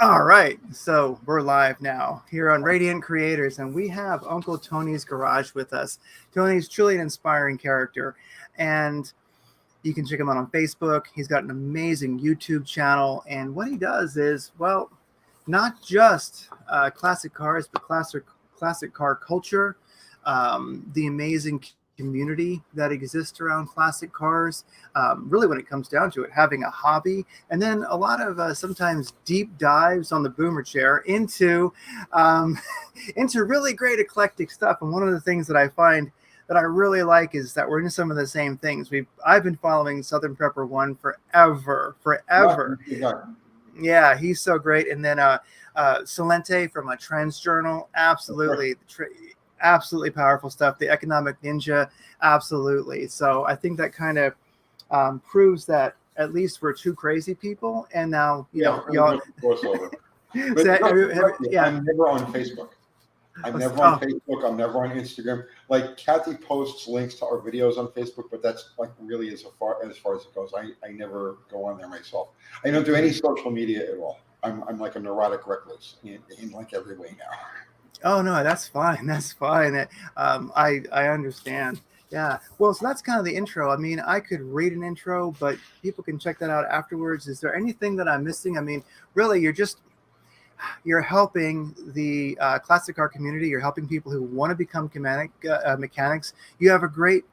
All right, so we're live now here on Radiant Creators, and we have Uncle Tony's Garage with us. Tony's truly an inspiring character, and you can check him out on Facebook. He's got an amazing YouTube channel, and what he does is, well, not just classic cars, but classic car culture, the amazing community that exists around classic cars. Really, when it comes down to it, having a hobby, and then a lot of sometimes deep dives on the boomer chair um, into really great eclectic stuff. And one of the things that I find that I really like is that we're into some of the same things. I've been following Southern Prepper One Yeah, forever. yeah. Yeah, he's so great. And then Salente from a Trends Journal, absolutely powerful stuff. The Economic Ninja, absolutely. So I think that kind of proves that at least we're two crazy people, and now Yeah, pretty y'all. much crossover. But So, no, correct me, yeah. I'm never on Facebook. I'm never on Oh, Facebook. I'm never on Instagram. Like Kathy posts links to our videos on Facebook, but that's like really as far as it goes. I never go on there myself. I don't do any social media at all. I'm like a neurotic recluse in like every way now. oh no, that's fine. That's fine. I understand. Yeah. Well, so that's kind of the intro. I mean, I could read an intro, but people can check that out afterwards. Is there anything that I'm missing? I mean, really, you're helping the classic car community. You're helping people who want to become mechanics. You have a great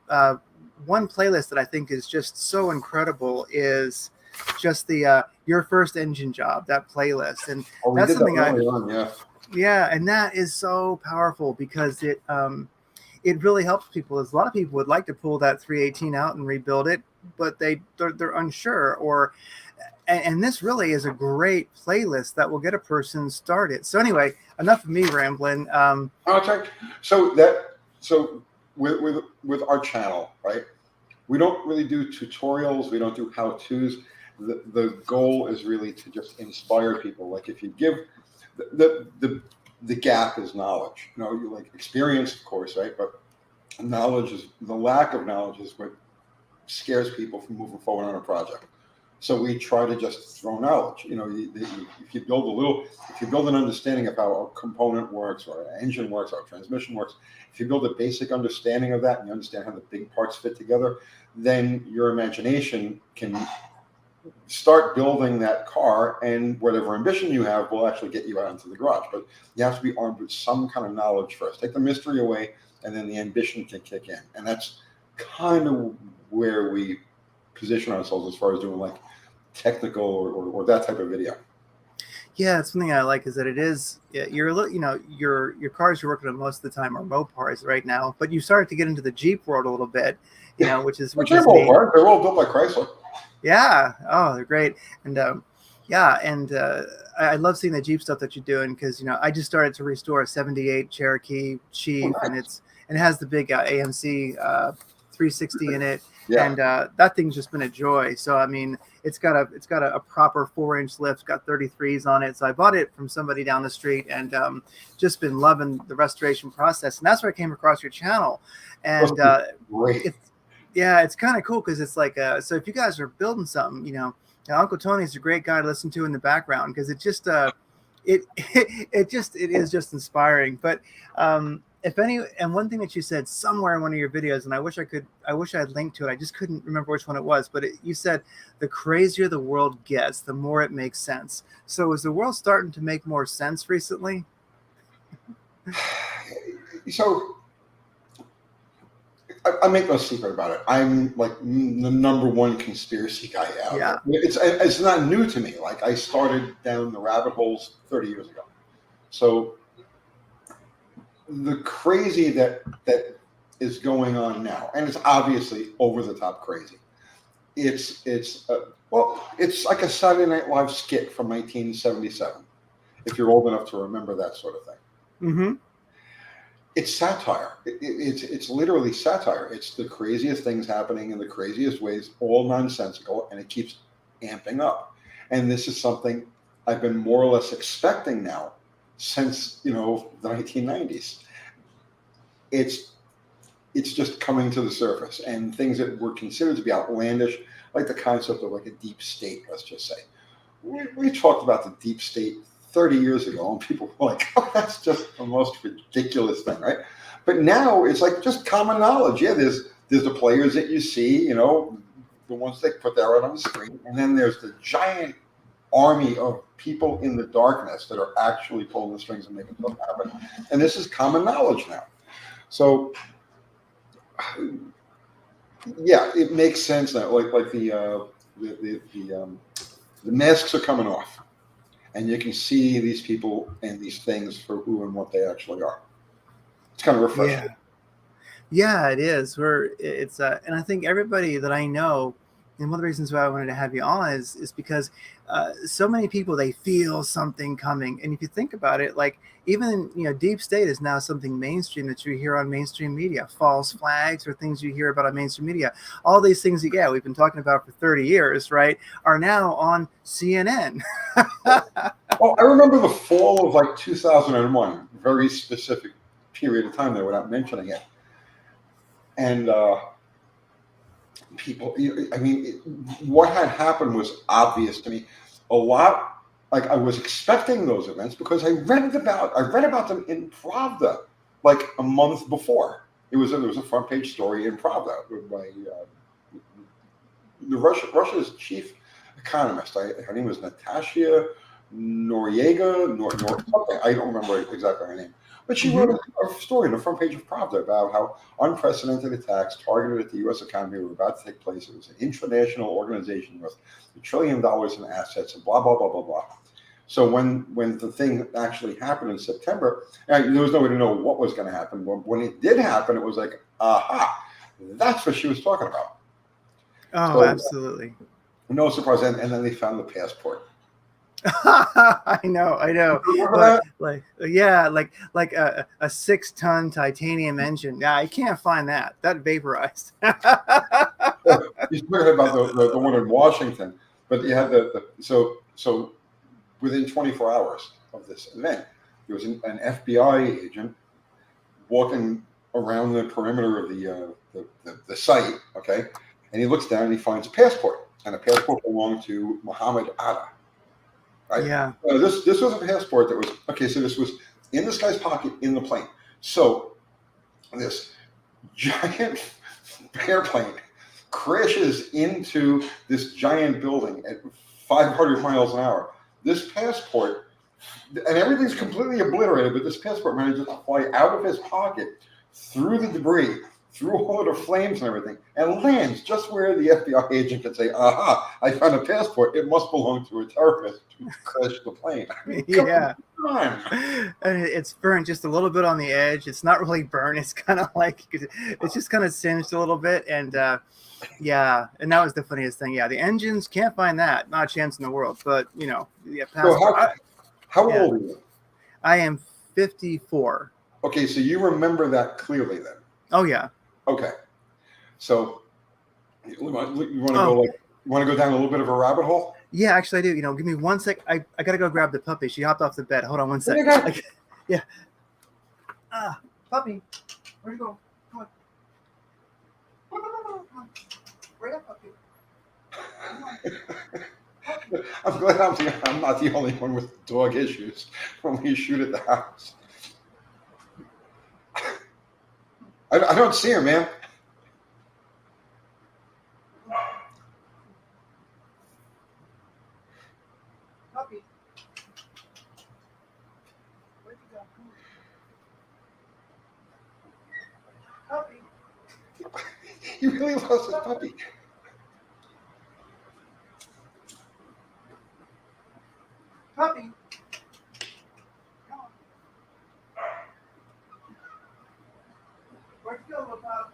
one playlist that I think is just so incredible. Is just the your first engine job, that playlist, and Oh, we that's did that something I early on, yeah. yeah, and that is so powerful because it really helps people. As a lot of people would like to pull that 318 out and rebuild it, but they're unsure. Or and this really is a great playlist that will get a person started. So anyway, enough of me rambling. Okay. So with our channel, right? We don't really do tutorials. We don't do how-tos. The goal is really to just inspire people. Like if you give the gap is knowledge. You know, you like experience, of course, right? But knowledge is the lack of knowledge is what scares people from moving forward on a project. So we try to just throw knowledge. You know, if you build if you build an understanding of how a component works, or an engine works, or a transmission works, if you build a basic understanding of that, and you understand how the big parts fit together, then your imagination can start building that car, and whatever ambition you have will actually get you out into the garage. But you have to be armed with some kind of knowledge first. Take the mystery away, and then the ambition can kick in. And that's kind of where we position ourselves as far as doing like technical or that type of video. Yeah, it's something I like is that it is you're a little, your cars you're working on most of the time are Mopars right now, but you started to get into the Jeep world a little bit, But which they're is all neat. part. They're all built by Chrysler. Yeah. Oh, they're great. And yeah, and I love seeing the Jeep stuff that you're doing because I just started to restore a '78 Cherokee Oh, Chief, and nice. it has the big AMC 360 in it, Yeah. and that thing's just been a joy. So I mean, it's got a proper 4-inch lift, got 33s on it. So I bought it from somebody down the street, and just been loving the restoration process. And that's where I came across your channel, Those and are great. it's yeah, it's kind of cool because it's like so if you guys are building something, Uncle Tony's a great guy to listen to in the background because it just it is just inspiring. But if any, and one thing that you said somewhere in one of your videos, and I wish I had linked to it. I just couldn't remember which one it was. But you said the crazier the world gets, the more it makes sense. So is the world starting to make more sense recently? So I make no secret about it. I'm like the number one conspiracy guy out Yeah. there. It's not new to me. Like I started down the rabbit holes 30 years ago. So the crazy that is going on now, and it's obviously over the top crazy. It's like a Saturday Night Live skit from 1977. If you're old enough to remember that sort of thing. Mm-hmm. It's satire. It's literally satire. It's the craziest things happening in the craziest ways, all nonsensical, and it keeps amping up. And this is something I've been more or less expecting now since the 1990s. It's just coming to the surface, and things that were considered to be outlandish, like the concept of like a deep state. Let's just say we talked about the deep state 30 years ago, and people were like, oh, that's just the most ridiculous thing, right? But now it's like just common knowledge. Yeah, there's the players that you see, you know, the ones they put there out on the screen, and then there's the giant army of people in the darkness that are actually pulling the strings and making stuff happen. And this is common knowledge now. So yeah, it makes sense now. Like the masks are coming off, and you can see these people and these things for who and what they actually are. It's kind of refreshing. Yeah, it is. And I think everybody that I know, and one of the reasons why I wanted to have you on is because so many people, they feel something coming. And if you think about it, like even, deep state is now something mainstream that you hear on mainstream media. False flags or things you hear about on mainstream media. All these things that, we've been talking about for 30 years, right, are now on CNN. Well, I remember the fall of like 2001, very specific period of time there without mentioning it. And people, I mean, what had happened was obvious to me. A lot, like I was expecting those events because I read about them in Pravda like a month before. There was a front page story in Pravda by Russia's chief economist. Her name was Natasha Noriega, something. I don't remember exactly her name. But she wrote a story on the front page of Pravda about how unprecedented attacks targeted at the U.S. economy were about to take place. It was an international organization with $1 trillion in assets and blah, blah, blah, blah, blah. So when the thing actually happened in September, there was no way to know what was going to happen. When it did happen, it was like, aha, that's what she was talking about. Oh, so, absolutely. No surprise. And then they found the passport. I know. But like a 6-ton titanium engine. Yeah, I can't find that. That vaporized. He's talking about the one in Washington, but you had so within 24 hours of this event, there was an FBI agent walking around the perimeter of the site. Okay, and he looks down and he finds a passport, and the passport belonged to Muhammad Atta. Right? Yeah. This was a passport that was okay. So this was in this guy's pocket in the plane. So this giant airplane crashes into this giant building at 500 miles an hour. This passport, and everything's completely obliterated, but this passport manages to fly out of his pocket through the debris, through all of the flames and everything, and lands just where the FBI agent can say, aha, I found a passport. It must belong to a terrorist who crashed the plane. I mean, yeah. And it's burned just a little bit on the edge. It's not really burned. It's kind of like, it's just kind of singed a little bit. And yeah, and that was the funniest thing. Yeah, the engines, can't find that. Not a chance in the world. But, passport. So how old are you? I am 54. Okay, so you remember that clearly then. Oh, yeah. Okay. So you want to go down a little bit of a rabbit hole? Yeah, actually I do. Give me 1 sec. I got to go grab the puppy. She hopped off the bed. Hold on 1 sec. Yeah. Puppy. Where'd you go? Come on. Right up, puppy. I'm glad I'm not the only one with dog issues when we shoot at the house. I don't see her, man. Puppy. Where'd you go? Puppy. You really lost his puppy. Puppy. Come on. Where'd you go, little pup?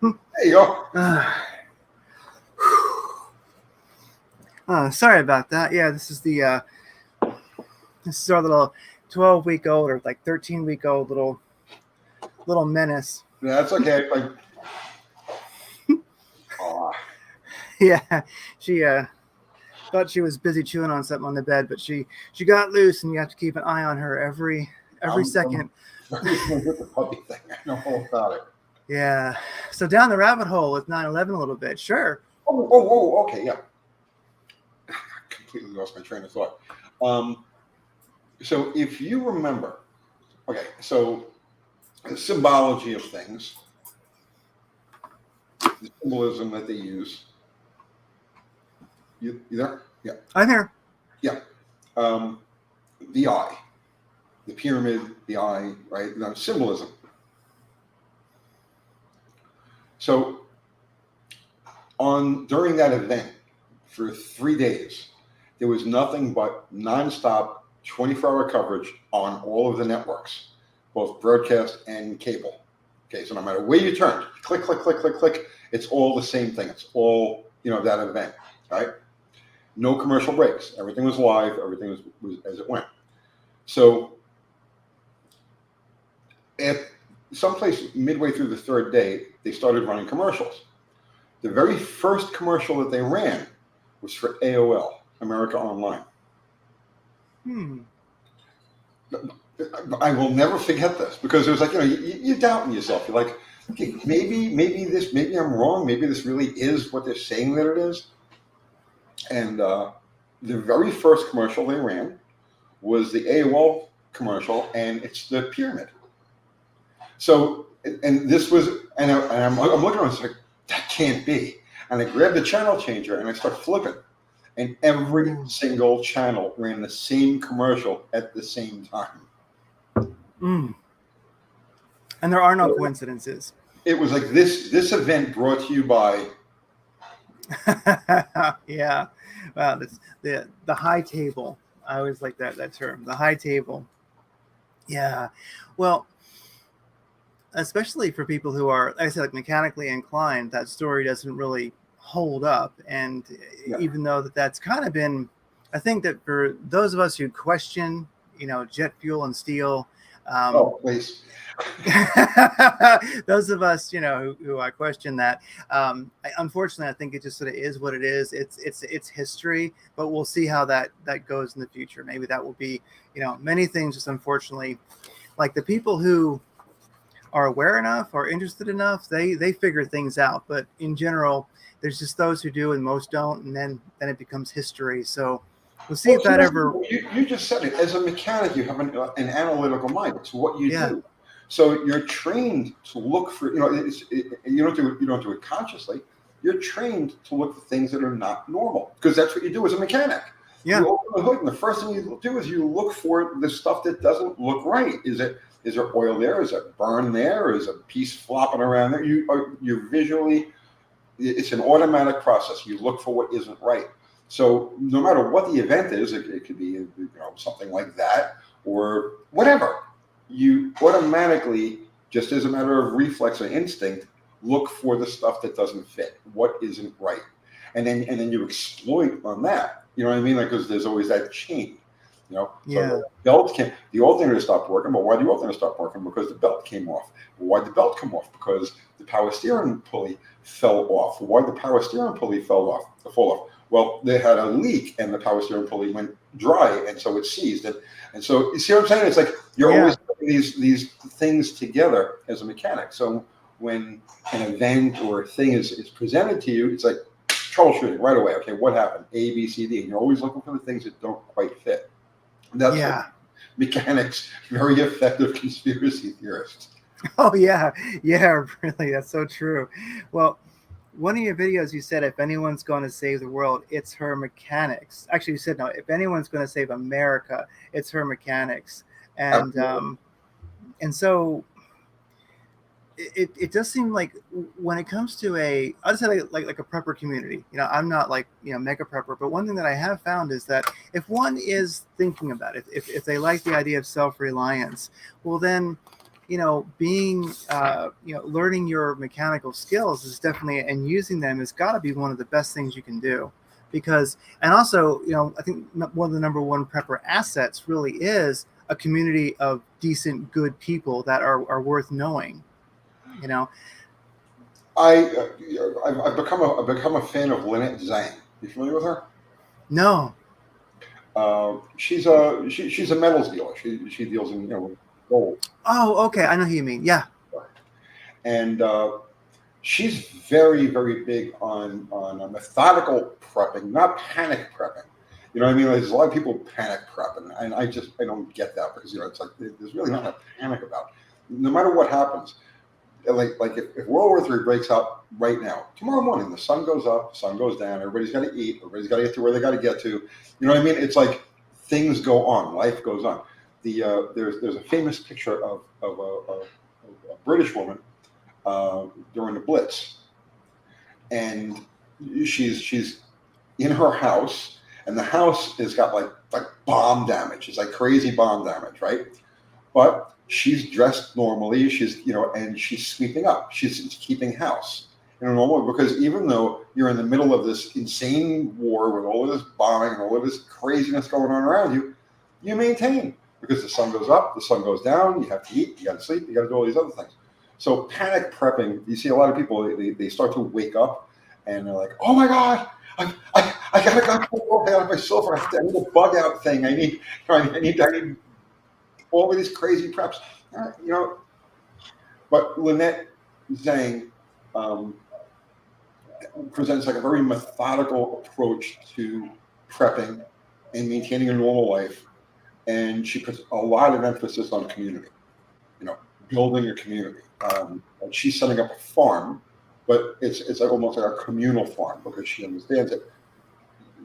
There you go. Sorry about that. Yeah, this is our little 12-week-old or like 13-week-old little menace. Yeah, that's okay. Like, oh, Yeah, she thought she was busy chewing on something on the bed, but she got loose, and you have to keep an eye on her every second. I'm very familiar with the puppy thing. I know all about it. Yeah. So down the rabbit hole with 9/11 a little bit. Sure. Oh, okay, yeah. I completely lost my train of thought. So if you remember, okay, so the symbology of things, the symbolism that they use. You there? Yeah. I'm here. Yeah. The eye, the pyramid, the eye, right? Now, symbolism. So during that event for 3 days, there was nothing but nonstop 24-hour coverage on all of the networks, both broadcast and cable. Okay, so no matter where you turned, click, click, click, click, click, it's all the same thing. It's all, that event, right? No commercial breaks. Everything was live. Everything was as it went. So at someplace midway through the third day, they started running commercials. The very first commercial that they ran was for AOL, America Online. I will never forget this, because it was like, you're doubting yourself. You're like, okay, maybe I'm wrong. Maybe this really is what they're saying that it is. And the very first commercial they ran was the AOL commercial, and it's the pyramid. So, and this was, and I'm looking around, it's like, that can't be. And I grabbed the channel changer and I start flipping, and every single channel ran the same commercial at the same time. And there are no coincidences. It was like this event brought to you by. Yeah, wow, that's the high table. I always like that term, the high table. Yeah, well, especially for people who are, like I said, like mechanically inclined, that story doesn't really hold up. And even though that's kind of been, I think that for those of us who question, jet fuel and steel. Please. Those of us, who I question that. Unfortunately, I think it just sort of is what it is. It's history, but we'll see how that goes in the future. Maybe that will be, many things. Just unfortunately, like the people who are aware enough or interested enough, they figure things out. But in general, there's just those who do and most don't, and then it becomes history. So we'll see if that ever. You just said it. As a mechanic, you have an analytical mind. It's what you do. So you're trained to look for. You don't do it consciously. You're trained to look for things that are not normal, because that's what you do as a mechanic. Yeah. You open the hood, and the first thing you do is you look for the stuff that doesn't look right. Is there oil there? Is there burn there? Is a piece flopping around there? You're visually. It's an automatic process. You look for what isn't right. So no matter what the event is, it could be something like that or whatever. You automatically, just as a matter of reflex and instinct, look for the stuff that doesn't fit, what isn't right, and then you exploit on that. You know what I mean? Because there's always that chain. So the belt the alternator stopped working, but why did the alternator stop working? Because the belt came off. Why did the belt come off? Because the power steering pulley fell off. Why did the power steering pulley fall off? Well, they had a leak and the power steering pulley went dry, and so it seized. And so you see what I'm saying? It's like you're always putting these things together as a mechanic. So when an event or a thing is presented to you, it's like troubleshooting right away. Okay, what happened? A, B, C, D. And you're always looking for the things that don't quite fit. That's mechanics, very effective conspiracy theorists. Oh, yeah, really. That's so true. Well, one of your videos, you said, if anyone's going to save the world, it's her mechanics. Actually, you said, no, if anyone's going to save America, it's her mechanics. And and so it does seem like when it comes to I'll just say like a prepper community, I'm not like, mega prepper, but one thing that I have found is that if one is thinking about it, if they like the idea of self-reliance, well then, being, learning your mechanical skills is definitely, and using them has got to be one of the best things you can do. because, and also, I think one of the number one prepper assets really is a community of decent, good people that are worth knowing. I've become a fan of Lynette Zhang. You familiar with her? No. She's a metals dealer. She deals in gold. Oh, okay. I know who you mean. Yeah. And she's very, very big on methodical prepping, not panic prepping. You know what I mean? There's a lot of people panic prepping, and I don't get that, because it's like there's really not a panic about it. No matter what happens. Like if World War III breaks out right now, tomorrow morning the sun goes up, the sun goes down, everybody's got to eat, everybody's got to get to where they got to get to. You know what I mean? It's like things go on, life goes on. There's a famous picture of a British woman during the Blitz, and she's in her house, and the house has got like bomb damage. It's like crazy bomb damage, right? But she's dressed normally. She's and she's sweeping up. She's keeping house normal, because even though you're in the middle of this insane war with all of this bombing and all of this craziness going on around you, you maintain, because the sun goes up, the sun goes down. You have to eat, you got to sleep, you got to do all these other things. So panic prepping, you see a lot of people, they start to wake up and they're like, oh my God, I gotta go out of my sofa. I need a bug out thing. I need all of these crazy preps, But Lynette Zhang presents like a very methodical approach to prepping and maintaining a normal life, and she puts a lot of emphasis on community. Building a community. She's setting up a farm, but it's like almost like a communal farm, because she understands that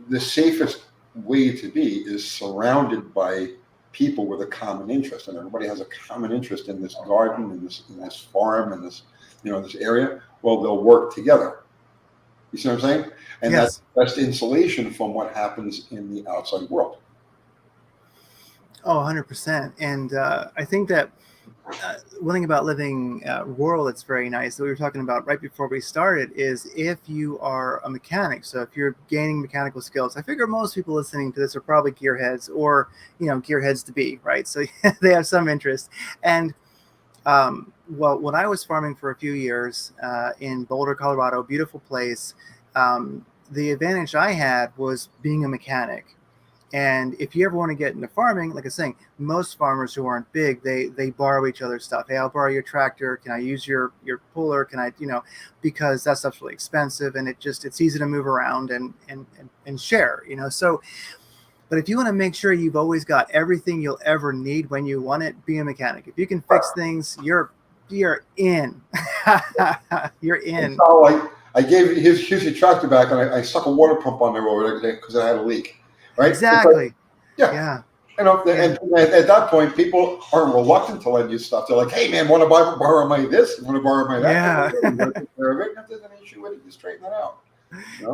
the safest way to be is surrounded by people with a common interest, and everybody has a common interest in this garden, in this farm, in this this area. Well, they'll work together. You see what I'm saying? And Yes. That's best insulation from what happens in the outside world. Oh, 100%. And I think that one thing about living rural that's very nice that we were talking about right before we started is if you are a mechanic. So if you're gaining mechanical skills, I figure most people listening to this are probably gearheads, or gearheads to be, right? So they have some interest. And well, when I was farming for a few years in Boulder, Colorado, beautiful place, the advantage I had was being a mechanic. And if you ever want to get into farming, like I was saying, most farmers who aren't big, they borrow each other's stuff. Hey, I'll borrow your tractor. Can I use your puller? Can I, because that stuff's really expensive, and it's easy to move around and share, So, but if you want to make sure you've always got everything you'll ever need when you want it, be a mechanic. If you can fix things, you're in. You're in. So I gave here's your tractor back, and I stuck a water pump on there over there because I had a leak. Right? Exactly. Yeah. And at that point, people are reluctant to lend you stuff. They're like, "Hey, man, want to borrow my this? Want to borrow my that?" Yeah. If there's an issue with it, you straighten that out.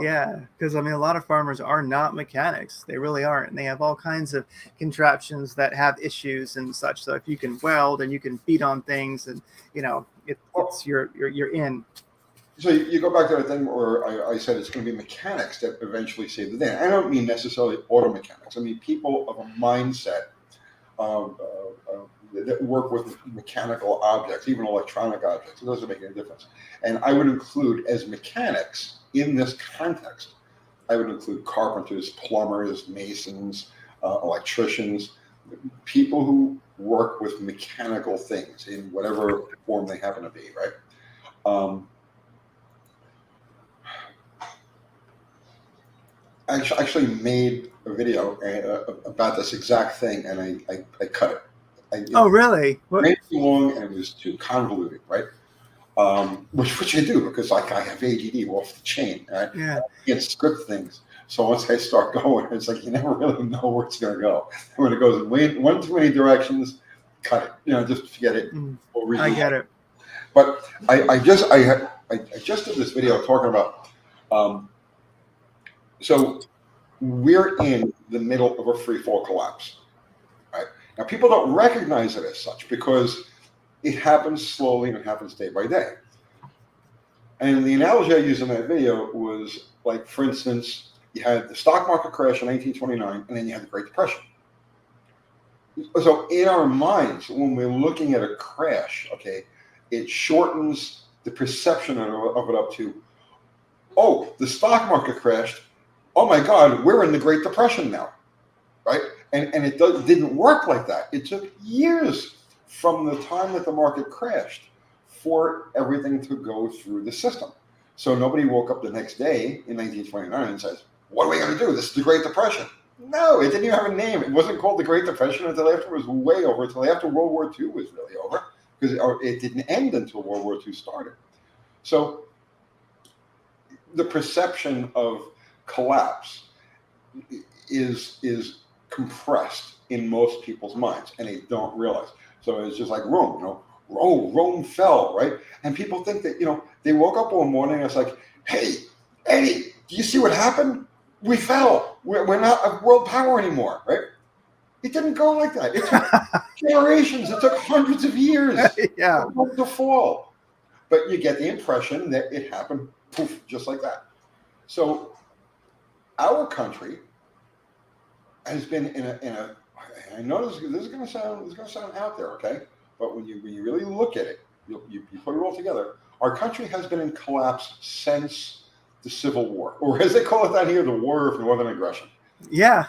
Yeah, because a lot of farmers are not mechanics. They really aren't, and they have all kinds of contraptions that have issues and such. So if you can weld and you can beat on things, and it's you're in. So you go back to that thing where I said it's going to be mechanics that eventually save the day. I don't mean necessarily auto mechanics. I mean people of a mindset that work with mechanical objects, even electronic objects. It doesn't make any difference. And I would include, as mechanics in this context, I would include carpenters, plumbers, masons, electricians, people who work with mechanical things in whatever form they happen to be, right? I actually made a video about this exact thing, and I cut it. Oh, really? It made it too long, and it was too convoluted, right? Which I do, because I have ADD off the chain, right? Yeah. I can't script things. So once I start going, it's like you never really know where it's going to go. And when it goes in one too many directions, cut it. Just forget it. I get it. But I just did this video talking about. So we're in the middle of a free fall collapse, right? Now people don't recognize it as such because it happens slowly and it happens day by day. And the analogy I used in that video was like, for instance, You had the stock market crash in 1929, and then you had the Great Depression. So in our minds, when we're looking at a crash, okay, it shortens the perception of it up to, oh, the stock market crashed. Oh my God, we're in the Great Depression now, right? And it didn't work like that. It took years from the time that the market crashed for everything to go through the system. So nobody woke up the next day in 1929 and says, what are we going to do? This is the Great Depression. No, it didn't even have a name. It wasn't called the Great Depression until after it was way over, until after World War II was really over, because it didn't end until World War II started. So the perception of collapse is compressed in most people's minds, and they don't realize. So it's just like Rome, Rome fell, right? And people think that, they woke up one morning and it's like, hey, Eddie, do you see what happened? We fell. We're not a world power anymore, right? It didn't go like that. It took generations. It took hundreds of years to fall. But you get the impression that it happened, poof, just like that. So our country has been in a I know this is going to sound out there, okay? But when you really look at it, you put it all together. Our country has been in collapse since the Civil War, or as they call it down here, the War of Northern Aggression. Yeah.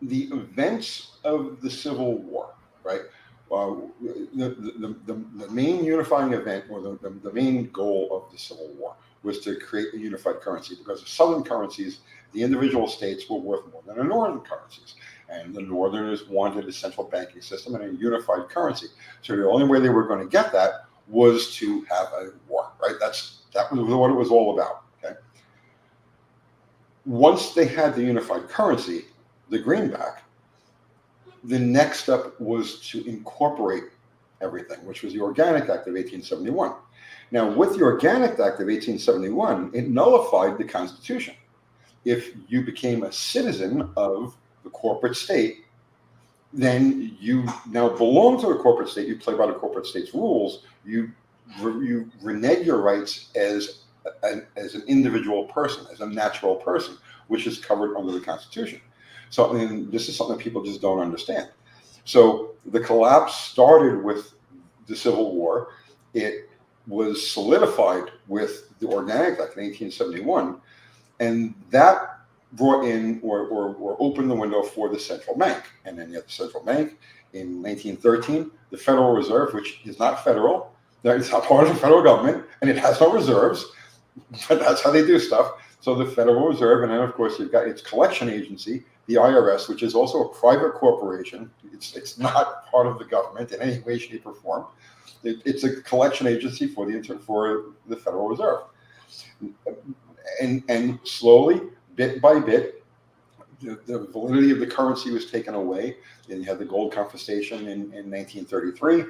The events of the Civil War, right? The main unifying event, or the main goal of the Civil War, was to create a unified currency, because the Southern currencies, the individual states, were worth more than the Northern currencies. And the Northerners wanted a central banking system and a unified currency. So the only way they were going to get that was to have a war, right? That was what it was all about, okay? Once they had the unified currency, the greenback, the next step was to incorporate everything, which was the Organic Act of 1871. Now, with the Organic Act of 1871, it nullified the Constitution. If you became a citizen of the corporate state, then you now belong to a corporate state. You play by the corporate state's rules. You renege your rights as an individual person, as a natural person, which is covered under the Constitution. So, this is something that people just don't understand. So the collapse started with the Civil War. It was solidified with the Organic Act in 1871, and that brought in or opened the window for the central bank. And then you have the central bank in 1913, the Federal Reserve, which is not federal. It's not part of the federal government, and it has no reserves, but that's how they do stuff. So the Federal Reserve, and then of course you've got its collection agency, the IRS, which is also a private corporation. It's not part of the government in any way, shape, or form. It's a collection agency for the Federal Reserve. And slowly, bit by bit, the validity of the currency was taken away. Then you had the gold confiscation in 1933.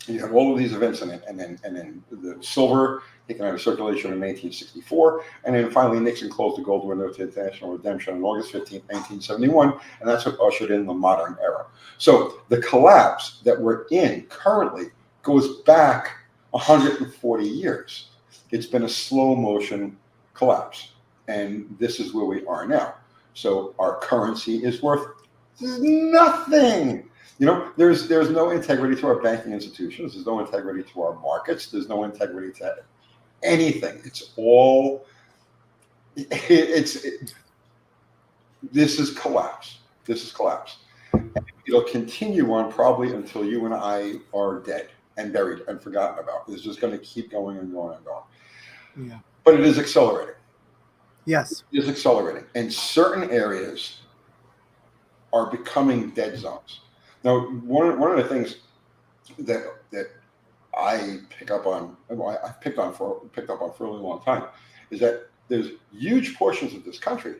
You have all of these events in it, and then the silver taken out of circulation in 1964, and then finally Nixon closed the gold window to international redemption on August 15, 1971, and that's what ushered in the modern era. So the collapse that we're in currently goes back 140 years. It's been a slow motion collapse, and this is where we are now. So our currency is worth nothing. There's no integrity to our banking institutions. There's no integrity to our markets. There's no integrity to anything. This is collapse. This is collapse. And it'll continue on probably until you and I are dead and buried and forgotten about. It's just going to keep going and going and going. Yeah. But it is accelerating. Yes. It is accelerating. And certain areas are becoming dead zones. Now, one of the things that I pick up on, I've picked up on for a really long time, is that there's huge portions of this country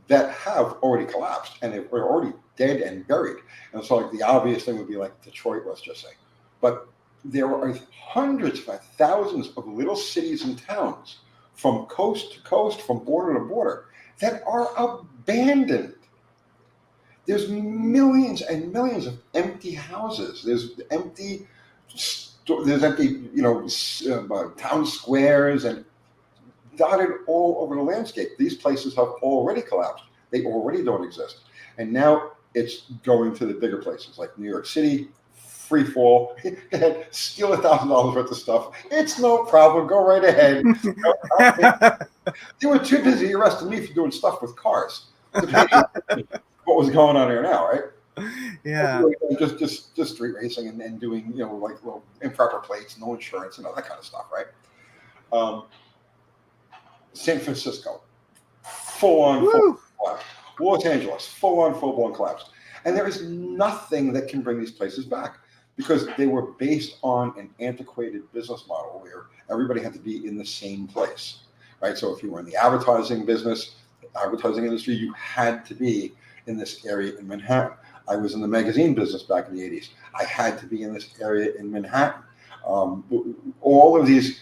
that have already collapsed and they're already dead and buried. And so, like, the obvious thing would be like Detroit, let's just say. But there are hundreds of thousands of little cities and towns from coast to coast, from border to border, that are abandoned. There's millions and millions of empty houses. There's empty, town squares, and dotted all over the landscape. These places have already collapsed. They already don't exist. And now it's going to the bigger places like New York City, free fall, steal $1,000 worth of stuff. It's no problem. Go right ahead. They were too busy arresting me for doing stuff with cars. What was going on here now, right? Yeah. Just street racing and doing, like improper plates, no insurance, and all that kind of stuff, right? San Francisco, full-blown collapse. Los Angeles, full-blown collapse. And there is nothing that can bring these places back because they were based on an antiquated business model where everybody had to be in the same place, right? So if you were in the advertising business, advertising industry, you had to be in this area in Manhattan. I was in the magazine business back in the 80s. I had to be in this area in Manhattan. All of these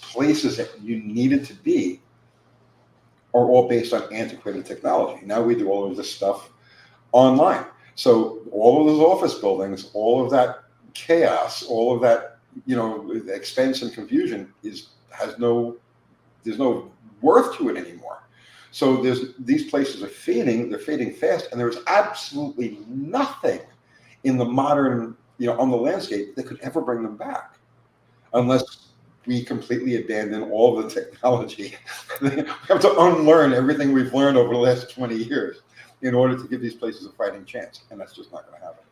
places that you needed to be are all based on antiquated technology. Now we do all of this stuff online. So all of those office buildings, all of that chaos, all of that, expense and confusion there's no worth to it anymore. So these places are fading, they're fading fast, and there's absolutely nothing in the modern, on the landscape that could ever bring them back unless we completely abandon all the technology. We have to unlearn everything we've learned over the last 20 years in order to give these places a fighting chance, and that's just not going to happen.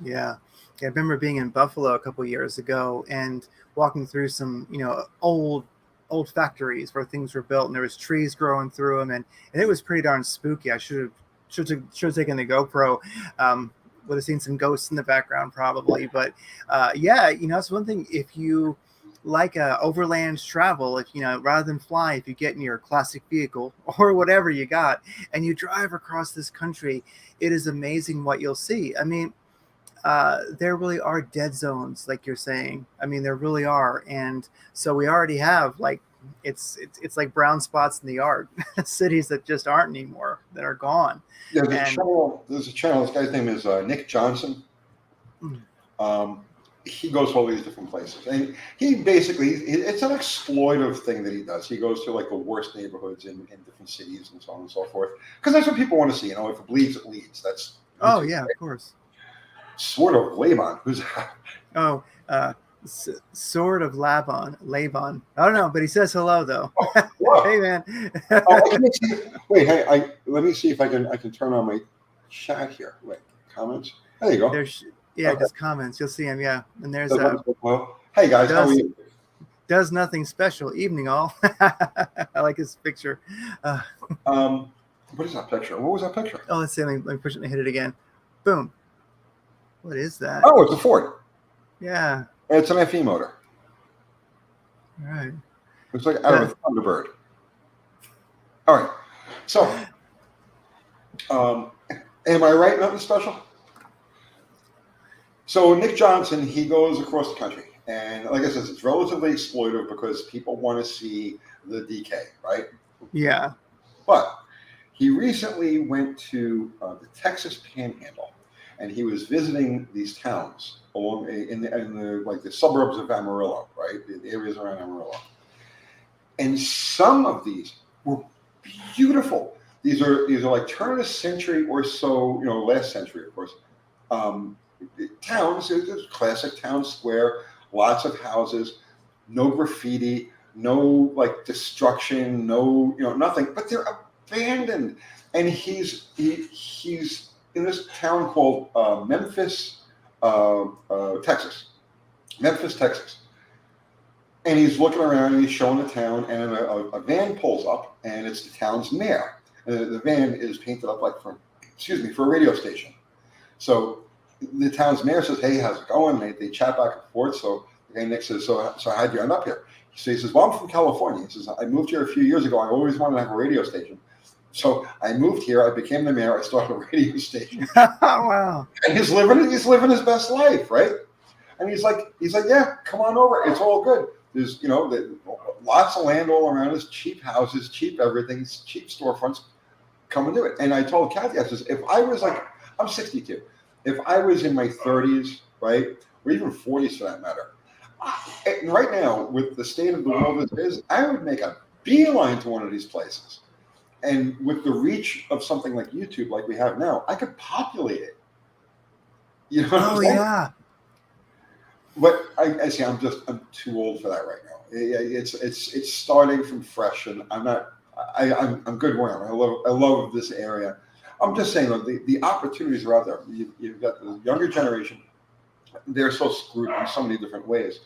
Yeah. I remember being in Buffalo a couple of years ago and walking through some, old factories where things were built, and there was trees growing through them, and it was pretty darn spooky. I should have taken the GoPro. Would have seen some ghosts in the background probably, but it's one thing. If you like overland travel, if rather than fly, if you get in your classic vehicle or whatever you got and you drive across this country, it is amazing what you'll see. I mean, there really are dead zones, like you're saying. I mean, there really are, and so we already have it's like brown spots in the yard, cities that just aren't anymore, that are gone. There's a channel. This guy's name is Nick Johnson. He goes to all these different places, and he basically, it's an exploitive thing that he does. He goes to like the worst neighborhoods in different cities and so on and so forth, because that's what people want to see. If it bleeds, it leads. That's of course. Sword of Laban. Who's that? Sword of Laban. I don't know, but he says hello though. Hey man. Wait, hey, let me see if I can turn on my chat here. Wait, comments. There you go. Just comments. You'll see him. Yeah, and there's hey guys, how are you? Does nothing special. Evening all. I like his picture. What is that picture? What was that picture? Oh, let's see. Let me push it and hit it again. Boom. What is that? Oh, it's a Ford. Yeah. It's an FE motor. All right. Looks like out of a Thunderbird. All right. So, am I right? Nothing special? So Nick Johnson, he goes across the country. And like I said, it's relatively exploitive because people want to see the decay, right? Yeah. But he recently went to the Texas Panhandle, and he was visiting these towns along in the suburbs of Amarillo, right? The areas around Amarillo. And some of these were beautiful. These are like turn of the century or so, last century, of course. Towns, it's classic town square, lots of houses, no graffiti, no destruction, no nothing, but they're abandoned. And he's in this town called Memphis, Texas. And he's looking around and he's showing the town, and a van pulls up, and it's the town's mayor. And the van is painted up for a radio station. So the town's mayor says, "Hey, how's it going?" They chat back and forth. So the guy Nick says, "So how'd you end up here?" So he says, "Well, I'm from California." He says, "I moved here a few years ago. I always wanted to have a radio station. So I moved here. I became the mayor. I started a radio station." Wow. And he's living his best life, right? And he's like, "Yeah, come on over. It's all good. There's lots of land all around us, cheap houses, cheap everything, cheap storefronts. Come and do it." And I told Kathy, I says, if I was I'm 62. If I was in my 30s, right, or even 40s for that matter, right now with the state of the world as it is, I would make a beeline to one of these places. And with the reach of something like YouTube, like we have now, I could populate it. You know what I'm saying? Yeah. But I see. I'm too old for that right now. It's starting from fresh, and I'm good where I am. I love this area. I'm just saying, look, the opportunities are out there. You've got the younger generation. They're so screwed in so many different ways.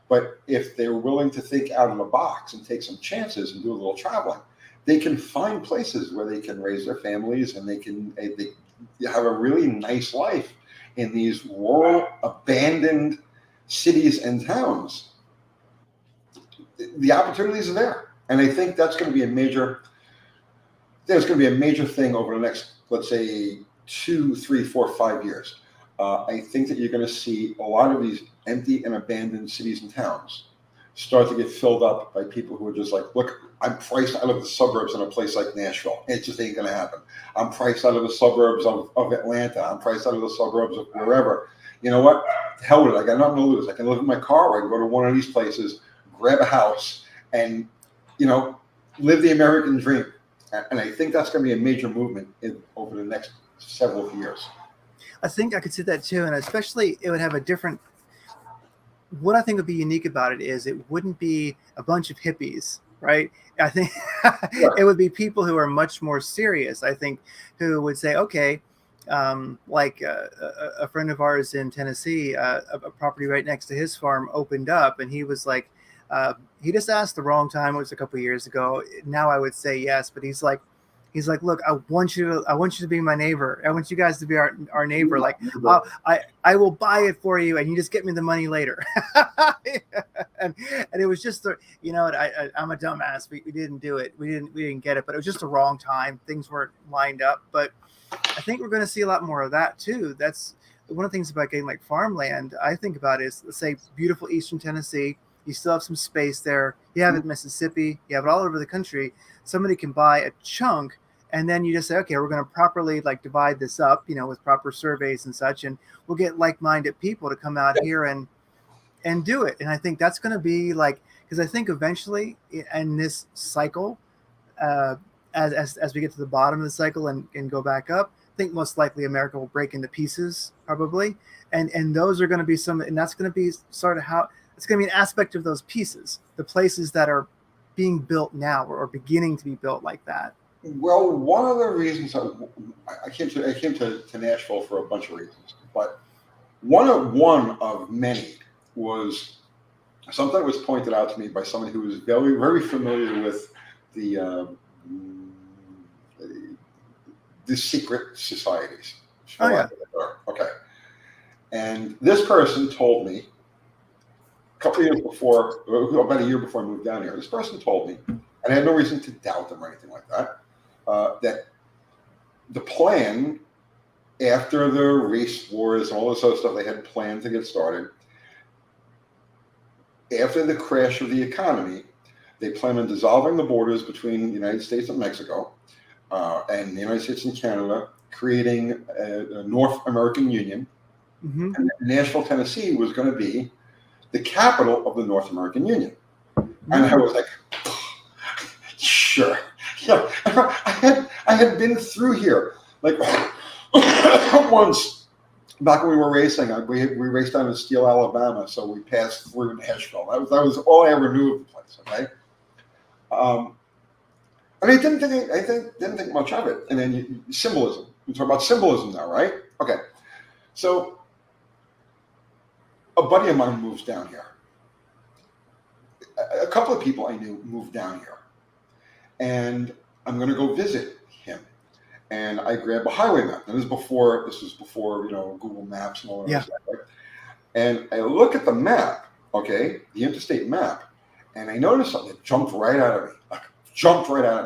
But if they're willing to think out of the box and take some chances and do a little traveling, they can find places where they can raise their families, and they have a really nice life in these rural, abandoned cities and towns. The opportunities are there, and I think that's going to be a major. There's going to be a major thing over the next, let's say, 2, 3, 4, 5 years. I think that you're going to see a lot of these empty and abandoned cities and towns start to get filled up by people who are just like, look, I'm priced out of the suburbs in a place like Nashville. It just ain't going to happen. I'm priced out of the suburbs of Atlanta. I'm priced out of the suburbs of wherever. You know what? The hell with it. I got nothing to lose. I can live in my car, or I can go to one of these places, grab a house, and, live the American dream. And I think that's going to be a major movement over the next several years. I think I could see that too. And especially it would have a different, what I think would be unique about it is it wouldn't be a bunch of hippies, right? I think it would be people who are much more serious, I think, who would say, okay, like a friend of ours in Tennessee, a property right next to his farm opened up, and he was like, he just asked the wrong time. It was a couple of years ago. Now I would say yes, but he's like, look, I want you to be my neighbor. I want you guys to be our neighbor. Like, I will buy it for you, and you just get me the money later. and it was just I'm a dumbass. We didn't do it. We didn't get it, but it was just the wrong time. Things weren't lined up. But I think we're going to see a lot more of that too. That's one of the things about getting like farmland. I think about is, let's say, beautiful Eastern Tennessee. You still have some space there. You have it in Mississippi. You have it all over the country. Somebody can buy a chunk, and then you just say, okay, we're going to properly divide this up, with proper surveys and such, and we'll get like-minded people to come out here and do it. And I think that's going to be because I think eventually in this cycle, as we get to the bottom of the cycle and go back up, I think most likely America will break into pieces probably, and those are going to be and that's going to be sort of how. It's going to be an aspect of those pieces, the places that are being built now or beginning to be built like that. Well, one of the reasons I came to Nashville for a bunch of reasons, but one of many was something that was pointed out to me by someone who was very, very familiar with the secret societies. Oh, yeah. Okay. And this person told me, about a year before I moved down here, this person told me, and I had no reason to doubt them or anything like that, that the plan after the race wars and all this other stuff they had planned to get started, after the crash of the economy, they plan on dissolving the borders between the United States and Mexico and the United States and Canada, creating a North American Union. Mm-hmm. And Nashville, Tennessee was going to be the capital of the North American Union. Mm-hmm. And I was like, sure. Yeah, I had been through here once back when we were racing. We raced down in Steele, Alabama, so we passed through Nashville. That was all I ever knew of the place. Okay, and I didn't think much of it. And then symbolism. We talk about symbolism now, right? Okay, so a buddy of mine moves down here. A couple of people I knew moved down here, and I'm going to go visit him. And I grab a highway map. And this was before Google Maps and all that stuff. Right? And I look at the map, okay, the interstate map, and I noticed something that jumped right out of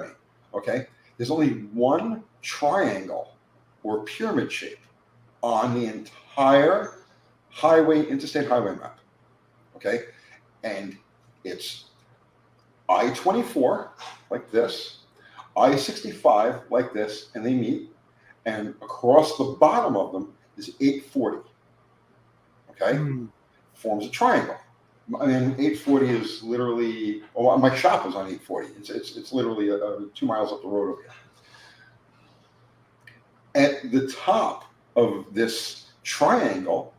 me. Okay, there's only one triangle or pyramid shape on the entire interstate highway map. Okay, and it's I-24 like this, I-65 like this, and they meet, and across the bottom of them is 840. Okay, forms a triangle. I mean, 840 is literally. Oh, my shop is on 840. It's literally 2 miles up the road over here. At the top of this triangle,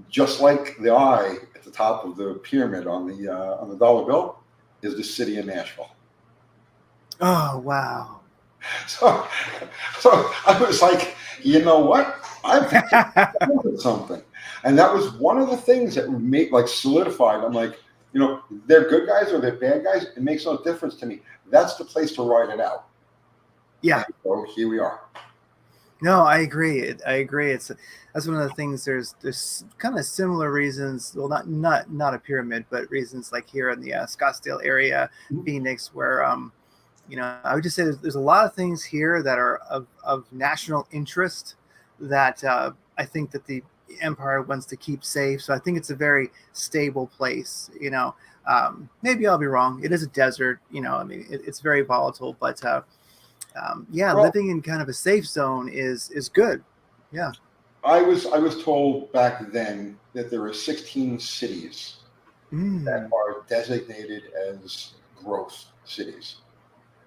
just like the eye at the top of the pyramid on the dollar bill, is the city of Nashville. Oh, wow. So I was like, you know what? I've done something. And that was one of the things that made, like, solidified. I'm like, you know, they're good guys or they're bad guys. It makes no difference to me. That's the place to ride it out. Yeah. And so here we are. No, I agree. That's one of the things. There's kind of similar reasons. Well, not a pyramid, but reasons like here in the Scottsdale area, Phoenix, where I would just say there's a lot of things here that are of national interest that I think that the empire wants to keep safe. So I think it's a very stable place. Maybe I'll be wrong. It is a desert. I mean, it's very volatile, but. Well, Living in kind of a safe zone is good. Yeah. I was told back then that there are 16 cities that are designated as growth cities.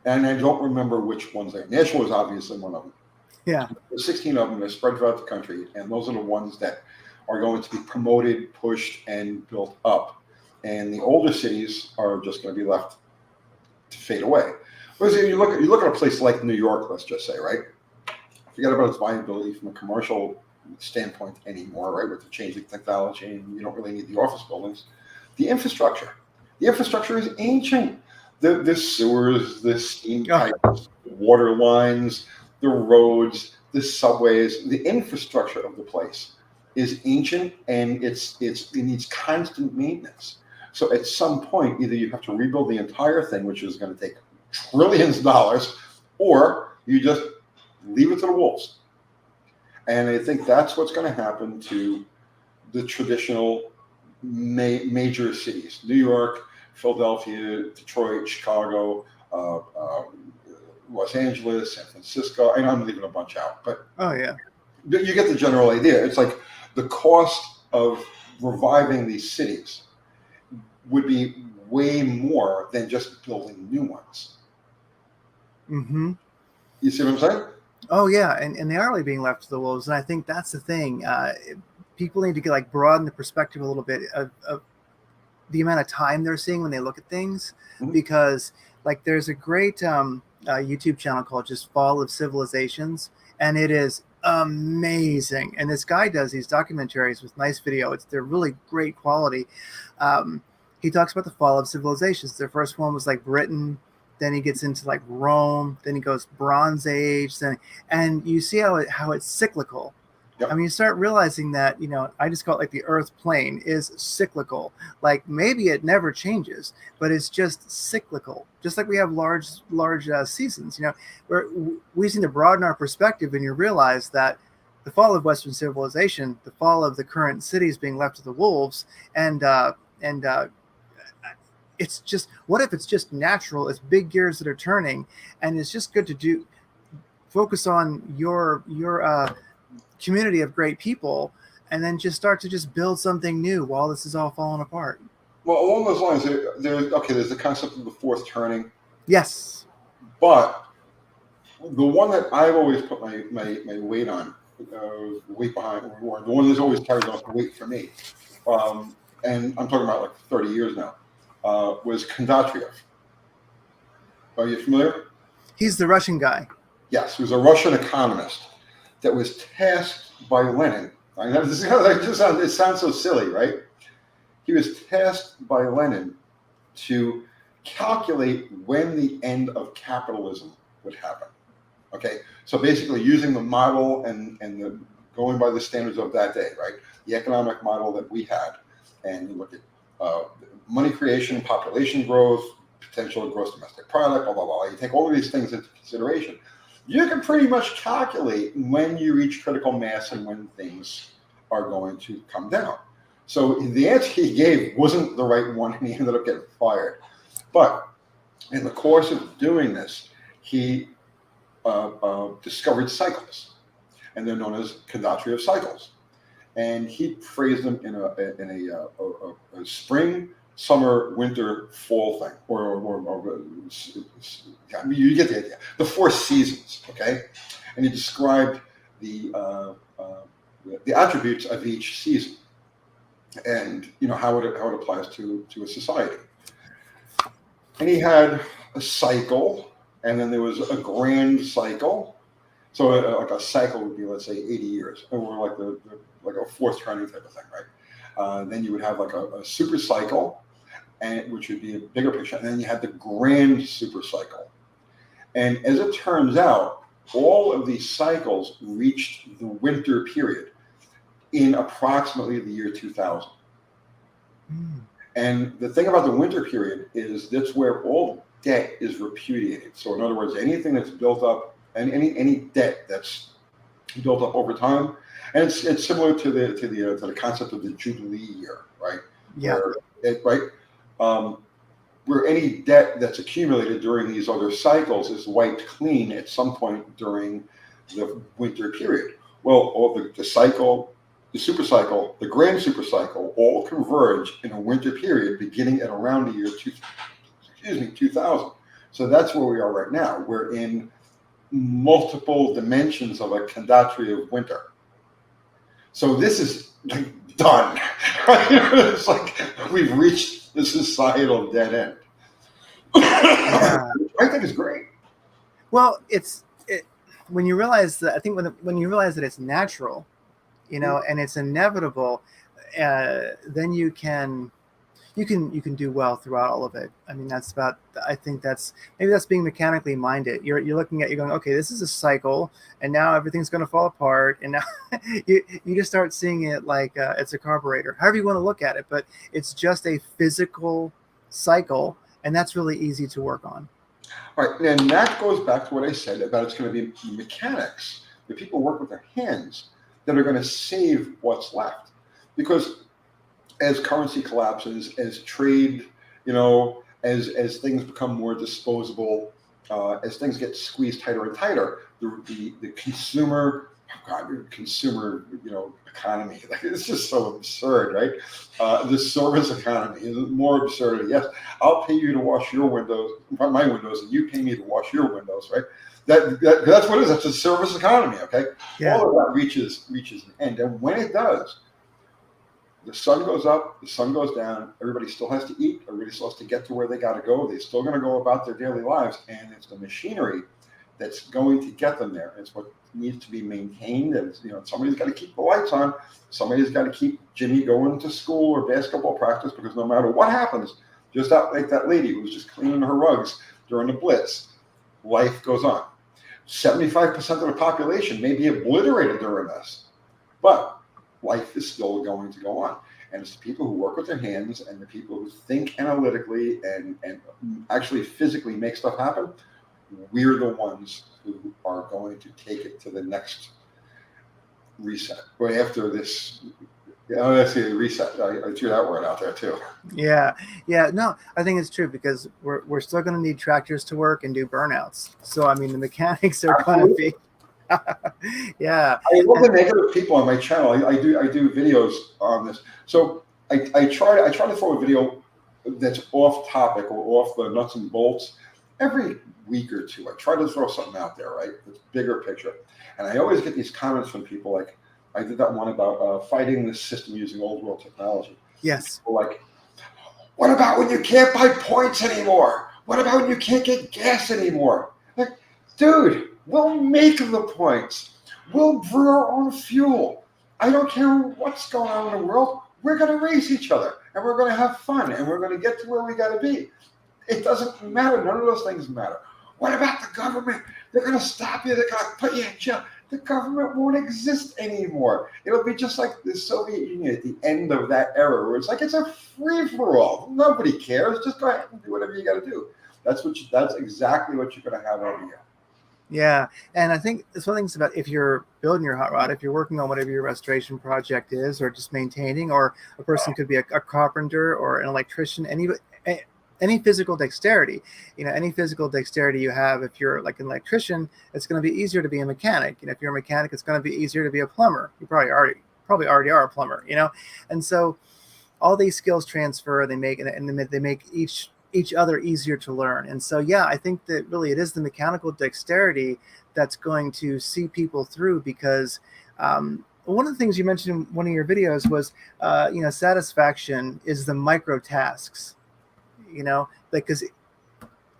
And I don't remember which ones they are. Nashville is obviously one of them. Yeah. There's 16 of them. They're spread throughout the country. And those are the ones that are going to be promoted, pushed, and built up. And the older cities are just going to be left to fade away. Whereas you look at a place like New York, let's just say, right? Forget about its viability from a commercial standpoint anymore, right? With the changing technology, and you don't really need the office buildings. The infrastructure is ancient. The sewers, the steam pipes, the water lines, the roads, the subways, the infrastructure of the place is ancient, and it needs constant maintenance. So at some point, either you have to rebuild the entire thing, which is going to take trillions of dollars, or you just leave it to the wolves. And I think that's what's going to happen to the traditional major cities: New York, Philadelphia, Detroit, Chicago, Los Angeles, San Francisco. And I'm leaving a bunch out, but oh yeah, you get the general idea. It's like the cost of reviving these cities would be way more than just building new ones. Mm-hmm. You see what I'm saying? Oh yeah, and they are really being left to the wolves, and I think that's the thing. People need to get broaden the perspective a little bit of the amount of time they're seeing when they look at things, because there's a great YouTube channel called just Fall of Civilizations, and it is amazing. And this guy does these documentaries with nice video. They're really great quality. He talks about the fall of civilizations. Their first one was Britain. Then he gets into Rome. Then he goes Bronze Age. And you see how it's cyclical. Yep. I mean, you start realizing that, I just call it the Earth plane is cyclical. Maybe it never changes, but it's just cyclical. Just like we have large seasons, where we seem to broaden our perspective, and you realize that the fall of Western civilization, the fall of the current cities being left to the wolves, and it's just, what if it's just natural? It's big gears that are turning, and it's just good to focus on your community of great people, and then just start to just build something new while this is all falling apart. Well, along those lines, there's the concept of the fourth turning. Yes. But the one that I've always put my weight on, weight behind, or the one that's always carries off the weight for me, and I'm talking about 30 years now, was Kondratiev. Are you familiar? He's the Russian guy. Yes, he was a Russian economist that was tasked by Lenin. I know it sounds so silly, right? He was tasked by Lenin to calculate when the end of capitalism would happen. Okay, so basically using the model and going by the standards of that day, right? The economic model that we had, and you look at money creation, population growth, potential gross domestic product, blah, blah, blah. You take all of these things into consideration. You can pretty much calculate when you reach critical mass and when things are going to come down. So the answer he gave wasn't the right one, and he ended up getting fired. But in the course of doing this, he discovered cycles, and they're known as Kondratiev cycles. and he phrased them in a spring, summer, winter, fall thing, or I mean, you get the idea. The 4 seasons, okay? And he described the attributes of each season, and how it applies to a society. And he had a cycle, and then there was a grand cycle. So like a cycle would be, let's say, 80 years, or like a fourth turning type of thing, right? Then you would have like a super cycle, and which would be a bigger picture, and then you had the grand super cycle. And as it turns out, all of these cycles reached the winter period in approximately the year 2000. And the thing about the winter period is that's where all debt is repudiated. So in other words, anything that's built up, and any debt that's built up over time, and it's similar to the concept of the Jubilee year, right? Yeah. Where any debt that's accumulated during these other cycles is wiped clean at some point during the winter period. Well, all the cycle, the super cycle, the grand super cycle, all converge in a winter period beginning at around the year 2000. So that's where we are right now. We're in multiple dimensions of a condatry of winter. So this is like done. It's like we've reached the societal dead end. Yeah. I think it's great. Well, when you realize that, I think when you realize that it's natural, and it's inevitable, then you can do well throughout all of it. I mean, I think that's being mechanically minded. You're looking at, you're going, okay, this is a cycle, and now everything's going to fall apart, and now you just start seeing it like it's a carburetor, however you want to look at it, but it's just a physical cycle, and that's really easy to work on. All right, and that goes back to what I said about it's going to be mechanics, the people work with their hands, that are going to save what's left. Because as currency collapses, as trade, as things become more disposable, as things get squeezed tighter and tighter, the consumer economy, like, it's just so absurd, right? The service economy is more absurd. Yes, I'll pay you to wash your windows, my windows, and you pay me to wash your windows, right? That's what it is. That's a service economy, okay? Yeah. All of that reaches an end, and when it does, the sun goes up, the sun goes down. Everybody still has to eat. Everybody still has to get to where they got to go. They're still going to go about their daily lives, and it's the machinery that's going to get them there. It's what needs to be maintained, and somebody's got to keep the lights on. Somebody's got to keep Jimmy going to school or basketball practice, because no matter what happens, just like that lady who was just cleaning her rugs during the Blitz, life goes on. 75% of the population may be obliterated during this, but life is still going to go on. And it's the people who work with their hands and the people who think analytically and actually physically make stuff happen. We're the ones who are going to take it to the next reset. But after this, let's see, reset. I threw that word out there too. Yeah. No, I think it's true, because we're still going to need tractors to work and do burnouts. So I mean, the mechanics are going to be. Yeah. I love the negative people on my channel. I do videos on this. So I try to throw a video that's off topic or off the nuts and bolts every week or two. I try to throw something out there, right? This bigger picture. And I always get these comments from people like, I did that one about fighting the system using old world technology. Yes. People like, what about when you can't buy points anymore? What about when you can't get gas anymore? Like, dude, we'll make the points. We'll brew our own fuel. I don't care what's going on in the world. We're going to race each other, and we're going to have fun, and we're going to get to where we got to be. It doesn't matter. None of those things matter. What about the government? They're going to stop you. They're going to put you in jail. The government won't exist anymore. It'll be just like the Soviet Union at the end of that era, where it's like it's a free-for-all. Nobody cares. Just go ahead and do whatever you got to do. That's exactly what you're going to have over here. Yeah, and I think it's one of the things about if you're building your hot rod, if you're working on whatever your restoration project is, or just maintaining, or a person could be a carpenter or an electrician, any physical dexterity, any physical dexterity you have. If you're like an electrician, it's going to be easier to be a mechanic. If you're a mechanic, it's going to be easier to be a plumber. You probably probably already are a plumber, and so all these skills transfer. They make each other easier to learn. And so, yeah, I think that really it is the mechanical dexterity that's going to see people through, because one of the things you mentioned in one of your videos was, satisfaction is the micro tasks, because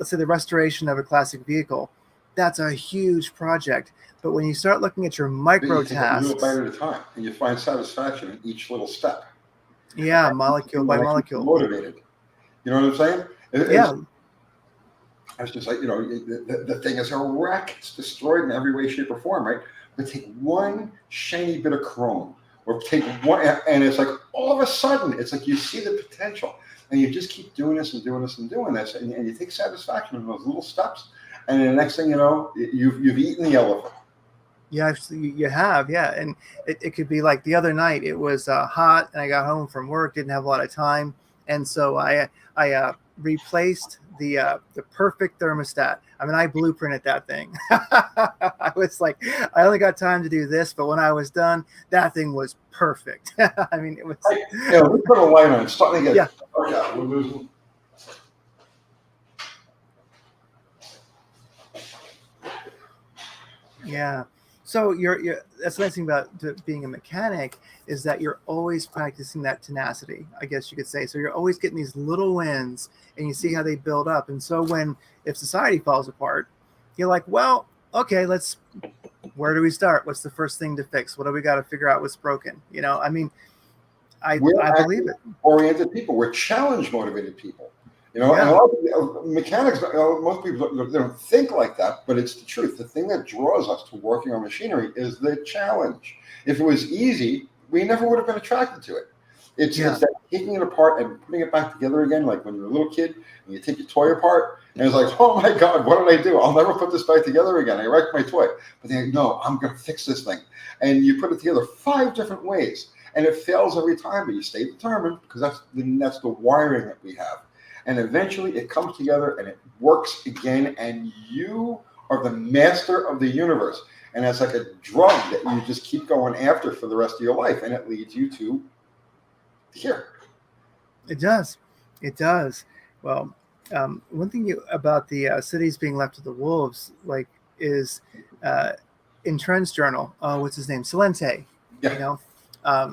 let's say the restoration of a classic vehicle, that's a huge project. But when you start looking at your micro tasks, a little bite at a time, and you find satisfaction in each little step. Yeah, molecule by molecule. Motivated. You know what I'm saying? Yeah. It's just like, the thing is a wreck. It's destroyed in every way, shape, or form, right? But take one shiny bit of chrome, or take one, and it's like all of a sudden, it's like you see the potential, and you just keep doing this and doing this and doing this, and you take satisfaction in those little steps, and the next thing you know, you've eaten the elephant. Yeah, you have, yeah. And it could be like the other night, it was hot, and I got home from work, didn't have a lot of time, and so I replaced the perfect thermostat. I mean, I blueprinted that thing. I was like, I only got time to do this, but when I was done, that thing was perfect. I mean, it was. We put a light on. It's starting to get. Yeah. Yeah, we're losing. Yeah. So that's the nice thing about being a mechanic, is that you're always practicing that tenacity, I guess you could say. So you're always getting these little wins, and you see how they build up. And so if society falls apart, you're like, well, okay, where do we start? What's the first thing to fix? What do we got to figure out what's broken? I mean, I believe it. Oriented people. We're challenge motivated people. And a lot of mechanics, most people they don't think like that, but it's the truth. The thing that draws us to working on machinery is the challenge. If it was easy, we never would have been attracted to it. It's that taking it apart and putting it back together again, like when you're a little kid and you take your toy apart, and it's like, oh my God, what did I do? I'll never put this back together again. I wrecked my toy. But then, no, I'm going to fix this thing. And you put it together 5 different ways, and it fails every time, but you stay determined, because that's the wiring that we have. And eventually it comes together and it works again, and you are the master of the universe. And that's like a drug that you just keep going after for the rest of your life, and it leads you to here. It does. Well, one thing about the cities being left to the wolves, is in Trend's journal, what's his name? Salente. Yeah. I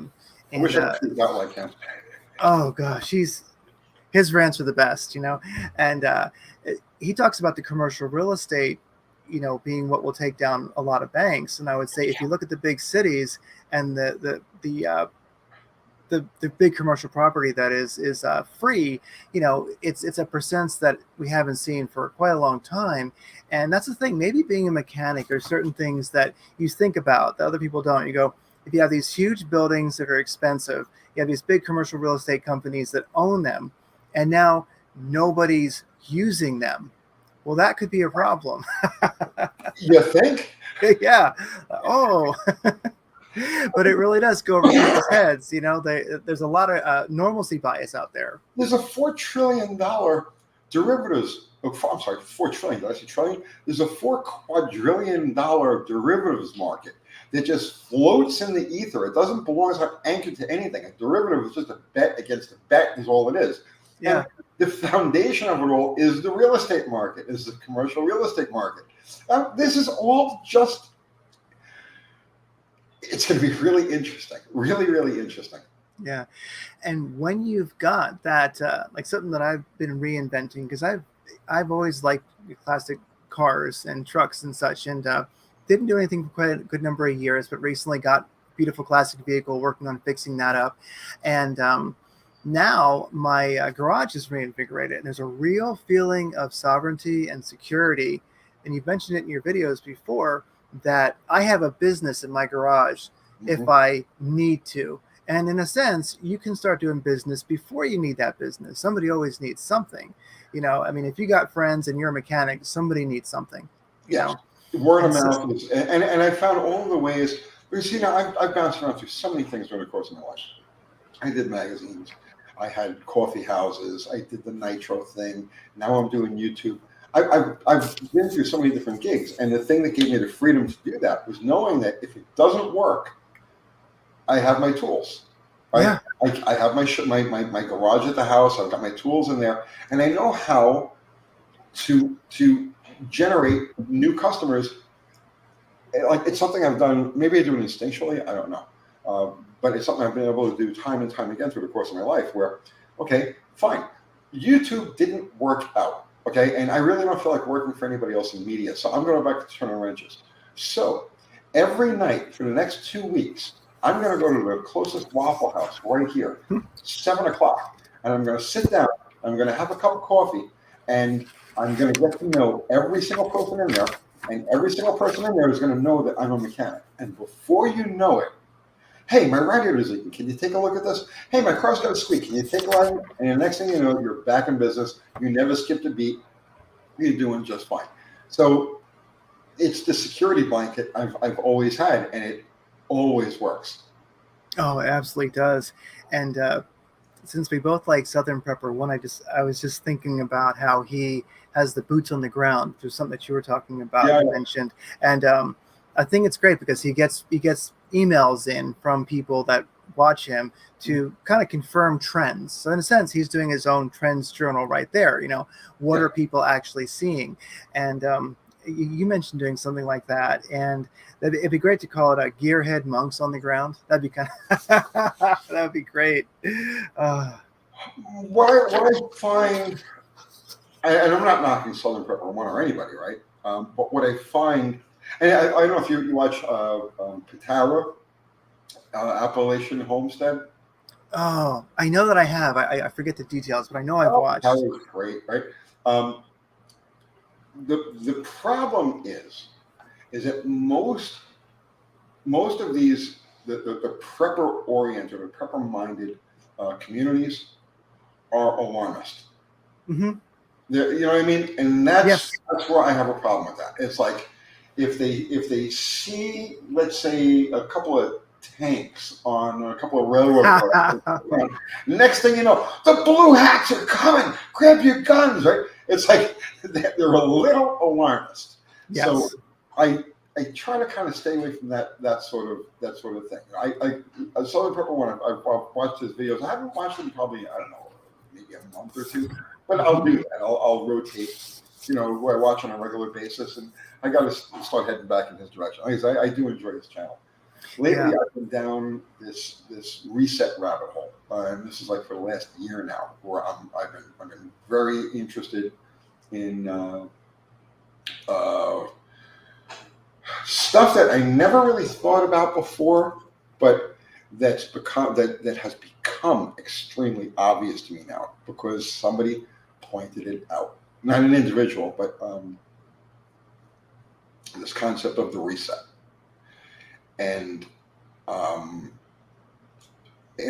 wish I could out like him. Oh gosh, his rants are the best, and he talks about the commercial real estate, being what will take down a lot of banks. And I would say, if you look at the big cities and the big commercial property that is free, it's a percent that we haven't seen for quite a long time. And that's the thing. Maybe being a mechanic, there's certain things that you think about that other people don't. You go, if you have these huge buildings that are expensive, you have these big commercial real estate companies that own them, and now nobody's using them. Well, that could be a problem. You think? Yeah. Oh. But it really does go over people's heads. There's a lot of normalcy bias out there. There's a $4 trillion derivatives. I'm sorry, $4 trillion. Did I say trillion? There's a $4 quadrillion derivatives market that just floats in the ether. It doesn't belong as anchored to anything. A derivative is just a bet against a bet, is all it is. Yeah. And the foundation of it all is the real estate market, is the commercial real estate market. This is all just, it's going to be really interesting. Really, really interesting. Yeah. And when you've got that, something that I've been reinventing, because I've always liked classic cars and trucks and such, and didn't do anything for quite a good number of years, but recently got a beautiful classic vehicle, working on fixing that up. And now my garage is reinvigorated, and there's a real feeling of sovereignty and security. And you've mentioned it in your videos before, that I have a business in my garage if I need to. And in a sense, you can start doing business before you need that business. Somebody always needs something. I mean, if you got friends and you're a mechanic, somebody needs something. Word of mouth is, and I found all the ways, because I've bounced around through so many things during the course of my life. I did magazines, I had coffee houses, I did the nitro thing. Now I'm doing YouTube. I've been through so many different gigs, and the thing that gave me the freedom to do that was knowing that if it doesn't work, I have my tools. Right? Yeah. I have my garage at the house. I've got my tools in there, and I know how to generate new customers. Like, it's something I've done. Maybe I do it instinctually. I don't know, but it's something I've been able to do time and time again through the course of my life. Where, okay, fine, YouTube didn't work out. Okay, and I really don't feel like working for anybody else in media, so I'm going back to turning wrenches. So every night for the next 2 weeks, I'm going to go to the closest Waffle House right here, 7 o'clock, and I'm going to sit down. I'm going to have a cup of coffee, and I'm going to get to know every single person in there, and every single person in there is going to know that I'm a mechanic. And before you know it, hey, my radiator's leaking. Can you take a look at this? Hey, my car's got a squeak. Can you take a look? And the next thing you know, you're back in business. You never skipped a beat. You're doing just fine. So it's the security blanket I've always had, and it always works. Oh, it absolutely does. And since we both like Southern Pepper, I was just thinking about how he has the boots on the ground, which is something that you were talking about. Yeah. You mentioned, and I think it's great because he gets emails in from people that watch him to kind of confirm trends. So in a sense, he's doing his own trends journal right there. What are people actually seeing? And you mentioned doing something like that, and it'd be great to call it a Gearhead Monks on the Ground. That'd be that'd be great. What I find, and I'm not knocking Southern Pepper One or anybody, right? But what I find, and I don't know if you watch Patara, Appalachian Homestead. Oh, I know that I have. I forget the details, but I know I've watched. That was great, right? The problem is that most of these the prepper oriented or prepper minded communities are alarmist. Mm-hmm. You know what I mean? And that's where I have a problem with that. It's like if they see, let's say, a couple of tanks on a couple of railroad cars, next thing you know, the blue hats are coming. Grab your guns, right? It's like they're a little alarmist. Yes. So I try to kind of stay away from that sort of thing. I Southern Pepper One. I've watched his videos. I haven't watched them probably, I don't know, maybe a month or two, but I'll do that. I'll rotate. Where I watch on a regular basis, and I got to start heading back in his direction. I do enjoy his channel. Lately, I've been down this reset rabbit hole, and this is like for the last year now, where I've been very interested in stuff that I never really thought about before, but that has become extremely obvious to me now because somebody pointed it out. Not an individual, but this concept of the reset. And an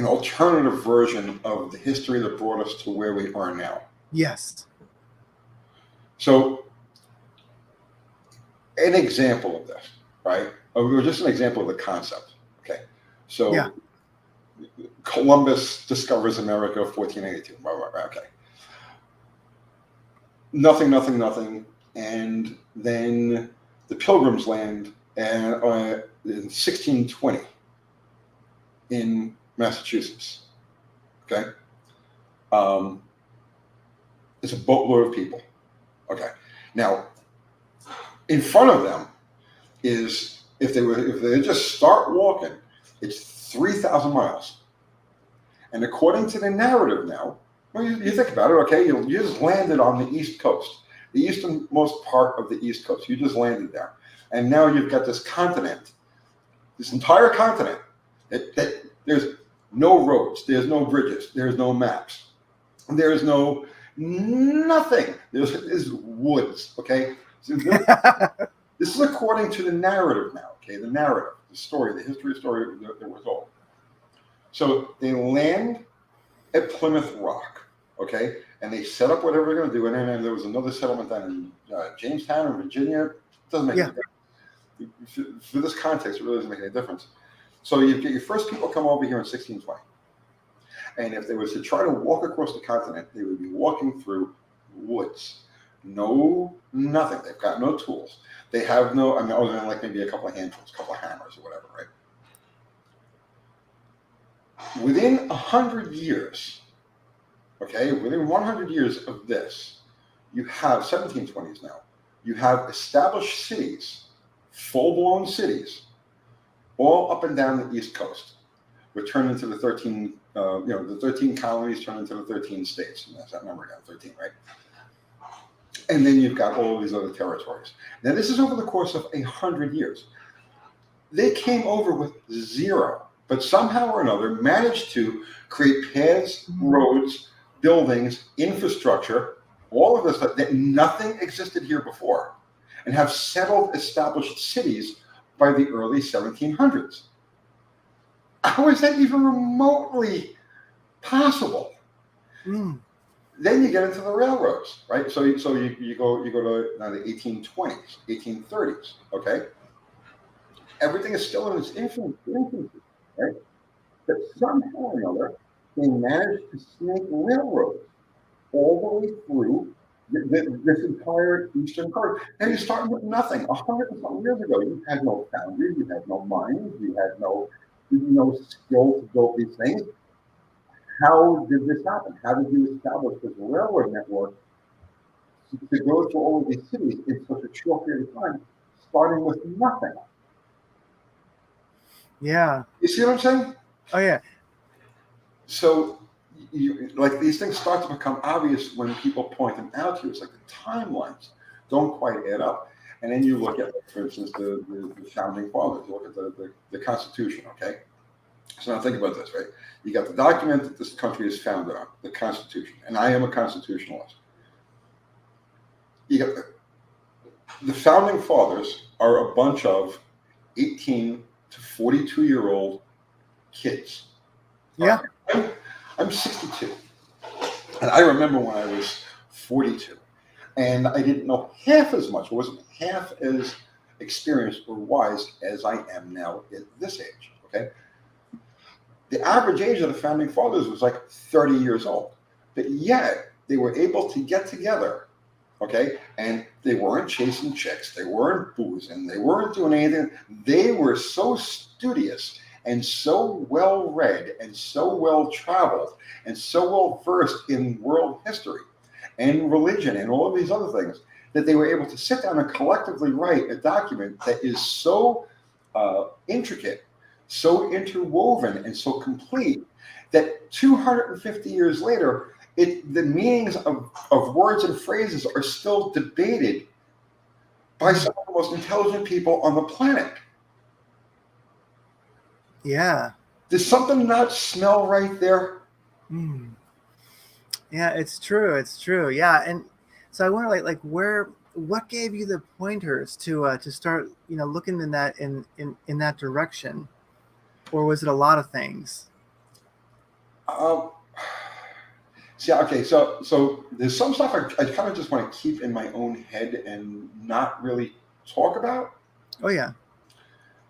alternative version of the history that brought us to where we are now. Yes. So, an example of this, right? Or just an example of the concept. Okay. So, Columbus discovers America, 1482. Okay. Nothing. And then the Pilgrims land in 1620 in Massachusetts. Okay. It's a boatload of people. Okay. Now, in front of them is, if they just start walking, it's 3,000 miles. And according to the narrative now, well, you think about it, okay, you just landed on the East Coast, the easternmost part of the East Coast. You just landed there. And now you've got this continent, this entire continent, that there's no roads, there's no bridges, there's no maps, there's nothing. There's woods, okay? So this is according to the narrative now, okay? The narrative, the story, the history story that we're told. So they land at Plymouth Rock, okay? And they set up whatever they're going to do. And then there was another settlement down in Jamestown or Virginia. It doesn't make any difference. For this context, it really doesn't make any difference. So you get your first people come over here in 1620. And if they was to try to walk across the continent, they would be walking through woods. Nothing. They've got no tools. They have no, other than like maybe a couple of hand tools, a couple of hammers or whatever, right? within 100 years, okay, within 100 years of this, you have 1720s now. You have established cities, full-blown cities, all up and down the East Coast, were turned into the 13, the 13 colonies turned into the 13 states. And that's that number again, 13, right? And then you've got all of these other territories. Now, this is over the course of 100 years. They came over with zero, but somehow or another managed to create paths, roads, buildings, infrastructure, all of this stuff that nothing existed here before, and have settled, established cities by the early 1700s. How is that even remotely possible? Then you get into the railroads, right? So you go to now the 1820s, 1830s, okay? Everything is still in its infancy, right? But somehow or another, they managed to snake railroads all the way through this entire eastern coast. And you start with nothing. 100 and some years ago, you had no foundries, you had no mines, you had no skill to build these things. How did this happen? How did you establish this railroad network to go to all of these cities in such a short period of time, starting with nothing? Yeah. You see what I'm saying? Oh, yeah. So, like, these things start to become obvious when people point them out to you. It's like the timelines don't quite add up. And then you look at, for instance, the founding fathers. You look at the Constitution, okay? So now think about this, right? You got the document that this country is founded on, the Constitution. And I am a constitutionalist. You got the founding fathers are a bunch of 18 to 42-year-old kids. Yeah. I'm 62. And I remember when I was 42. And I didn't know half as much, wasn't half as experienced or wise as I am now at this age, okay? The average age of the founding fathers was like 30 years old. But yet, they were able to get together, okay? And they weren't chasing chicks. They weren't boozing. They weren't doing anything. They were so studious and so well-read and so well-traveled and so well-versed in world history and religion and all of these other things that they were able to sit down and collectively write a document that is so intricate, so interwoven, and so complete that 250 years later, the meanings of words and phrases are still debated by some of the most intelligent people on the planet. Yeah. Does something not smell right there? Yeah, it's true. It's true. Yeah. And so I wonder, like what gave you the pointers to start, looking in that direction? Or was it a lot of things? Okay, so there's some stuff I kind of just want to keep in my own head and not really talk about. Oh, yeah.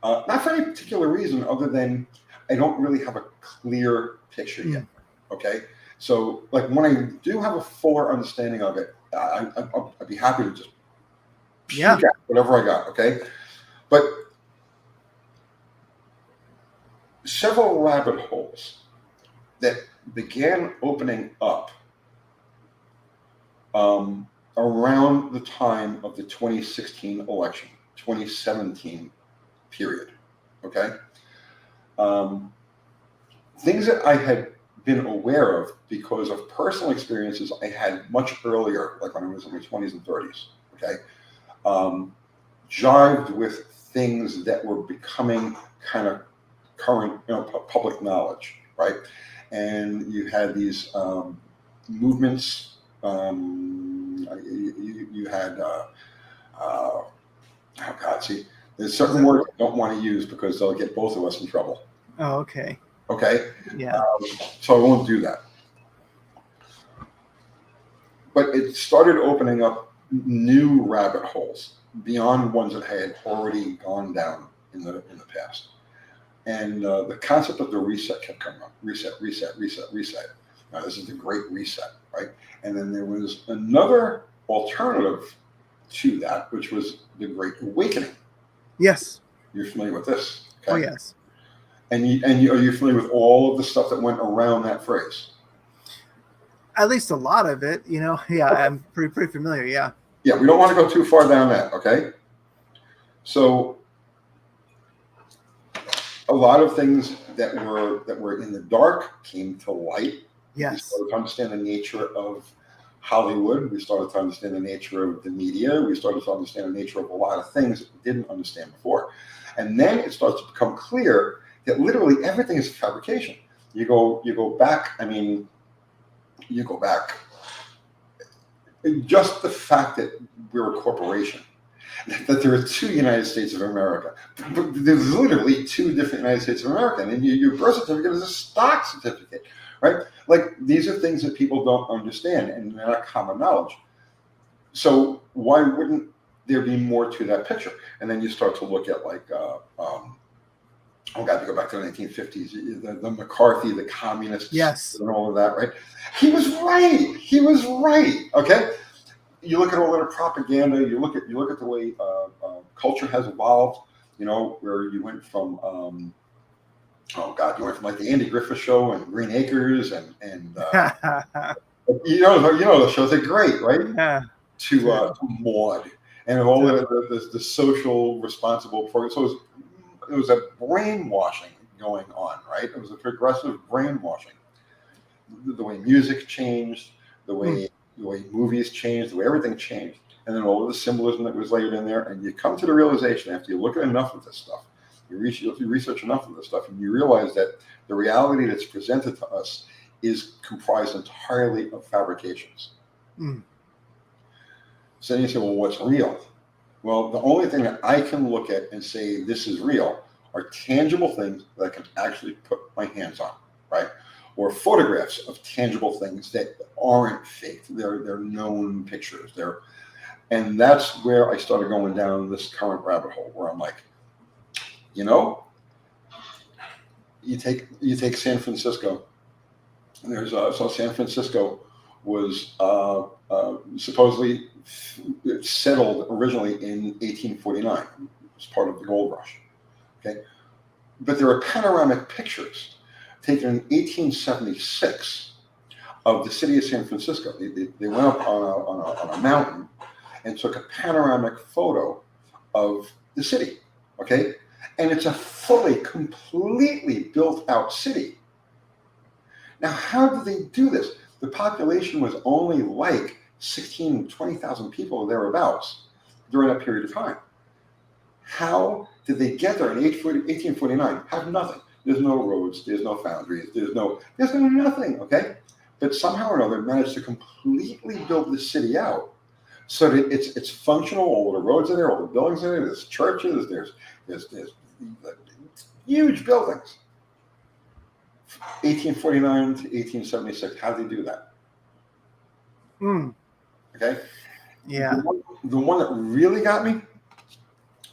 Not for any particular reason other than I don't really have a clear picture yet, okay? So, like, when I do have a fuller understanding of it, I'd be happy to just puke out whatever I got, okay? But several rabbit holes that began opening up around the time of the 2016 election, 2017 period, okay? Things that I had been aware of because of personal experiences I had much earlier, like when I was in my 20s and 30s, okay? Jived with things that were becoming kind of current, public knowledge, right? And you had these movements. You had, oh God, see, there's certain words I don't want to use because they'll get both of us in trouble. Oh, okay. Okay? Yeah. So I won't do that. But it started opening up new rabbit holes beyond ones that I had already gone down in the past. And the concept of the reset kept coming up. Reset. Now, this is the Great Reset, right? And then there was another alternative to that, which was the Great Awakening. Yes. You're familiar with this? Okay? Oh, yes. Are you familiar with all of the stuff that went around that phrase? At least a lot of it, Yeah, okay. I'm pretty familiar. Yeah. Yeah, we don't want to go too far down that. Okay. So a lot of things that were in the dark came to light. Yes. We started to understand the nature of Hollywood. We started to understand the nature of the media. We started to understand the nature of a lot of things that we didn't understand before. And then it starts to become clear that literally everything is fabrication. You go back. I mean, you go back. Just the fact that we're a corporation, that there are two United States of America. There's literally two different United States of America, and your birth certificate is a stock certificate, right? Like, these are things that people don't understand, and they're not common knowledge. So why wouldn't there be more to that picture? And then you start to look at, like, oh God, you go back to the 1950s, the McCarthy, the communists, yes, and all of that, right? He was right. He was right. Okay. You look at all that propaganda. You look at the way culture has evolved. Where you went from, oh God, you went from like the Andy Griffith Show and Green Acres and you know the shows are great, right? Yeah. To Maud and all the social responsible programs. So it was a brainwashing going on, right? It was a progressive brainwashing. The way music changed, the way movies changed, the way everything changed, and then all of the symbolism that was layered in there. And you come to the realization after you look at enough of this stuff, you research enough of this stuff, and you realize that the reality that's presented to us is comprised entirely of fabrications. So then you say, well, what's real? Well, the only thing that I can look at and say this is real are tangible things that I can actually put my hands on, right? Or photographs of tangible things that aren't fake. They're known pictures. And that's where I started going down this current rabbit hole, where I'm like, you take San Francisco. And so San Francisco was supposedly settled originally in 1849 as part of the gold rush. Okay, but there are panoramic pictures taken in 1876 of the city of San Francisco. They went up on a mountain and took a panoramic photo of the city. Okay, and it's a fully, completely built out city. Now, how did they do this? The population was only like 16,000, 20,000 people or thereabouts during that period of time. How did they get there in 1849? Have nothing. There's no roads. There's no foundries. There's no nothing. Okay, but somehow or another managed to completely build the city out so that it's functional. All the roads are there. All the buildings are there. There's churches. There's huge buildings. 1849 to 1876. How did they do that? Okay. Yeah. The one that really got me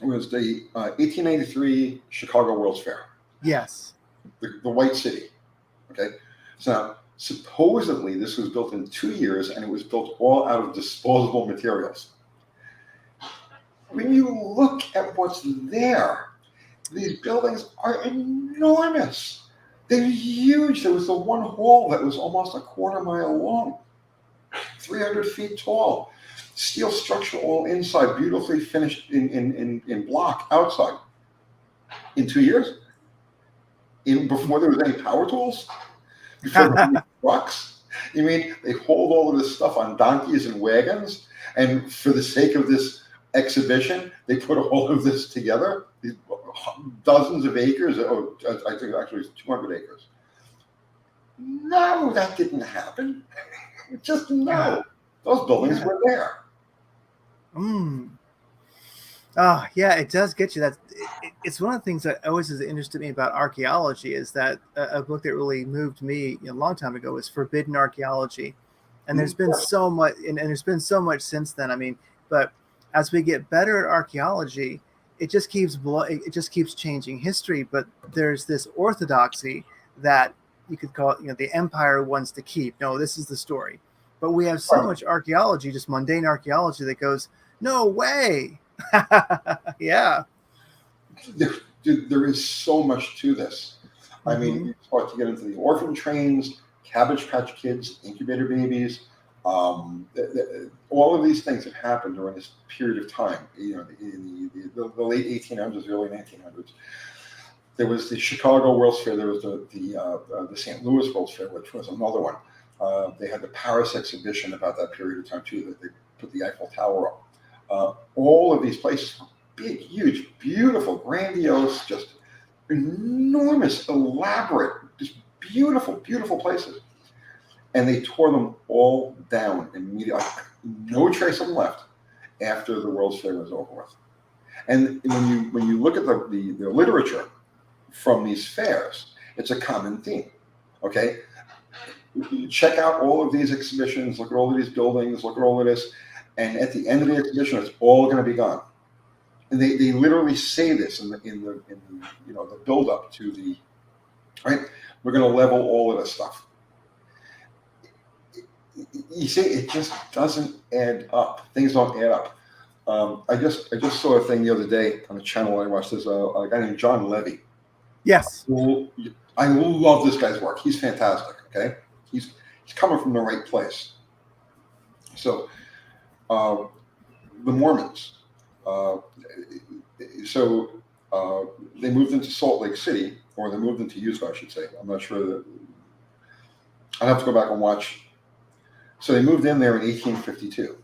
was the 1893 Chicago World's Fair. Yes. The White City. Okay. So now, supposedly this was built in 2 years, and it was built all out of disposable materials. When you look at what's there, these buildings are enormous. They're huge. There was the one hall that was almost a quarter mile long, 300 feet tall. Steel structure all inside, beautifully finished in block outside. In 2 years? Before there was any power tools? Before there were trucks? You mean they hold all of this stuff on donkeys and wagons, and for the sake of this exhibition, they put all of this together? These dozens of acres, I think actually it's 200 acres. No, that didn't happen. Just no. Yeah. Those buildings were there. Oh, yeah, it does get you. It's one of the things that always has interested me about archaeology is that a book that really moved me a long time ago was Forbidden Archaeology. And there's been so much, and there's been so much since then. I mean, but as we get better at archaeology, it just keeps changing history. But there's this orthodoxy that you could call it, the empire wants to keep. No, this is the story. But we have so much archaeology, just mundane archaeology, that goes, no way. Yeah. There is so much to this. I mean, you start to get into the orphan trains, Cabbage Patch Kids, incubator babies. All of these things that happened during this period of time, you know, in the late 1800s, early 1900s. There was the Chicago World's Fair. There was the St. Louis World's Fair, which was another one. They had the Paris exhibition about that period of time too. That they put the Eiffel Tower up. All of these places, big, huge, beautiful, grandiose, just enormous, elaborate, just beautiful, beautiful places. And they tore them all down immediately. No trace of them left after the World's Fair was over with. And when you look at the literature from these fairs, it's a common theme. Okay, you check out all of these exhibitions, look at all of these buildings, look at all of this, and at the end of the exhibition, it's all going to be gone. And they literally say this in the you know, the build up to the right. We're going to level all of this stuff. You see, it just doesn't add up. Things don't add up. I just saw a thing the other day on a channel I watched. There's a guy named John Levy. Yes. I love this guy's work. He's fantastic. Okay, he's coming from the right place. So, the Mormons. They moved into Salt Lake City, or they moved into Utah, I should say. I'm not sure that. I'd have to go back and watch. So they moved in there in 1852.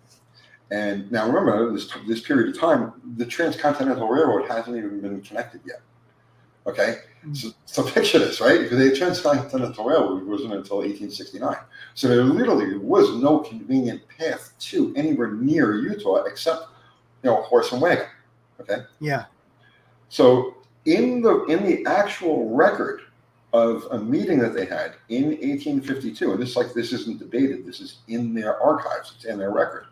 And now remember, this period of time, the Transcontinental Railroad hasn't even been connected yet. Okay? So picture this, right? Because the Transcontinental Railroad wasn't until 1869. So there literally was no convenient path to anywhere near Utah except, you know, horse and wagon. Okay? Yeah. So in the actual record of a meeting that they had in 1852, and this isn't debated, this is in their archives, it's in their record.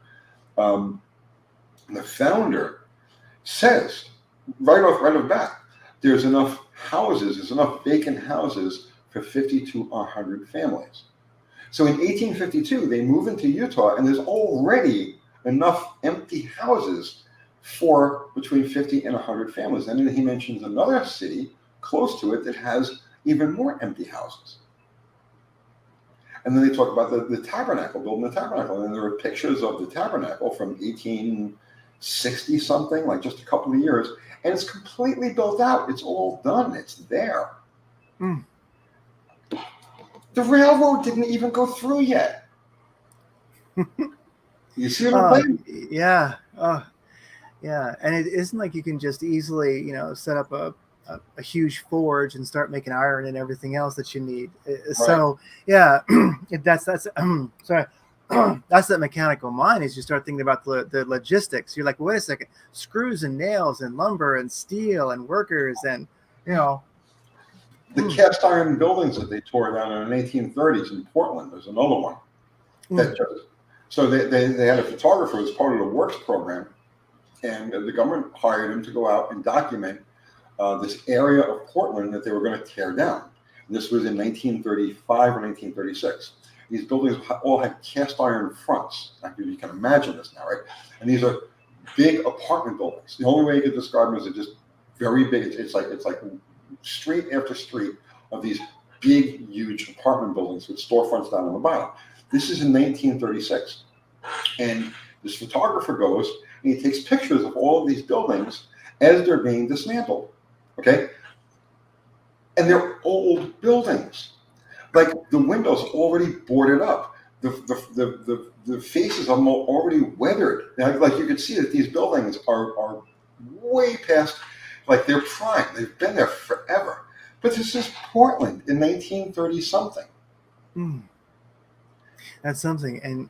The founder says right off the bat, there's enough houses, there's enough vacant houses for 50 to 100 families. So in 1852, they move into Utah, and there's already enough empty houses for between 50 and 100 families. And then he mentions another city close to it that has even more empty houses. And then they talk about the tabernacle, building the tabernacle. And there are pictures of the tabernacle from 1860 something, like just a couple of years. And it's completely built out. It's all done. It's there. Mm. The railroad didn't even go through yet. You see what I'm saying? Yeah. Yeah. And it isn't like you can just easily, you know, set up a huge forge and start making iron and everything else that you need. Right. So yeah, that's sorry. That's that mechanical mind. Is you start thinking about the logistics. You're like, well, wait a second, screws and nails and lumber and steel and workers and, you know. The cast iron buildings that they tore down in the 1830s in Portland. There's another one. So they had a photographer as part of the works program, and the government hired him to go out and document this area of Portland that they were going to tear down. And this was in 1935 or 1936. These buildings all had cast iron fronts. You can imagine this now, right? And these are big apartment buildings. The only way you could describe them is they're just very big. It's like street after street of these big, huge apartment buildings with storefronts down on the bottom. This is in 1936. And this photographer goes and he takes pictures of all of these buildings as they're being dismantled. Okay? And they're old buildings. Like the windows already boarded up. The faces of them are already weathered. Now, like you can see that these buildings are way past, like they're prime. They've been there forever. But this is Portland in 1930 something. Mm. That's something. And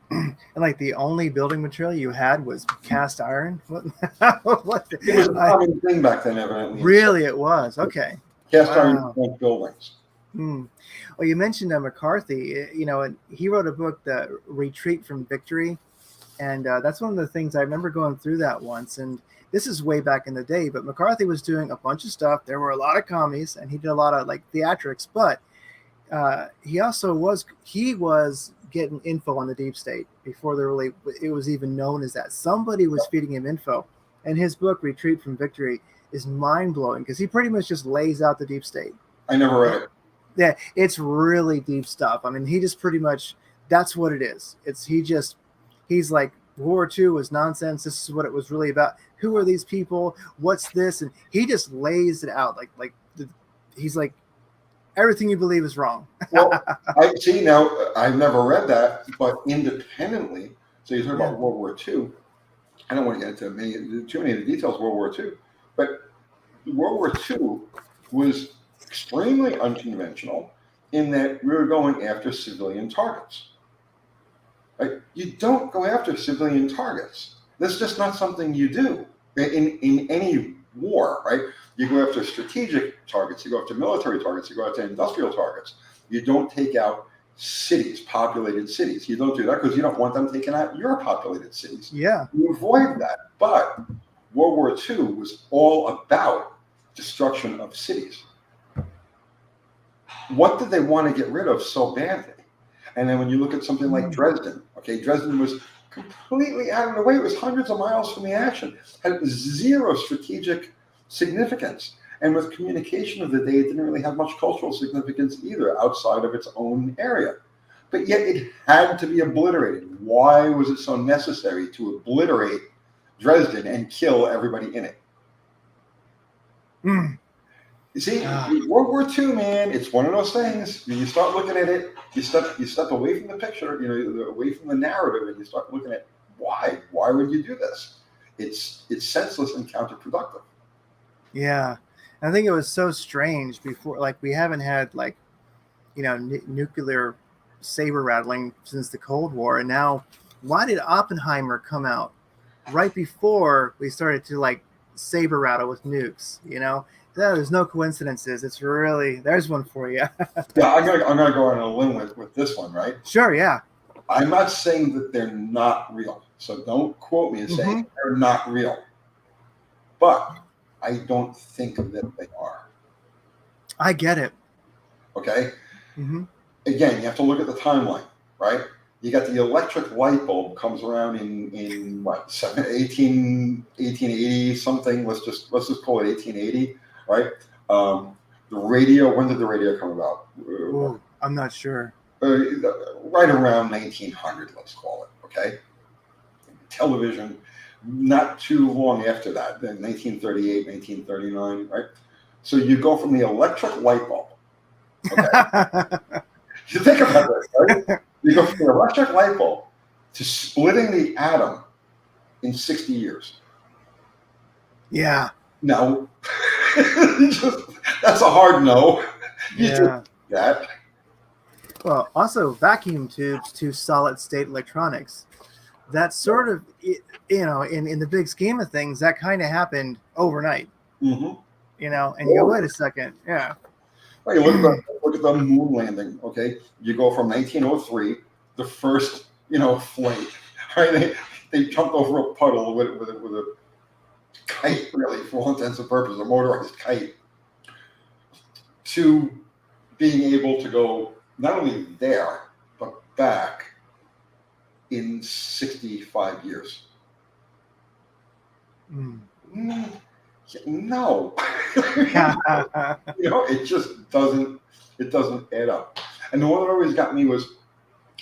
like the only building material you had was cast iron. What it was a common thing back then, evidently. Really, it was. Okay. Cast iron buildings. Mm. Well, you mentioned McCarthy, you know, and he wrote a book, The Retreat from Victory. And that's one of the things I remember going through that once. And this is way back in the day, but McCarthy was doing a bunch of stuff. There were a lot of commies and he did a lot of like theatrics, but he also was getting info on the deep state before it was even known as that. Somebody was feeding him info. And his book, Retreat from Victory, is mind blowing because he pretty much just lays out the deep state. I never read it. Yeah, it's really deep stuff. I mean, he just pretty much, that's what it is. He's like, World War II was nonsense. This is what it was really about. Who are these people? What's this? And he just lays it out. He's like, everything you believe is wrong. Well, I see now. I've never read that, but independently. So you talk about World War II. I don't want to get into too many of the details of World War II, but World War II was extremely unconventional in that we were going after civilian targets. Right? You don't go after civilian targets. That's just not something you do in any war, right? You go after strategic targets, you go after military targets, you go after industrial targets. You don't take out cities, populated cities. You don't do that because you don't want them taking out your populated cities. Yeah. You avoid that. But World War II was all about destruction of cities. What did they want to get rid of so badly? And then when you look at something like Dresden, okay, Dresden was completely out of the way. It was hundreds of miles from the action, had zero strategic significance. And with communication of the day, it didn't really have much cultural significance either outside of its own area. But yet it had to be obliterated. Why was it so necessary to obliterate Dresden and kill everybody in it? You see, World War II, man, it's one of those things. When you start looking at it, you step away from the picture, away from the narrative, and you start looking at why. Why would you do this? It's senseless and counterproductive. Yeah. I think it was so strange before, like, we haven't had, like, nuclear saber rattling since the Cold War. And now, why did Oppenheimer come out right before we started to, like, saber rattle with nukes? There's no coincidences. It's really, there's one for you. Yeah, I'm gonna go on a limb with this one, right? Sure, yeah. I'm not saying that they're not real. So don't quote me and say they're not real. But I don't think that they are. I get it. Okay? Again, you have to look at the timeline, right? You got the electric light bulb comes around in what, 1880 something. Let's just call it 1880, right? The radio. When did the radio come about? Ooh, I'm not sure. Right around 1900, let's call it. Okay. Television, not too long after that, 1938, 1939, right? So you go from the electric light bulb. Okay. You think about this, right? You go from the electric light bulb to splitting the atom in 60 years. Yeah. No. That's a hard no. Yeah. That. Well, also vacuum tubes to solid state electronics. That's sort of, in the big scheme of things, that kind of happened overnight. And you go, wait a second. Yeah. Right, look at the moon landing. Okay, you go from 1903, the first flight. Right, they jumped over a puddle with a kite, really, for all intents and purposes, a motorized kite, to being able to go not only there but back in 65 years. No. It just doesn't add up. And the one that always got me was,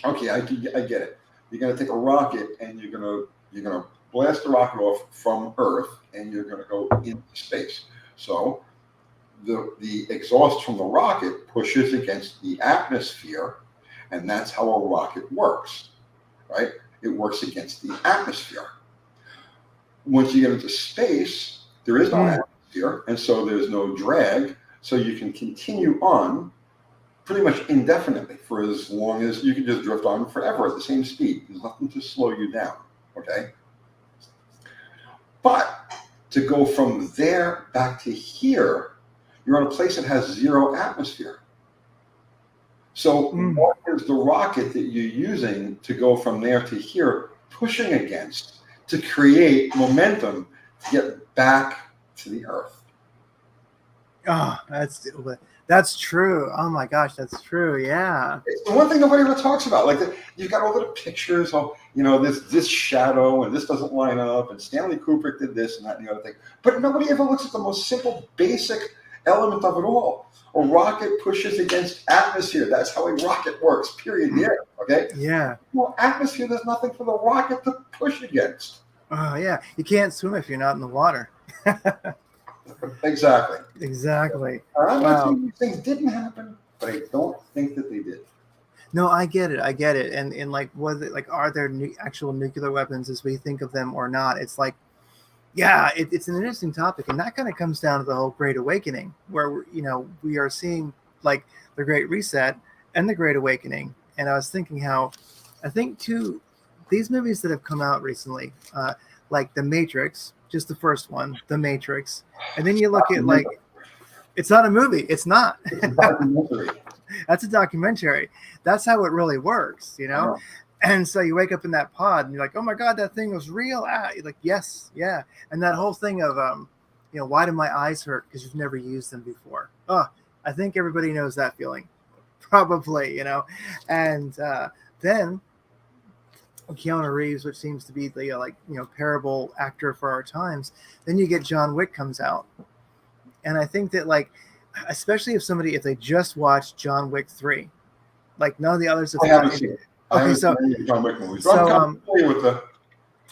okay, I get it. You're gonna take a rocket and you're gonna blast the rocket off from Earth and you're gonna go into space. So the exhaust from the rocket pushes against the atmosphere, and that's how a rocket works, right? It works against the atmosphere. Once you get into space, there is no atmosphere, and so there's no drag, so you can continue on pretty much indefinitely for as long as you can just drift on forever at the same speed. There's nothing to slow you down, okay? But to go from there back to here, you're on a place that has zero atmosphere. So what is the rocket that you're using to go from there to here pushing against to create momentum to get back to the Earth? Oh, that's true. Oh my gosh, that's true. Yeah. It's the one thing nobody ever talks about. Like you've got all the pictures of, this shadow and this doesn't line up and Stanley Kubrick did this and that and the other thing. But nobody ever looks at the most simple, basic element of it all. A rocket pushes against atmosphere. That's how a rocket works, period. Yeah. Okay. Yeah. Well, atmosphere, there's nothing for the rocket to push against. Oh, yeah. You can't swim if you're not in the water. Exactly. Exactly. I'm not Wow. saying these things didn't happen, but I don't think that they did. No, I get it. I get it. And like, was it like, are there actual nuclear weapons as we think of them or not? It's like, yeah, it's an interesting topic, and that kind of comes down to the whole Great Awakening, where we are seeing like the Great Reset and the Great Awakening. And I was thinking how, I think too, these movies that have come out recently, like The Matrix, just the first one, The Matrix, and then you look at like, it's not a movie. It's not. It's a documentary. That's a documentary. That's how it really works, Yeah. And so you wake up in that pod and you're like, oh my God, that thing was real. You're like, yes, yeah. And that whole thing of, why do my eyes hurt? Because you've never used them before. Oh, I think everybody knows that feeling, probably, And then Keanu Reeves, which seems to be the parable actor for our times. Then you get John Wick comes out, and I think that especially if they just watched John Wick 3, like none of the others have. I haven't seen it. Okay, so John Wick movies. So, I'm familiar with the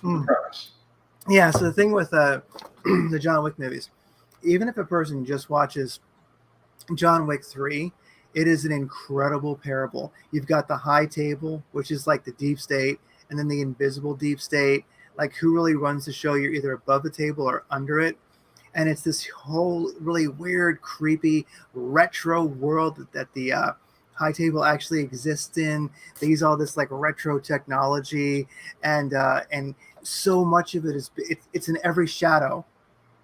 premise. Yeah, so the thing with the John Wick movies, even if a person just watches John Wick 3, it is an incredible parable. You've got the high table, which is like the deep state, and then the invisible deep state, like who really runs the show. You're either above the table or under it. And it's this whole really weird, creepy, retro world that the high table actually exists in. They use all this like retro technology, and so much of it is it's in every shadow.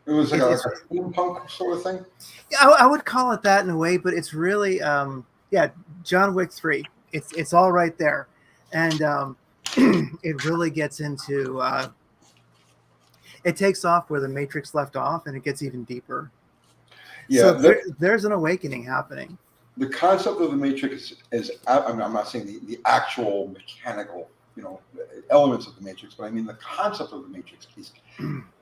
It was like a steampunk sort of thing. Yeah, I would call it that in a way, but it's really John Wick 3. It's all right there, and it really gets into. It takes off where the Matrix left off, and it gets even deeper. Yeah, so there's an awakening happening. The concept of the Matrix is I'm not saying the actual mechanical, elements of the Matrix, but I mean the concept of the Matrix is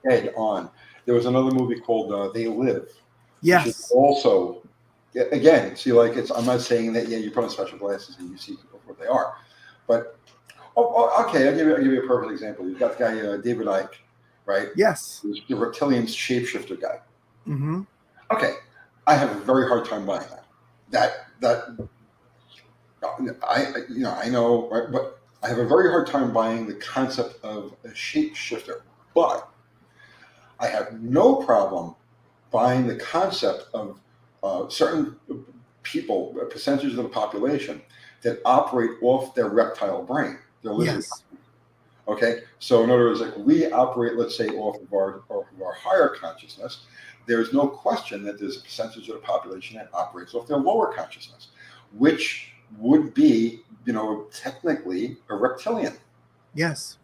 head on. There was another movie called They Live. Yes. Which is also, again, see, like I'm not saying that you put on special glasses and you see people for what they are, but okay, I'll give you a perfect example. You've got the guy David Icke. Right? Yes. The reptilian shapeshifter guy. Mm-hmm. Okay. I have a very hard time buying that. I know, right? But I have a very hard time buying the concept of a shapeshifter. But I have no problem buying the concept of certain people, a percentage of the population that operate off their reptile brain. Their lizard. Yes. Okay, so in other words, like we operate, let's say, off of our higher consciousness. There's no question that there's a percentage of the population that operates off their lower consciousness, which would be, technically a reptilian. Yes.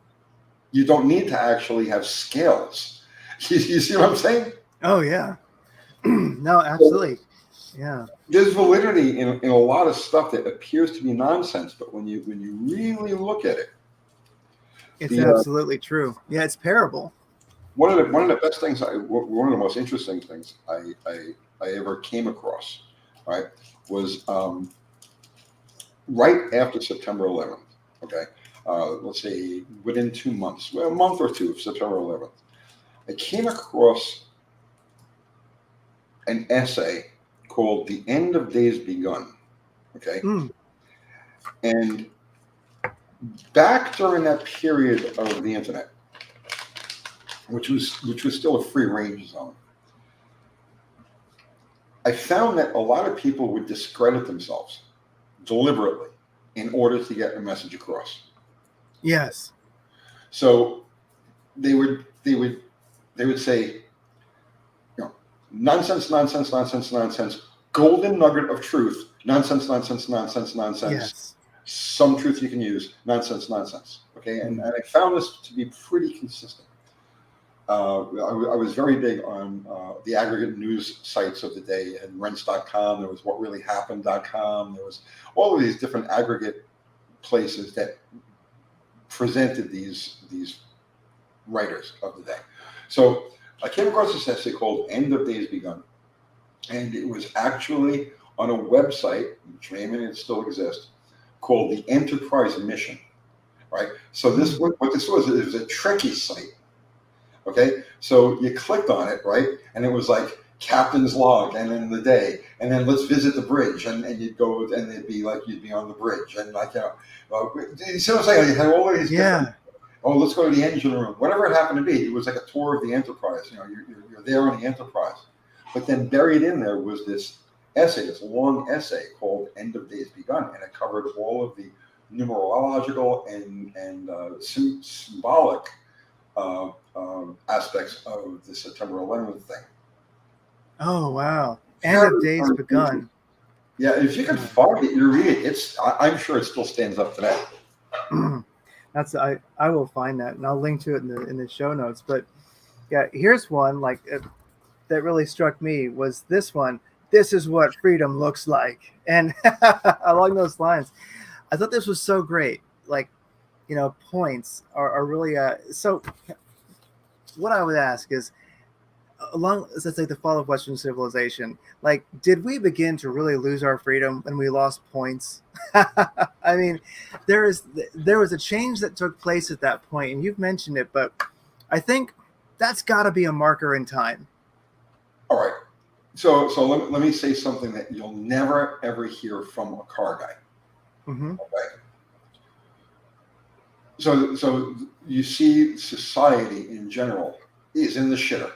You don't need to actually have scales. You see what I'm saying? Oh yeah. No, absolutely. Yeah. There's validity in a lot of stuff that appears to be nonsense, but when you really look at it. It's absolutely true. Yeah, it's parable. One of the best things, one of the most interesting things I ever came across, right, was right after September 11th. Okay, let's say within 2 months, a month or two of September 11th, I came across an essay called "The End of Days Begun." Okay, and back during that period of the internet, which was still a free range zone, I found that a lot of people would discredit themselves deliberately in order to get a message across. Yes. So they would say, nonsense, nonsense, nonsense, nonsense, golden nugget of truth, nonsense, nonsense, nonsense, nonsense. Yes. Some truth you can use, nonsense, nonsense. Okay, and I found this to be pretty consistent. I was very big on the aggregate news sites of the day, and rents.com. There was whatreallyhappened.com. There was all of these different aggregate places that presented these writers of the day. So I came across this essay called "End of Days Begun," And it was actually on a website, which maybe it still exists, called the Enterprise Mission, right? So this, what this was, it was a tricky site, okay? So you clicked on it, right? And it was like captain's log, and then the day, and then let's visit the bridge, and you'd go, and it'd be like you'd be on the bridge, and like, you see what I'm saying? You had all of these different, oh, let's go to the engine room, whatever it happened to be. It was like a tour of the Enterprise. You know, you're there on the Enterprise. But then buried in there was this essay, this long essay called End of Days Begun, and it covered all of the numerological and symbolic aspects of the September 11th thing. Oh, wow. End of Days Begun. Yeah, if you can find it, you read it. I'm sure it still stands up today. I will find that, and I'll link to it in the show notes. But yeah, here's one like that really struck me was this one. This is what freedom looks like, and along those lines, I thought this was so great. Like, you know, points are really so. What I would ask is, along, let's say, the fall of Western civilization, like, did we begin to really lose our freedom when we lost points? I mean, there was a change that took place at that point, and you've mentioned it, but I think that's got to be a marker in time. All right. So let me say something that you'll never, ever hear from a car guy. Okay. So you see society in general is in the shitter.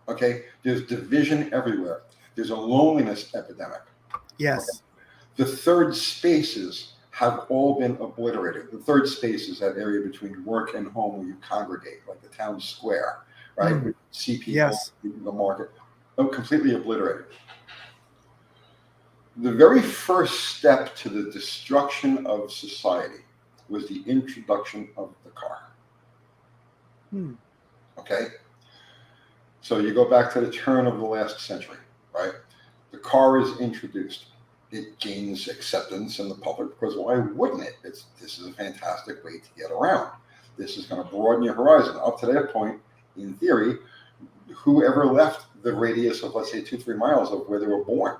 Okay. There's division everywhere. There's a loneliness epidemic. Yes. Okay? The third spaces have all been obliterated. The third space is that area between work and home where you congregate, like the town square, right? You see people in the market. Completely obliterated. The very first step to the destruction of society was the introduction of the car. Okay? So you go back to the turn of the last century, right? The car is introduced. It gains acceptance in the public because why wouldn't it? This is a fantastic way to get around. This is going to broaden your horizon. Up to that point, in theory, whoever left the radius of, let's say, 2-3 miles of where they were born.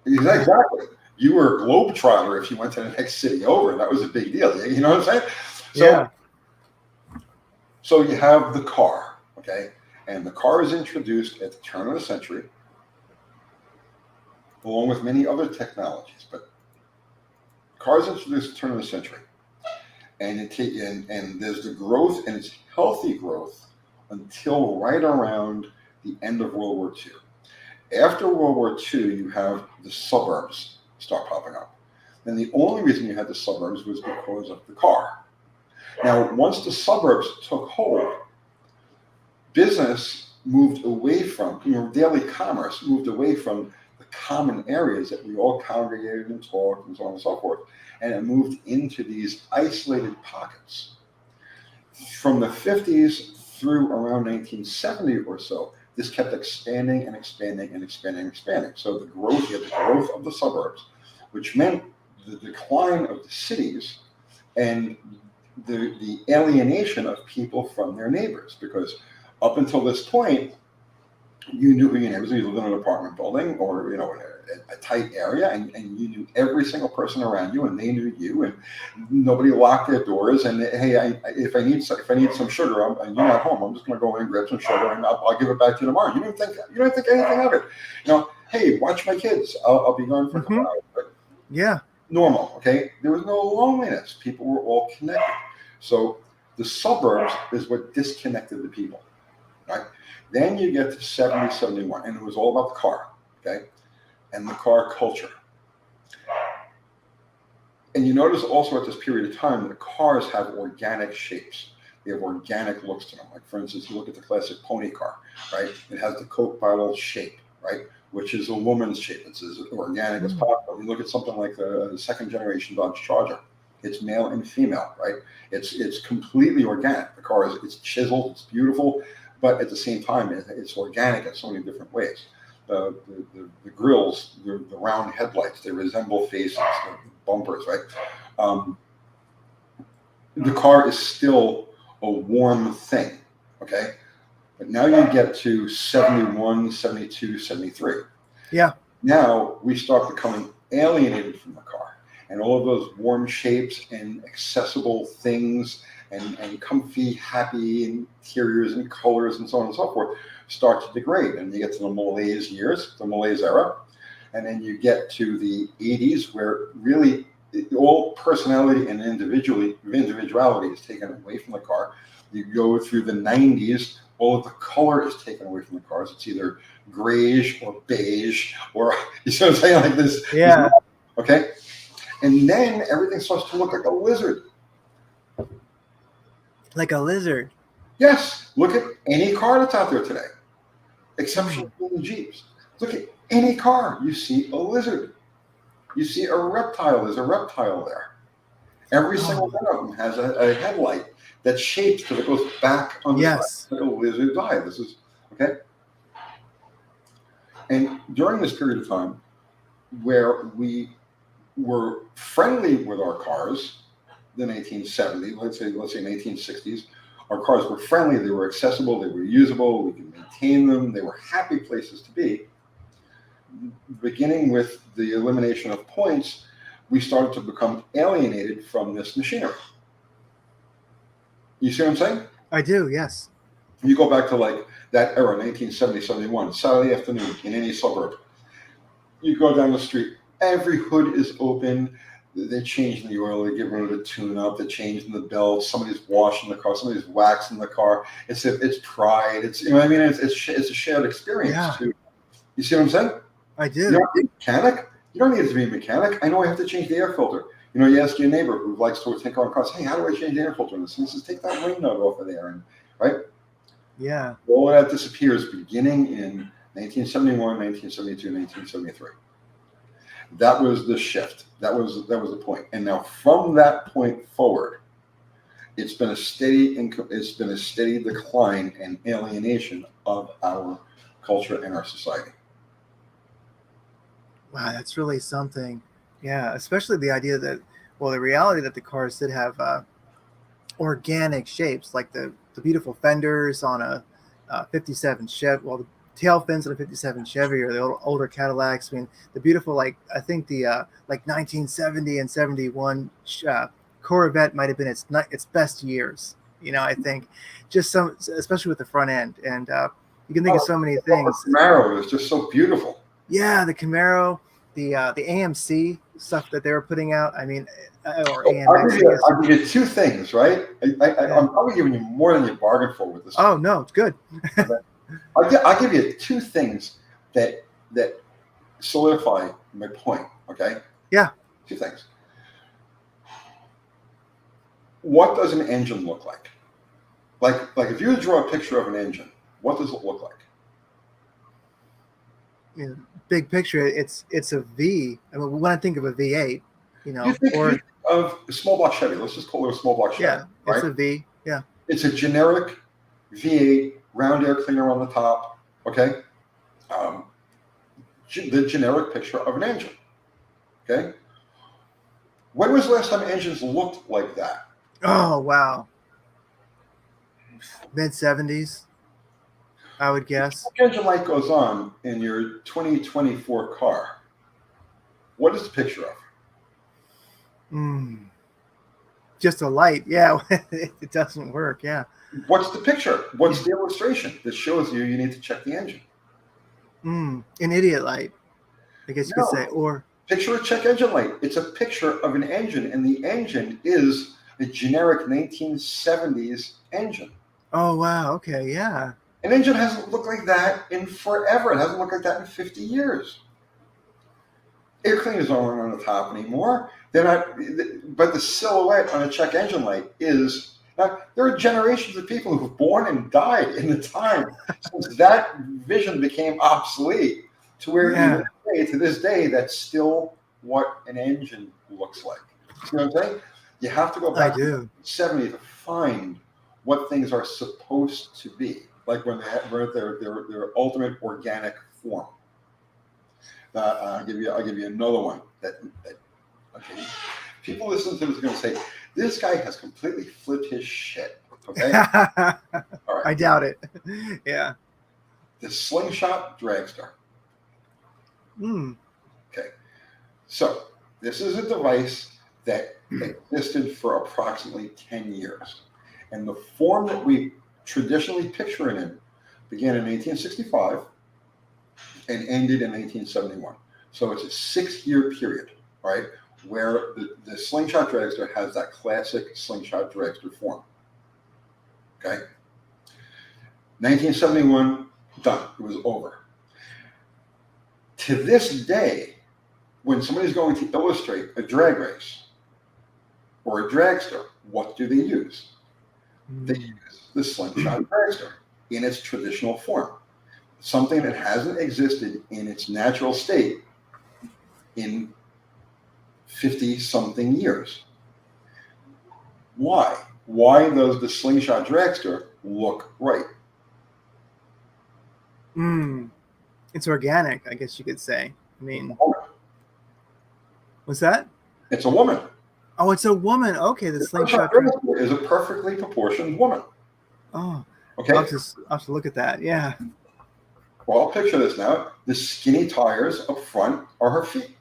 Exactly. You were a globetrotter if you went to the next city over. That was a big deal. You know what I'm saying? So you have the car, okay? And the car is introduced at the turn of the century, along with many other technologies. But cars introduced at the turn of the century. And there's the growth, and it's healthy growth until right around the end of World War II. After World War II, you have the suburbs start popping up. And the only reason you had the suburbs was because of the car. Now, once the suburbs took hold, business moved away from, daily commerce moved away from the common areas that we all congregated and talked and so on and so forth. And it moved into these isolated pockets. From the 50s through around 1970 or so, this kept expanding and expanding and expanding and expanding. So the growth of the suburbs, which meant the decline of the cities and the alienation of people from their neighbors. Because up until this point, you knew who your neighbors were. You lived in an apartment building or, in a tight area, and you knew every single person around you, and they knew you, and nobody locked their doors. And hey, if I need some sugar, and you're not home, I'm just going to go in and grab some sugar, and I'll give it back to you tomorrow. You don't think anything of it. Hey, watch my kids. I'll be gone for a couple hours. But normal. Okay, there was no loneliness. People were all connected. So the suburbs is what disconnected the people, right? Then you get to 70, 71, and it was all about the car, okay? And the car culture. And you notice also at this period of time, the cars have organic shapes. They have organic looks to them. Like, for instance, you look at the classic pony car, right? It has the Coke bottle shape, right? Which is a woman's shape. It's as organic as possible. You look at something like the second generation Dodge Charger. It's male and female, right? It's completely organic. The car it's chiseled, it's beautiful, but at the same time, it's organic in so many different ways. The grills, the round headlights, they resemble faces, the bumpers, right? The car is still a warm thing, okay? But now you get to 71, 72, 73. Yeah. Now we start becoming alienated from the car, and all of those warm shapes and accessible things and comfy, happy interiors and colors and so on and so forth start to degrade. And you get to the malaise years, the malaise era, and then you get to the 80s where really all personality and individuality is taken away from the car. You go through the 90s, all of the color is taken away from the cars. It's either grayish or beige or, you see what I'm saying, like this. Yeah. Okay. And then everything starts to look like a lizard. Like a lizard. Yes. Look at any car that's out there today, except for the Jeeps. Look at any car. You see a lizard. You see a reptile. There's a reptile there. Every single one of them has a headlight that's shaped so that goes back on the side like a lizard's eye. This is, okay? And during this period of time where we were friendly with our cars, the 1970s, let's say 1960s, our cars were friendly, they were accessible, they were usable, we could maintain them, they were happy places to be. Beginning with the elimination of points, we started to become alienated from this machinery. You see what I'm saying? I do, yes. You go back to like that era, 1970, 71, Saturday afternoon in any suburb. You go down the street, every hood is open. They're changing the oil, they're getting rid of the tune-up, they're changing the belt, somebody's washing the car, somebody's waxing the car. It's pride. It's, you know what I mean? It's a shared experience too. You see what I'm saying? I do. You're not a mechanic. You don't need to be a mechanic. I know I have to change the air filter. You know, you ask your neighbor who likes to tinker on cars, hey, how do I change the air filter? And he says, take that ring nut off of there, and right? Yeah. All of that disappears beginning in 1971, 1972, 1973. That was the shift. That was the point. And now from that point forward, it's been a steady decline and alienation of our culture and our society. Wow, that's really something. Yeah, especially the idea that, well, the reality that the cars did have organic shapes, like the beautiful fenders on a 57 Chevy, well, the tail fins on a 57 Chevy or the older Cadillacs. I mean, the beautiful, like, I think the like 1970 and 71 Corvette might have been its best years. You know, I think just some, especially with the front end. And you can think of so many things. The Camaro is just so beautiful. Yeah, the Camaro, the AMC stuff that they were putting out. I mean, or AMX. I'll give you two things, right? I'm probably giving you more than you bargained for with this. Oh no, it's good. I'll give you two things that solidify my point. Okay. Yeah. Two things. What does an engine look like? Like if you draw a picture of an engine, what does it look like? Yeah, big picture, it's a V. I mean, when I think of a V8, you know, or of a small block Chevy. Let's just call it a small block Chevy. Yeah, it's right? a V. Yeah, it's a generic V8, round air cleaner on the top. Okay, the generic picture of an engine. Okay, when was the last time engines looked like that? Oh wow, mid 70s. I would guess. If the engine light goes on in your 2024 car, what is the picture of? Just a light. Yeah, it doesn't work. Yeah. What's the picture? What's the illustration that shows you need to check the engine? An idiot light, I guess you could say. Or picture a check engine light. It's a picture of an engine, and the engine is a generic 1970s engine. Oh, wow. Okay, yeah. An engine hasn't looked like that in forever. It hasn't looked like that in 50 years. Air cleaners aren't on the top anymore. They're not, but the silhouette on a check engine light is. Now, there are generations of people who've born and died in the time since that vision became obsolete to where even to this day, that's still what an engine looks like. You know what I'm saying? You have to go back to the 70s to find what things are supposed to be. Like when they're their ultimate organic form. I'll give you another one that okay. People listening to this are going to say, this guy has completely flipped his shit. Okay. All right. I doubt it. Yeah. The slingshot dragster. Mm. Okay. So this is a device that existed for approximately 10 years. And the form that we traditionally picture it in began in 1865 and ended in 1971. So it's a 6-year period, right, where the slingshot dragster has that classic slingshot dragster form. Okay. 1971, done. It was over. To this day, when somebody's going to illustrate a drag race or a dragster, what do they use? They use the slingshot dragster in its traditional form, something that hasn't existed in its natural state in 50-something years. Why? Why does the slingshot dragster look right? It's organic, I guess you could say. I mean, Woman. what's that? It's a woman. Oh, it's a woman. Okay, the slingshot dragster is a perfectly proportioned woman. Oh, okay. I'll have to look at that. Yeah. Well, I'll picture this now. The skinny tires up front are her feet.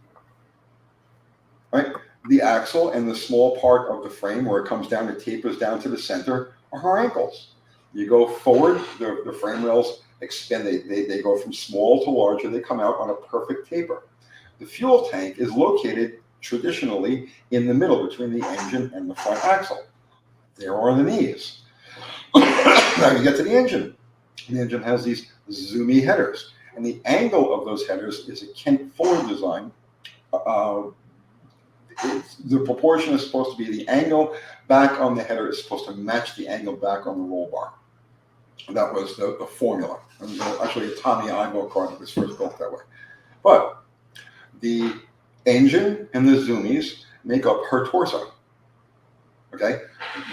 Right? The axle and the small part of the frame where it comes down, it tapers down to the center, are her ankles. You go forward, the frame rails expand. They go from small to larger. They come out on a perfect taper. The fuel tank is located traditionally in the middle between the engine and the front axle. There are the knees. Now you get to the engine. The engine has these zoomy headers, and the angle of those headers is a Kent Fuller design. The proportion is supposed to be the angle back on the header is supposed to match the angle back on the roll bar. That was the formula. It was actually a Tommy Ivo car that was first built that way. But the engine and the zoomies make up her torso. Okay,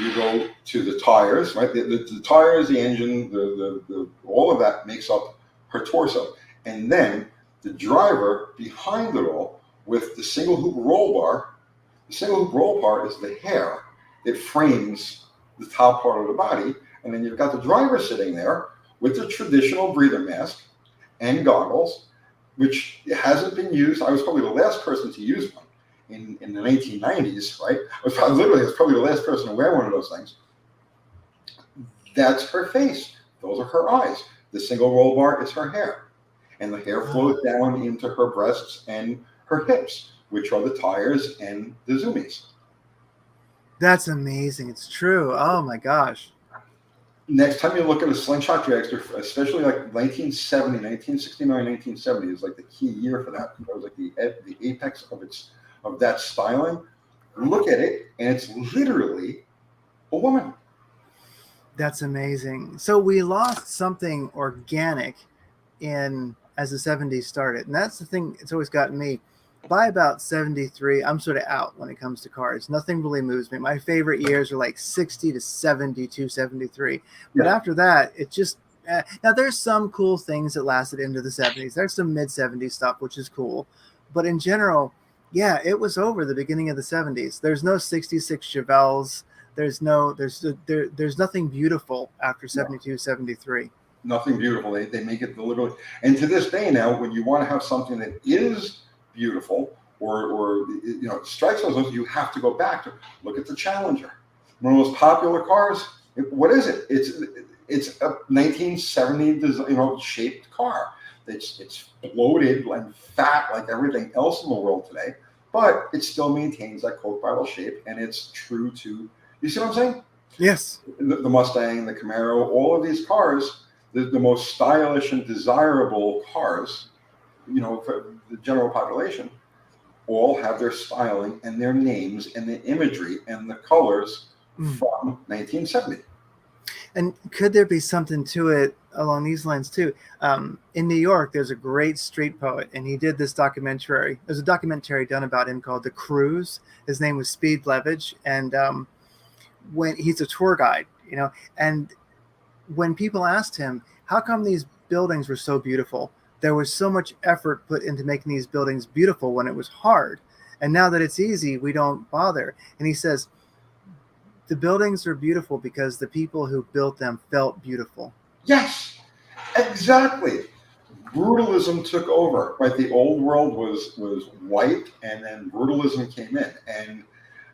you go to the tires, right? The tires, the engine, the all of that makes up her torso, and then the driver behind it all with the single hoop roll bar. The single hoop roll bar is the hair that frames the top part of the body, and then you've got the driver sitting there with the traditional breather mask and goggles, which hasn't been used. I was probably the last person to use one in the 1990s, right? I was probably the last person to wear one of those things. That's her face. Those are her eyes. The single roll bar is her hair. And the hair flows down into her breasts and her hips, which are the tires and the zoomies. That's amazing. It's true. Oh my gosh. Next time you look at a slingshot dragster, especially like 1970, 1969, 1970 is like the key year for that. That was like the apex of that styling. Look at it, and it's literally a woman. That's amazing. So we lost something organic as the 70s started. And that's the thing, it's always gotten me. By about 73, I'm sort of out when it comes to cars. Nothing really moves me. My favorite years are like 60 to 72, 73. But after that, it just now there's some cool things that lasted into the 70s. There's some mid 70s stuff, which is cool. But in general, yeah, it was over the beginning of the 70s. There's no 66 Chevelles. There's nothing beautiful after 72, 73. Nothing beautiful. They make it literally. And to this day now, when you want to have something that is beautiful or strikes those, you have to go back to look at the Challenger, one of the most popular cars. What is it? It's a 1970 shaped car. It's bloated and fat like everything else in the world today, but it still maintains that Coke bottle shape, and it's true to. You see what I'm saying? Yes. The Mustang, the Camaro, all of these cars, the most stylish and desirable cars, for the general population, all have their styling and their names and the imagery and the colors from 1970. And could there be something to it along these lines too? In New York, there's a great street poet, and he did this documentary. There's a documentary done about him called The Cruise. His name was Speed Levitch, and when he's a tour guide, and when people asked him, how come these buildings were so beautiful? There was so much effort put into making these buildings beautiful when it was hard. And now that it's easy, we don't bother. And he says, the buildings are beautiful because the people who built them felt beautiful. Yes, exactly. brutalism took over, right? The old world was white, and then brutalism came in, and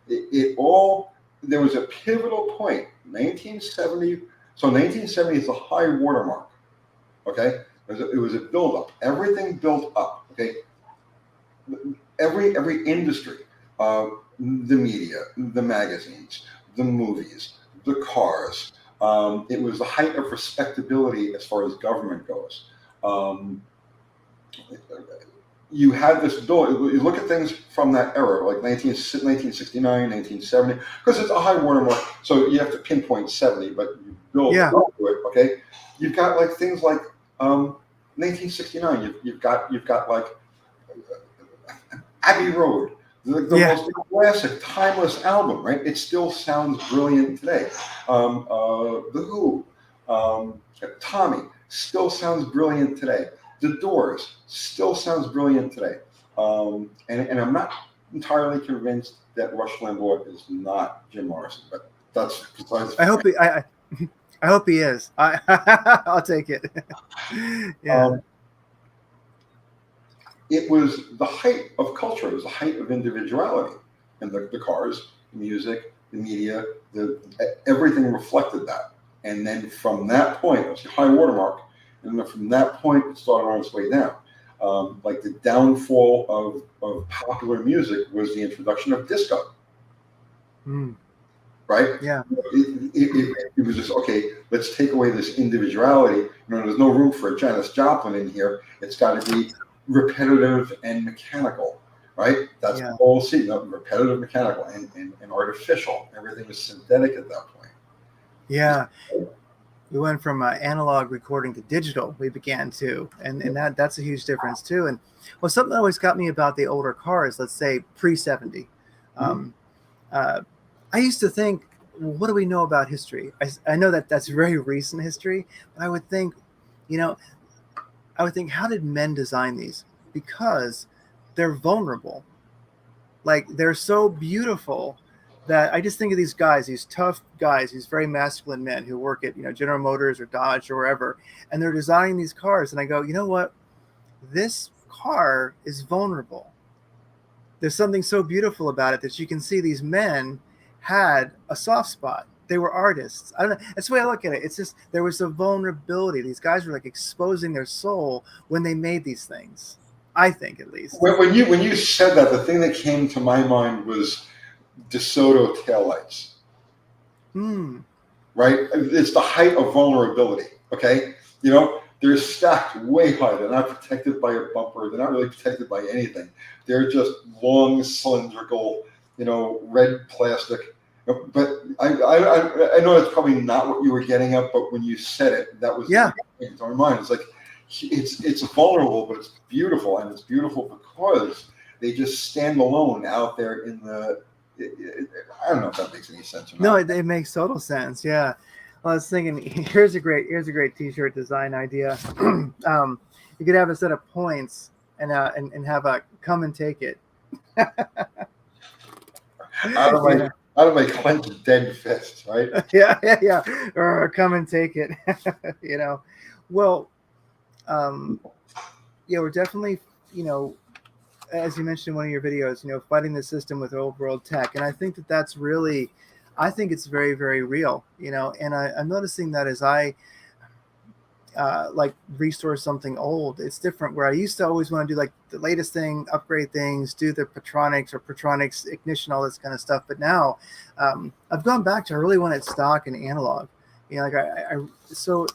it all, there was a pivotal point, 1970. So 1970 is the high watermark, okay? It was a buildup. Everything built up, okay? Every industry, the media, the magazines, the movies, the cars. It was the height of respectability as far as government goes. You had this build. You look at things from that era, like 1969, 1970, because it's a high watermark. So you have to pinpoint 70, but you build up to it. Okay, you've got like things like 1969. You've got like Abbey Road, the most classic, timeless album, right? It still sounds brilliant today. The Who, Tommy, still sounds brilliant today. The Doors still sounds brilliant today. And I'm not entirely convinced that Rush Limbaugh is not Jim Morrison, but that's besides. I hope he is. I'll take it. Yeah. It was the height of culture. It was the height of individuality, and the cars, the music, the media, everything reflected that. And then from that point, it was a high watermark. And then from that point, it started on its way down. Like the downfall of popular music was the introduction of disco. Right? Yeah. It was just, okay, let's take away this individuality. There's no room for a Janis Joplin in here. It's got to be repetitive and mechanical, right? That's the whole scene, repetitive, mechanical, and artificial. Everything was synthetic at that point. Yeah. We went from analog recording to digital. We began to, and that's a huge difference too. And well, something that always got me about the older cars, let's say pre-70, I used to think, well, what do we know about history? I know that that's very recent history, but I would think, how did men design these? Because they're vulnerable. Like, they're so beautiful that I just think of these guys, these tough guys, these very masculine men who work at, General Motors or Dodge or wherever, and they're designing these cars. And I go, you know what? This car is vulnerable. There's something so beautiful about it that you can see these men had a soft spot. They were artists. I don't know. That's the way I look at it. It's just, there was a vulnerability. These guys were like exposing their soul when they made these things. I think, at least. When you said that, the thing that came to my mind was DeSoto taillights. Right? It's the height of vulnerability. Okay? They're stacked way high. They're not protected by a bumper. They're not really protected by anything. They're just long, cylindrical, red plastic. But I know that's probably not what you were getting at, but when you said it, that was in my mind. It's like, it's vulnerable, but it's beautiful, and it's beautiful because they just stand alone out there in the. I don't know if that makes any sense or not. No, it makes total sense. Yeah, well, I was thinking, here's a great T-shirt design idea. You could have a set of points and have a come and take it. Out of my clenched dead fist, right? Yeah. Or come and take it. Well, we're definitely, as you mentioned in one of your videos, fighting the system with old world tech. And I think that's really, I think it's very, very real, and I'm noticing that as I like restore something old, it's different, where I used to always want to do like the latest thing, upgrade things, do the Patronics ignition, all this kind of stuff. But now I've gone back to, I really want it stock and analog, so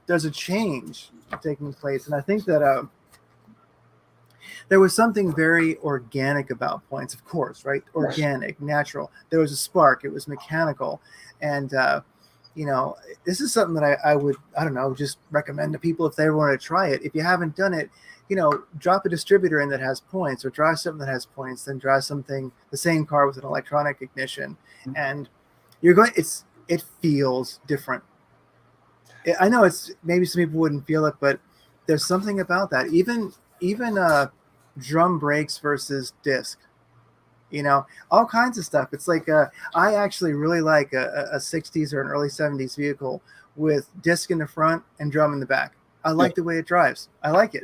there's a change taking place. And I think that there was something very organic about points, of course, right? Organic, natural. There was a spark. It was mechanical. And, this is something that I would, just recommend to people if they want to try it. If you haven't done it, drop a distributor in that has points, or drive something that has points, then drive the same car with an electronic ignition. And it feels different. I know maybe some people wouldn't feel it, but there's something about that. Even drum brakes versus disc, all kinds of stuff. It's like I actually really like a 60s or an early 70s vehicle with disc in the front and drum in the back. I like the way it drives. I like it.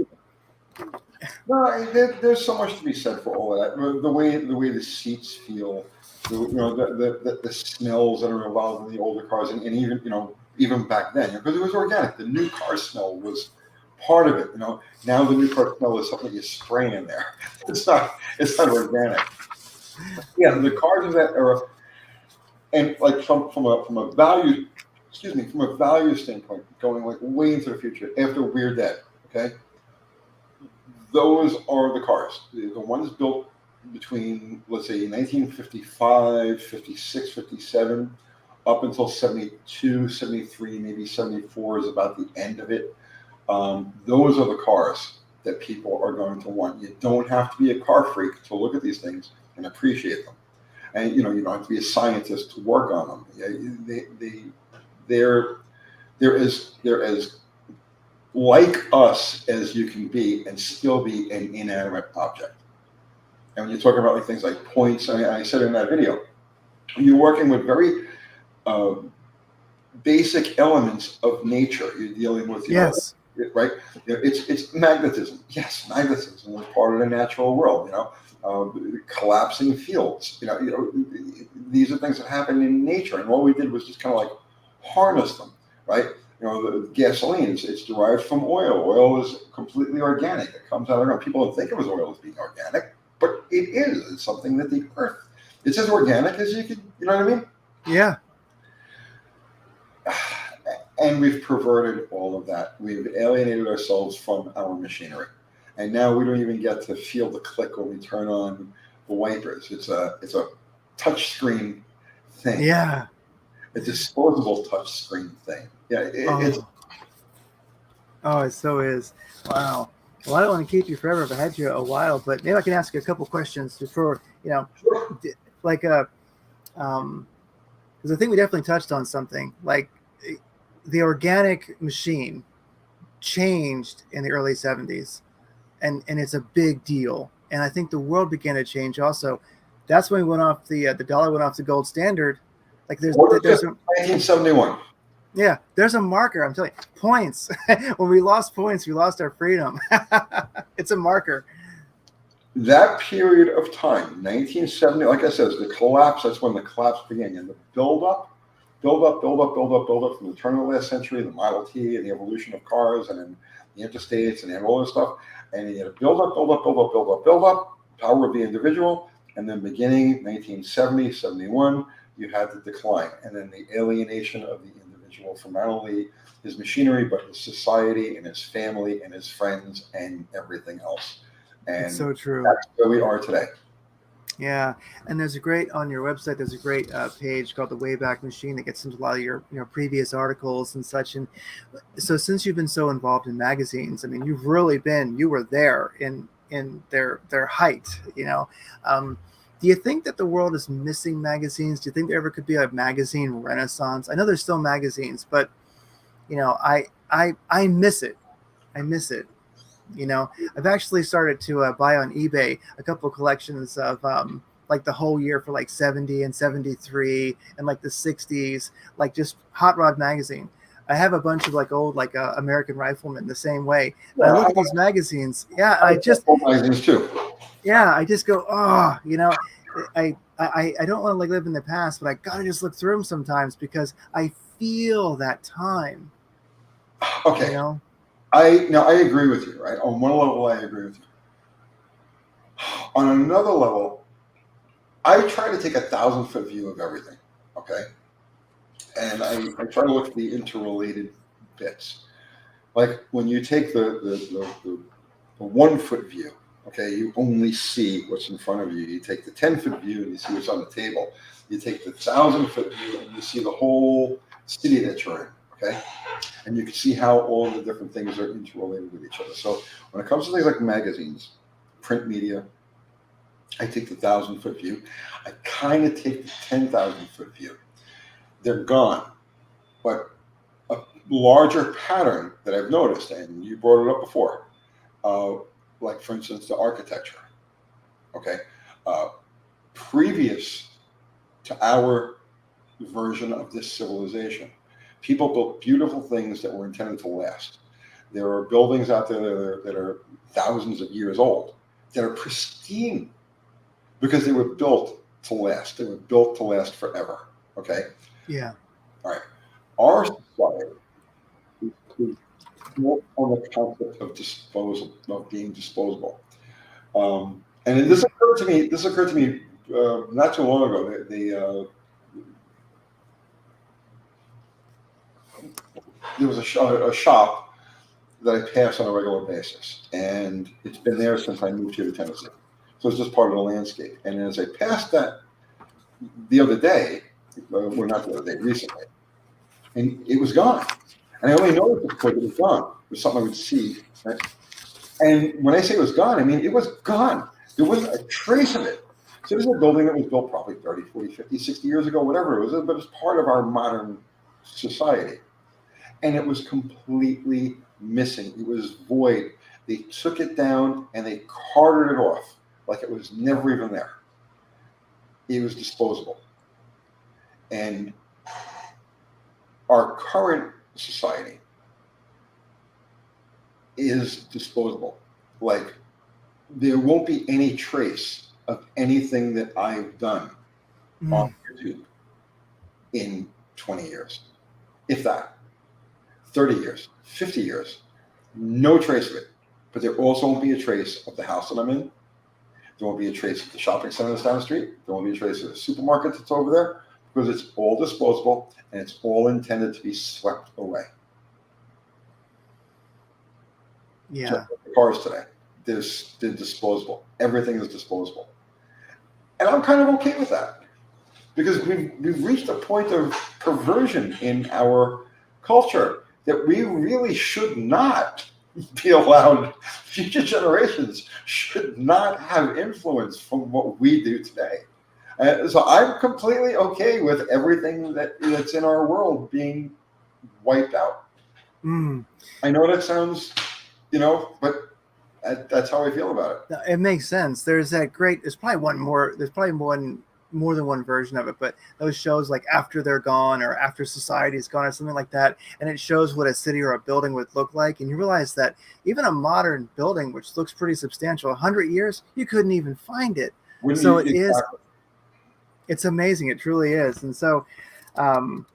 No, there's so much to be said for all of that. The way the seats feel, the smells that are involved in the older cars, and even even back then, because it was organic. The new car smell was part of it. Now the new car smell is something you spray in there. It's not organic. Yeah, the cars of that era, and like from a value, from a value standpoint, going like way into the future after We're Dead. Okay. Those are the cars. The ones built between, let's say, 1955, 56, 57, up until 72, 73, maybe 74 is about the end of it. Those are the cars that people are going to want. You don't have to be a car freak to look at these things and appreciate them. And, you don't have to be a scientist to work on them. They're as like us as you can be and still be an inanimate object. And when you're talking about like things like points, I said in that video, you're working with very basic elements of nature. You're dealing with, yes, right? It's magnetism. Yes, magnetism is part of the natural world. Collapsing fields. These are things that happen in nature, and all we did was just kind of like harness them, right? The gasoline, it's derived from oil. Oil is completely organic. It comes out of the ground. People don't think of oil as being organic, but it is. It's something that the earth, it's as organic as you could, you know what I mean? Yeah. And we've perverted all of that. We've alienated ourselves from our machinery. And now we don't even get to feel the click when we turn on the wipers. It's a touch screen thing. Yeah. A disposable touch screen thing. Yeah, it so is. Wow. Well, I don't want to keep you forever. I've had you a while, but maybe I can ask you a couple questions before, like, because I think we definitely touched on something. Like, the organic machine changed in the early 70s, and it's a big deal. And I think the world began to change also. That's when we went off the dollar went off the gold standard. Like there's 1971. Yeah, there's a marker. I'm telling you, points. When we lost points, we lost our freedom. It's a marker. That period of time, 1970, like I said, the collapse. That's when the collapse began, and the build up from the turn of the last century, the Model T, and the evolution of cars, and then the interstates, and all this stuff. And you had a build up, power of the individual, and then beginning 1970, 71, you had the decline, and then the alienation of the individual from not only his machinery, but his society and his family and his friends and everything else. And it's so true. That's where we are today. Yeah, and there's on your website, there's a great page called the Wayback Machine that gets into a lot of your previous articles and such. And so since you've been so involved in magazines, I mean, you were there in their height, do you think that the world is missing magazines? Do you think there ever could be a magazine renaissance? I know there's still magazines, but I miss it. I miss it. I've actually started to buy on eBay a couple of collections of like the whole year for like 70 and 73 and like the 60s, like just Hot Rod magazine. I have a bunch of like old like American Rifleman the same way. I look at these magazines. Yeah, I just magazines too. Yeah, I just go, I don't want to like live in the past, but I gotta just look through them sometimes because I feel that time. Okay. I agree with you, right? On one level, I agree with you. On another level, I try to take 1,000-foot view of everything, okay? And I try to look at the interrelated bits. Like when you take the 1-foot view, okay, you only see what's in front of you. You take the 10-foot view and you see what's on the table. You take the 1,000-foot view and you see the whole city that you're in, okay? And you can see how all the different things are interrelated with each other. So when it comes to things like magazines, print media, I take the 1,000-foot view. I kind of take the 10,000-foot view. They're gone. But a larger pattern that I've noticed, and you brought it up before, like for instance, the architecture, okay? Previous to our version of this civilization, people built beautiful things that were intended to last. There are buildings out there that are thousands of years old that are pristine because they were built to last. They were built to last forever. Okay. Yeah. All right. Our society is built on the concept of disposal, of being disposable. And this occurred to me. Not too long ago. There was a shop that I pass on a regular basis, and it's been there since I moved here to Tennessee. So it's just part of the landscape. And as I passed that the other day, not the other day, recently, and it was gone. And I only noticed it because it was gone. It was something I would see. Right? And when I say it was gone, I mean it was gone. There wasn't a trace of it. So this is a building that was built probably 30, 40, 50, 60 years ago, whatever it was, but it's part of our modern society. And it was completely missing. It was void. They took it down and they carted it off like it was never even there. It was disposable. And our current society is disposable. Like, there won't be any trace of anything that I've done on YouTube in 20 years, if that. 30 years, 50 years, no trace of it. But there also won't be a trace of the house that I'm in. There won't be a trace of the shopping center that's down the street. There won't be a trace of the supermarket that's over there, because it's all disposable and it's all intended to be swept away. Yeah. Just like the cars today, they're disposable. Everything is disposable. And I'm kind of okay with that, because we've reached a point of perversion in our culture that we really should not be allowed. Future generations should not have influence from what we do today. So I'm completely okay with everything that's in our world being wiped out. I know that sounds, but that's how I feel about it. It makes sense. There's probably more than one version of it, but those shows like After They're Gone or After Society's Gone or something like that, and it shows what a city or a building would look like, and you realize that even a modern building, which looks pretty substantial, 100 years, you couldn't even find it. It's amazing. It truly is. And so, one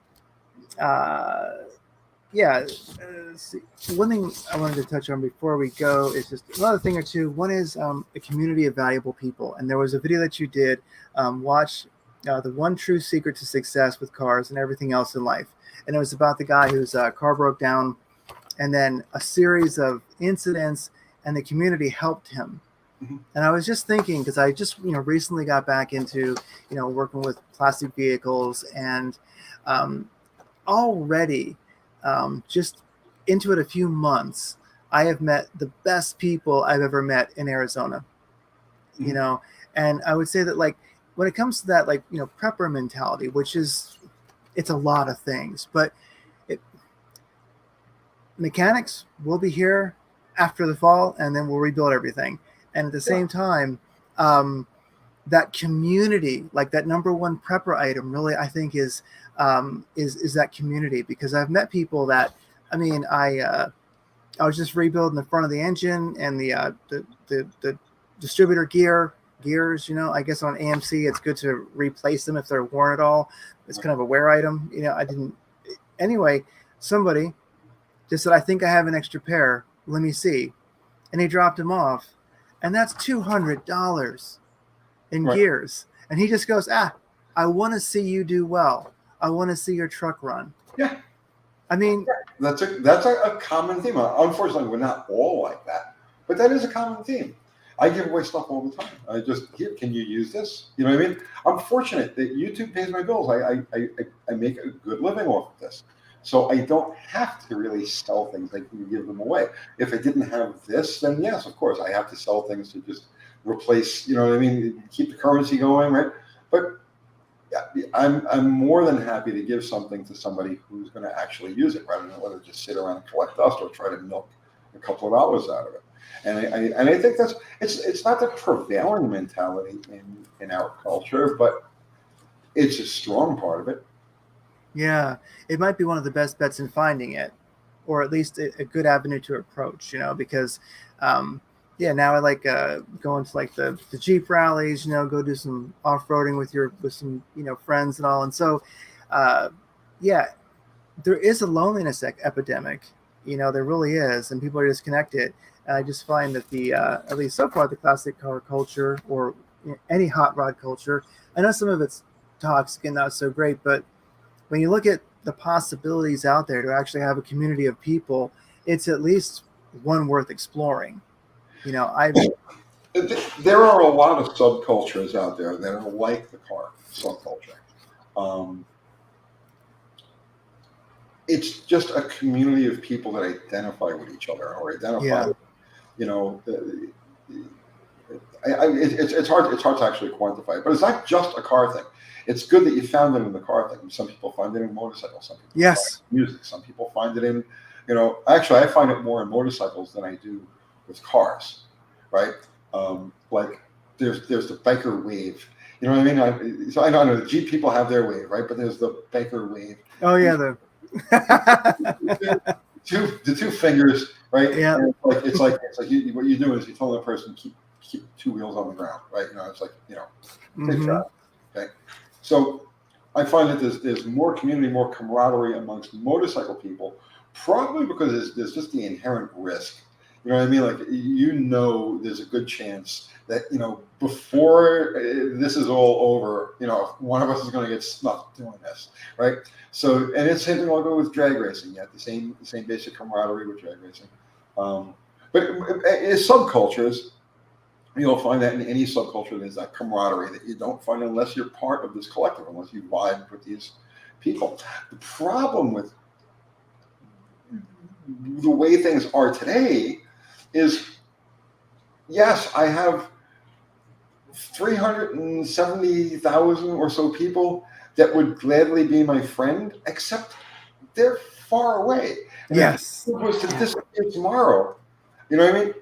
thing I wanted to touch on before we go is just another thing or two. One is a community of valuable people. And there was a video that you did, watch The One True Secret to Success with Cars and Everything Else in Life. And it was about the guy whose car broke down, and then a series of incidents, and the community helped him. And I was just thinking, because I just recently got back into working with plastic vehicles, and already just into it a few months, I have met the best people I've ever met in Arizona. And I would say that, like, when it comes to that, like, prepper mentality, which is, it's a lot of things, but mechanics will be here after the fall, and then we'll rebuild everything. And at the same time, that community, like that number one prepper item, really, I think is that community. Because I've met people that, I was just rebuilding the front of the engine and the distributor gears. I guess on AMC, it's good to replace them if they're worn at all. It's kind of a wear item. Anyway, somebody just said, I think I have an extra pair. Let me see. And he dropped them off. And that's $200 in gears. And he just goes, I want to see you do well. I want to see your truck run. Yeah. That's a common theme. Unfortunately, we're not all like that, but that is a common theme. I give away stuff all the time. I just, here, can you use this? You know what I mean? I'm fortunate that YouTube pays my bills. I make a good living off of this. So I don't have to really sell things. I can give them away. If I didn't have this, then yes, of course, I have to sell things to just replace, keep the currency going, right? But yeah, I'm more than happy to give something to somebody who's going to actually use it, rather than let it just sit around and collect dust or try to milk a couple of hours out of it. And I think it's not the prevailing mentality in our culture, but it's a strong part of it. Yeah, it might be one of the best bets in finding it. or at least a good avenue to approach, because now I like going to like the Jeep rallies, go do some off-roading with some friends and all. And so yeah, there is a loneliness epidemic, there really is, and people are disconnected. And I just find that the at least so far, the classic car culture, or any hot rod culture, I know some of it's toxic and not so great, but when you look at the possibilities out there to actually have a community of people, it's at least one worth exploring. I There are a lot of subcultures out there that are like the car subculture. It's just a community of people that identify with each other, or identify, it's hard to actually quantify it, but it's not just a car thing. It's good that you found it in the car thing. Some people find it in motorcycles. Some people find it in music. Some people find it in, actually I find it more in motorcycles than I do with cars, right? Like there's the biker wave. You know what I mean? So I know the Jeep people have their wave, right? But there's the biker wave. Oh yeah, the two fingers, right? Yeah. And it's like what you do is you tell that person keep two wheels on the ground, right? It's like take that. Okay. So I find that there's more community, more camaraderie amongst motorcycle people, probably because there's just the inherent risk. You know what I mean? Like, there's a good chance that, before this is all over, one of us is going to get snuffed doing this, right? So, and it's the same thing I'll go with drag racing. You have the same basic camaraderie with drag racing. But in subcultures, you'll find that in any subculture, there's that camaraderie that you don't find unless you're part of this collective, unless you vibe with these people. The problem with the way things are today is, yes, I have 370,000 or so people that would gladly be my friend, except they're far away. And yes. if it was to disappear tomorrow, you know what I mean?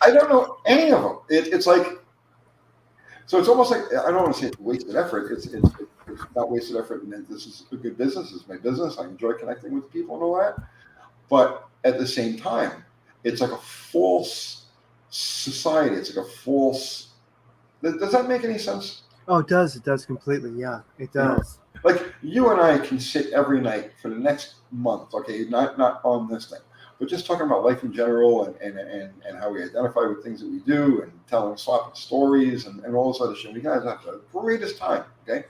I don't know any of them. It's like, so it's almost like, I don't want to say it's wasted effort. It's not wasted effort, and this is a good business. It's my business. I enjoy connecting with people and all that. But at the same time, it's like a false society. It's like a false. Does that make any sense? Oh, it does. It does completely. Yeah, it does. Like you and I can sit every night for the next month. Okay, not on this thing, but just talking about life in general and how we identify with things that we do, and swapping stories and all this other shit. We guys have the greatest time. Okay,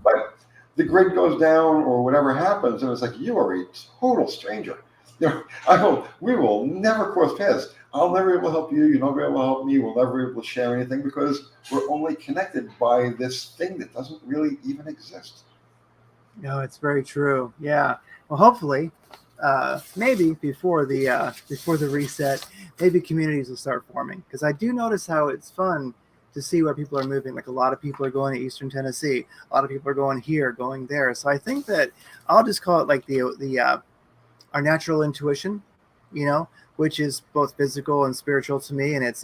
but the grid goes down or whatever happens, and it's like you are a total stranger. We will never cross paths. I'll never be able to help you. You'll never be able to help me. We'll never be able to share anything because we're only connected by this thing that doesn't really even exist. No, it's very true. Yeah. Well, hopefully, maybe before the reset, maybe communities will start forming, because I do notice how it's fun to see where people are moving. Like a lot of people are going to Eastern Tennessee. A lot of people are going here, going there. So I think that I'll just call it like the our natural intuition, which is both physical and spiritual to me. And it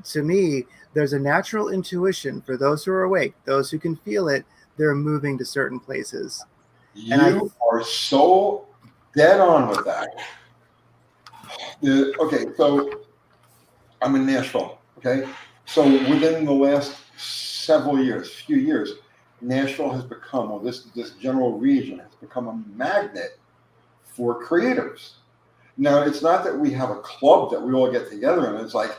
to me, there's a natural intuition for those who are awake, those who can feel it. They're moving to certain places. You are so dead on with that. Okay, so I'm in Nashville. Okay, so within the last few years, Nashville has become, or this general region has become a magnet for creatives. Now, it's not that we have a club that we all get together and it's like,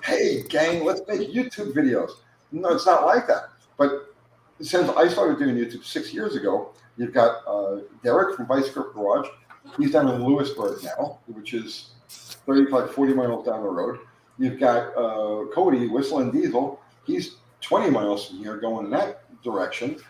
hey, gang, let's make YouTube videos. No, it's not like that. But since I started doing YouTube 6 years ago, you've got Derek from Bicycle Garage. He's down in Lewisburg now, which is 40 miles down the road. You've got Cody, Whistle and Diesel. He's 20 miles from here going in that direction.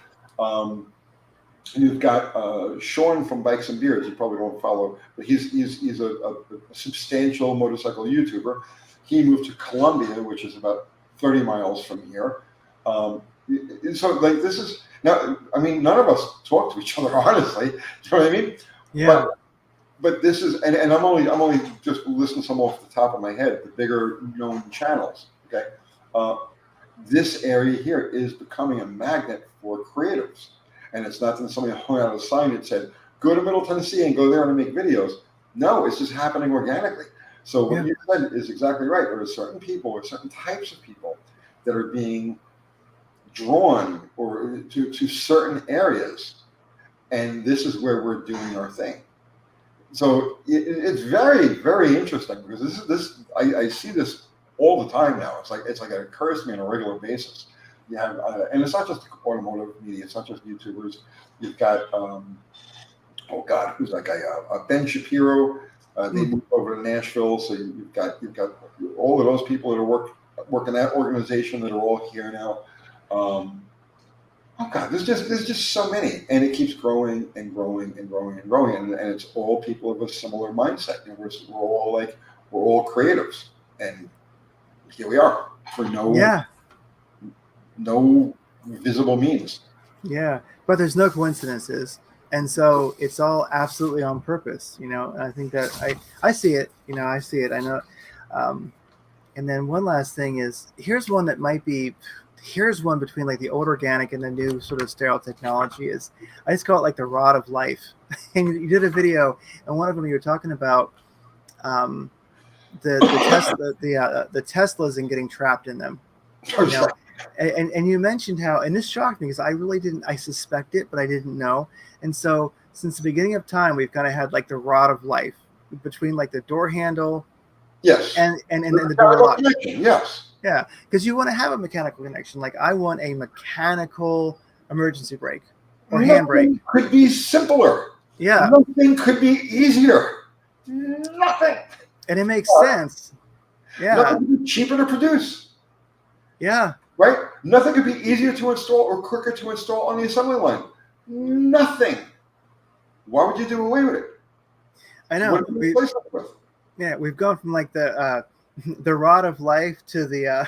You've got Sean from Bikes and Beards. You probably don't follow, but he's a substantial motorcycle YouTuber. He moved to Columbia, which is about 30 miles from here. So like this is now, I mean, none of us talk to each other, honestly. Do you know what I mean? Yeah. But this is, and I'm only just listing some off the top of my head, the bigger known channels. Okay. This area here is becoming a magnet for creatives. And it's not that somebody hung out a sign that said, go to Middle Tennessee and go there and make videos. No, it's just happening organically. So what Yeah. you said is exactly right. There are certain people or certain types of people that are being drawn or to certain areas, and this is where we're doing our thing. So it's very, very interesting because I see this all the time now. It's like it occurs to me on a regular basis. You have, and it's not just automotive media. It's not just YouTubers. You've got, oh God, who's that guy? Ben Shapiro. They moved over to Nashville, so you've got all of those people that are work in that organization that are all here now. Oh God, there's just so many, and it keeps growing and growing and growing and growing, and it's all people of a similar mindset. You know, we're all creatives, and here we are for no visible means. Yeah, but there's no coincidences, and so it's all absolutely on purpose. You know, and I think that I see it. You know, I see it. I know. And then one last thing is here's one between like the old organic and the new sort of sterile technology is I just call it like the rod of life. And you did a video, and one of them you were talking about the Teslas and getting trapped in them. You know, and you mentioned how, and this shocked me because I suspect it, but I didn't know. And so since the beginning of time, we've kind of had like the rod of life between like the door handle. Yes. And the door lock. Yes. Yeah, because you want to have a mechanical connection. Like I want a mechanical emergency brake or handbrake. Could be simpler. Yeah. Nothing could be easier. Nothing. And it makes sense. Yeah. Nothing could be cheaper to produce. Yeah. Right? Nothing could be easier to install or quicker to install on the assembly line. Nothing. Why would you do away with it? I know. What do you replace it with? Yeah, we've gone from like the rod of life to the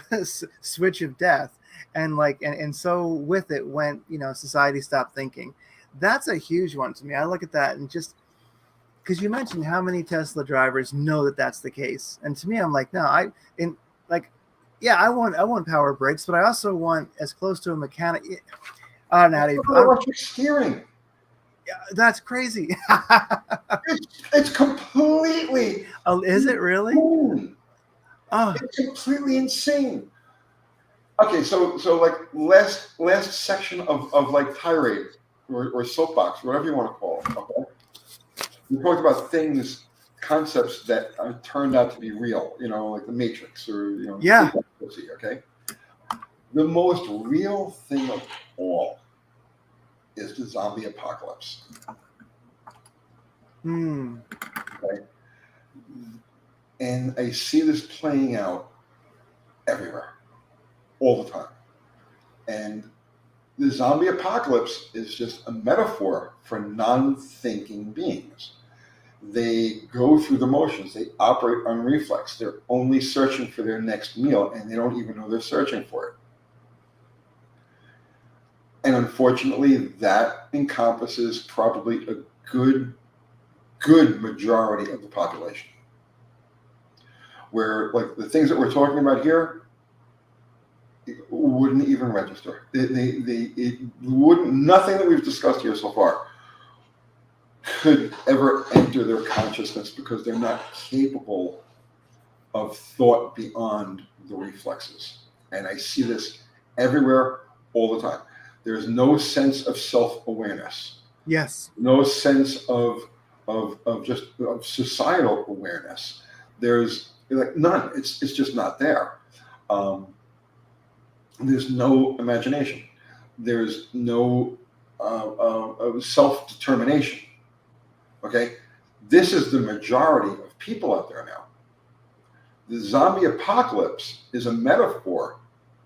switch of death, and like and so with it went, you know, society stopped thinking. That's a huge one to me. I look at that and just because you mentioned how many Tesla drivers know that that's the case, and to me, I'm like, no, I want power brakes, but I also want as close to a mechanic. I don't know how to. Electric steering. Yeah, that's crazy. It's completely. Oh, is it really? Insane. Oh, it's completely insane. Okay, so like last section of like tirade or soapbox, whatever you want to call it. Okay, we talked about things, concepts that turned out to be real. You know, like the Matrix or yeah. Okay, the most real thing of all is the zombie apocalypse. Okay? And I see this playing out everywhere, all the time. And the zombie apocalypse is just a metaphor for non-thinking beings. They go through the motions. They operate on reflex. They're only searching for their next meal, and they don't even know they're searching for it. And unfortunately, that encompasses probably a good majority of the population. Where, like, the things that we're talking about here wouldn't even register. It wouldn't. Nothing that we've discussed here so far could ever enter their consciousness because they're not capable of thought beyond the reflexes. And I see this everywhere all the time. There's no sense of self-awareness. Yes. No sense of societal awareness. There's like none. It's just not there. There's no imagination. There's no self-determination. Okay, this is the majority of people out there now. The zombie apocalypse is a metaphor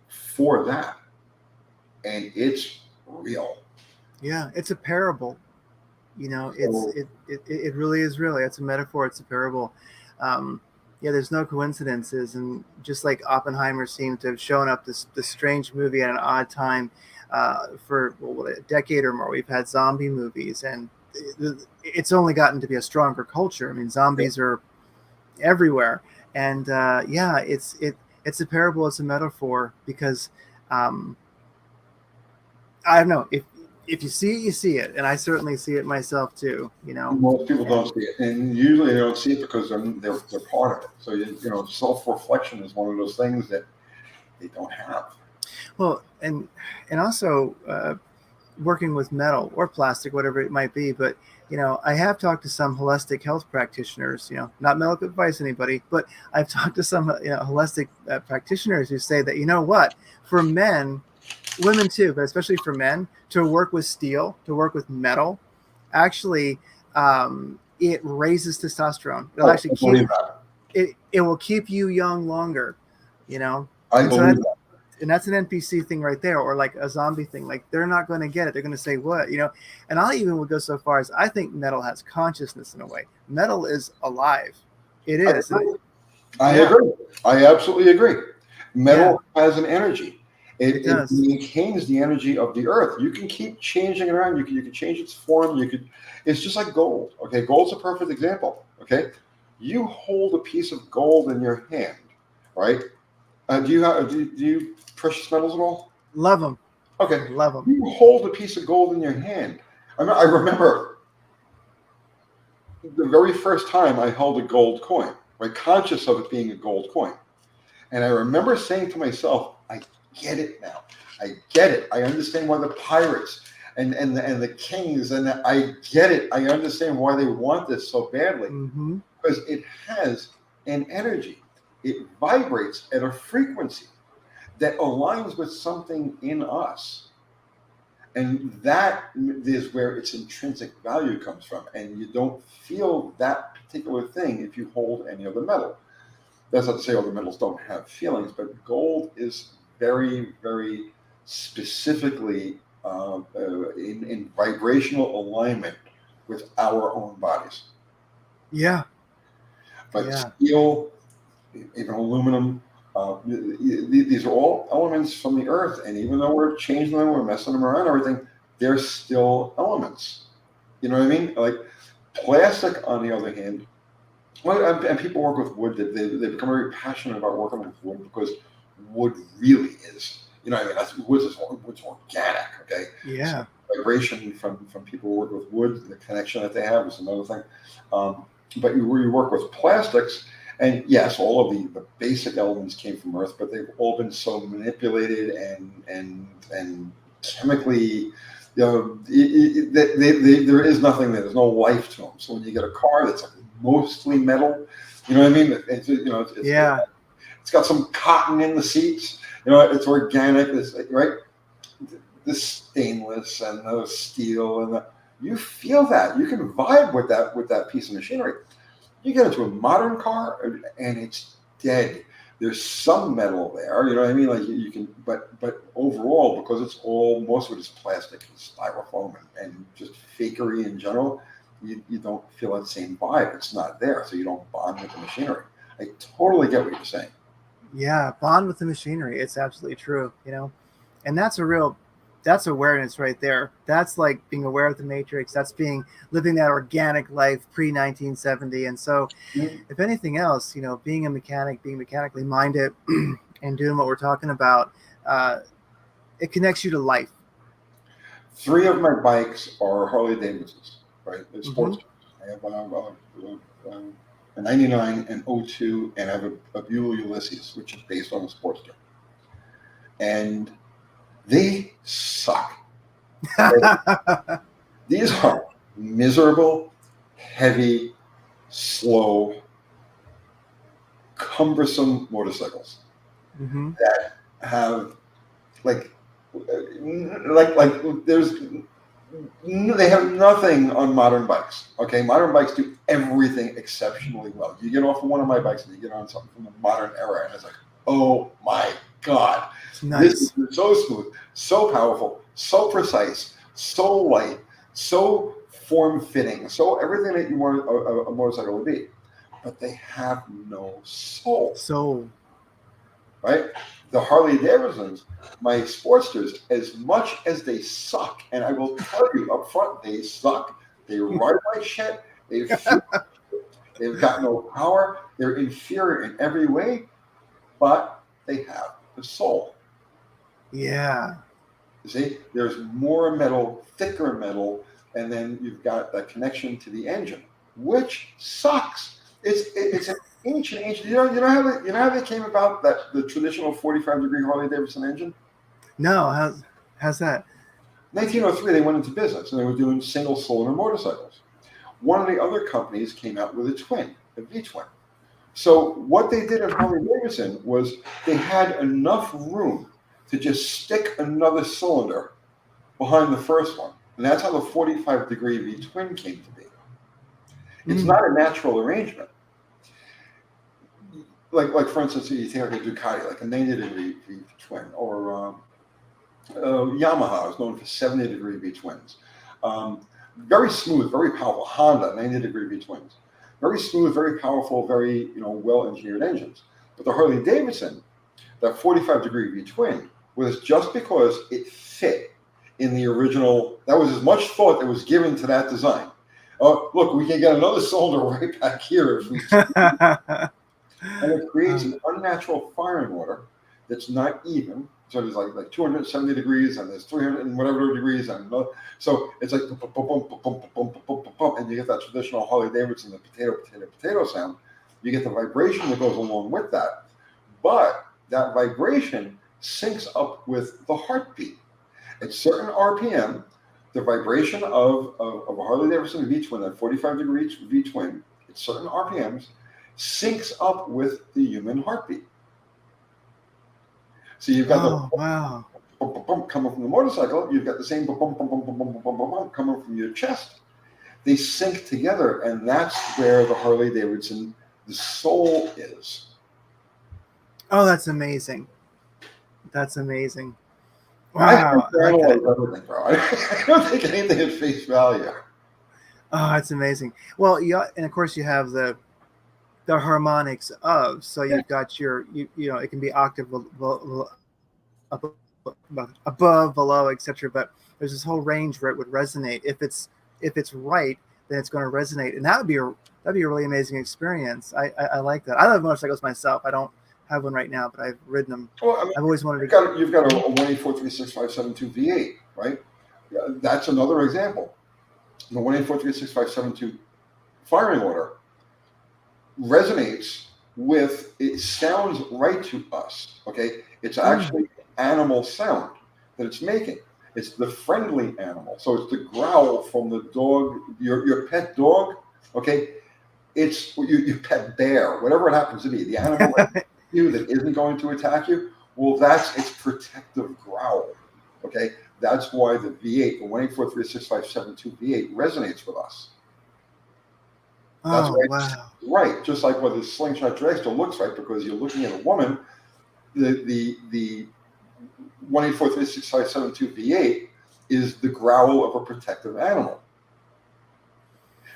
for that. And it's real. Yeah, it's a parable. You know, it really is real. It's a metaphor. It's a parable. Yeah, there's no coincidences, and just like Oppenheimer seemed to have shown up this strange movie at an odd time for a decade or more. We've had zombie movies, and it's only gotten to be a stronger culture. I mean, zombies are everywhere, and yeah, it's a parable. It's a metaphor because. I don't know if you see it, you see it, and I certainly see it myself too. Most people don't see it, and usually they don't see it because they're part of it. So self-reflection is one of those things that they don't have. Well, and also working with metal or plastic, whatever it might be. But I have talked to some holistic health practitioners. Not medical advice, anybody, but I've talked to some holistic practitioners who say that what, for men, women too, but especially for men, to work with steel, to work with metal, actually, it raises testosterone. It'll actually keep it. It will keep you young longer. I believe that. And that's an NPC thing right there, or like a zombie thing. Like, they're not going to get it. They're going to say what, and I even would go so far as I think metal has consciousness in a way. Metal is alive. It is. I agree. I absolutely agree. Metal has an energy. It maintains the energy of the earth. You can keep changing it around. You can change its form. It's just like gold. Okay. Gold's a perfect example. Okay. You hold a piece of gold in your hand, right? Do you precious metals at all? Love them. Okay. Love them. You hold a piece of gold in your hand. I remember the very first time I held a gold coin, right? Conscious of it being a gold coin. And I remember saying to myself, I get it now. I get it. I understand why the pirates and the kings, and I get it. I understand why they want this so badly. Mm-hmm. Because it has an energy. It vibrates at a frequency that aligns with something in us. And that is where its intrinsic value comes from. And you don't feel that particular thing if you hold any other metal. That's not to say other metals don't have feelings, but gold is very, very specifically in vibrational alignment with our own bodies. Yeah. But steel, even aluminum, these are all elements from the earth. And even though we're changing them, we're messing them around, everything, they're still elements. You know what I mean? Like plastic, on the other hand, and people work with wood. They become very passionate about working with wood because wood really is. Wood's organic. Okay. Yeah. So vibration from people who work with wood, the connection that they have is another thing. But you work with plastics, and yes, all of the basic elements came from Earth, but they've all been so manipulated and chemically. There is nothing there. There's no life to them. So when you get a car that's like mostly metal, you know what I mean? It's got some cotton in the seats. It's organic. Right? The stainless and the steel and you feel that. You can vibe with that piece of machinery. You get into a modern car and it's dead. There's some metal there, you know what I mean? Like you can, but overall, because it's most of it is plastic and styrofoam and just fakery in general, you don't feel that same vibe. It's not there, so you don't bond with the machinery. I totally get what you're saying. Yeah, bond with the machinery. It's absolutely true, and that's awareness right there. That's like being aware of the matrix. That's living that organic life pre-1970. And so if anything else, being a mechanic, being mechanically minded and doing what we're talking about, it connects you to life. 3 of my bikes are Harley Davidsons, right? They're sports. I have a 99, an 02, and I have a Buell Ulysses, which is based on a Sportster. And they suck. These are miserable, heavy, slow, cumbersome motorcycles that have they have nothing on modern bikes. Okay, modern bikes do everything exceptionally well. You get off of one of my bikes and you get on something from the modern era, and it's like, oh my God. Nice. This is so smooth, so powerful, so precise, so light, so form-fitting, so everything that you want a motorcycle to be. But they have no soul. Right? The Harley Davidsons, my Sportsters, as much as they suck, and I will tell you up front, they suck. They ride like shit. They've got no power. They're inferior in every way, but they have the soul. Yeah. You see, there's more metal, thicker metal, and then you've got that connection to the engine, which sucks. It's an ancient. You know how they came about the traditional 45-degree Harley Davidson engine? No, how's that? 1903, they went into business and they were doing single cylinder motorcycles. One of the other companies came out with a V-twin. So what they did at Harley Davidson was they had enough room to just stick another cylinder behind the first one. And that's how the 45-degree V-twin came to be. It's not a natural arrangement. Like for instance, you take like a Ducati, like a 90-degree V-twin, or Yamaha is known for 70-degree V-twins. Very smooth, very powerful. Honda, 90-degree V-twins. Very smooth, very powerful, very well-engineered engines. But the Harley Davidson, that 45-degree V-twin, was just because it fit in the original. That was as much thought that was given to that design. Oh, look, we can get another cylinder right back here if we. And it creates an unnatural firing order that's not even. So there's like 270 degrees and there's 300 and whatever degrees, and so it's like boom, boom, boom, boom, boom, boom, boom, boom, and you get that traditional Harley Davidson, the potato sound. You get the vibration that goes along with that, but that vibration syncs up with the heartbeat. At certain RPM, the vibration of a Harley Davidson V-twin, that 45-degree V-twin, at certain RPMs, syncs up with the human heartbeat. So you've got the wow. Bump, bump, bump, coming from the motorcycle. You've got the same bump, bump, bump, bump, bump, bump, bump, bump, coming from your chest. They sync together, and that's where the Harley Davidson, the soul is. Oh, that's amazing. That's amazing. Wow. I don't take anything at face value. Oh, that's amazing. Well, and of course you have the harmonics of, so you've got your, it can be octave above, below, etc. But there's this whole range where it would resonate. If it's right, then it's going to resonate, and that'd be a really amazing experience. I like that. I love motorcycles myself. I don't have one right now, but I've ridden them. Well, I mean, I've always wanted to. You've got a 18436.572 V8, right? Yeah, that's another example. The 18436.572 firing order resonates with, it sounds right to us. Okay, it's actually animal sound that it's making. It's the friendly animal, so it's the growl from the dog, your pet dog. Okay, it's your pet bear, whatever it happens to be, the animal that isn't going to attack you. Well, that's its protective growl. Okay, that's why the V8, the 18436.572 V8, resonates with us. That's right. Just like what the slingshot dragster looks like, because you're looking at a woman. The 18436.572 V8 is the growl of a protective animal.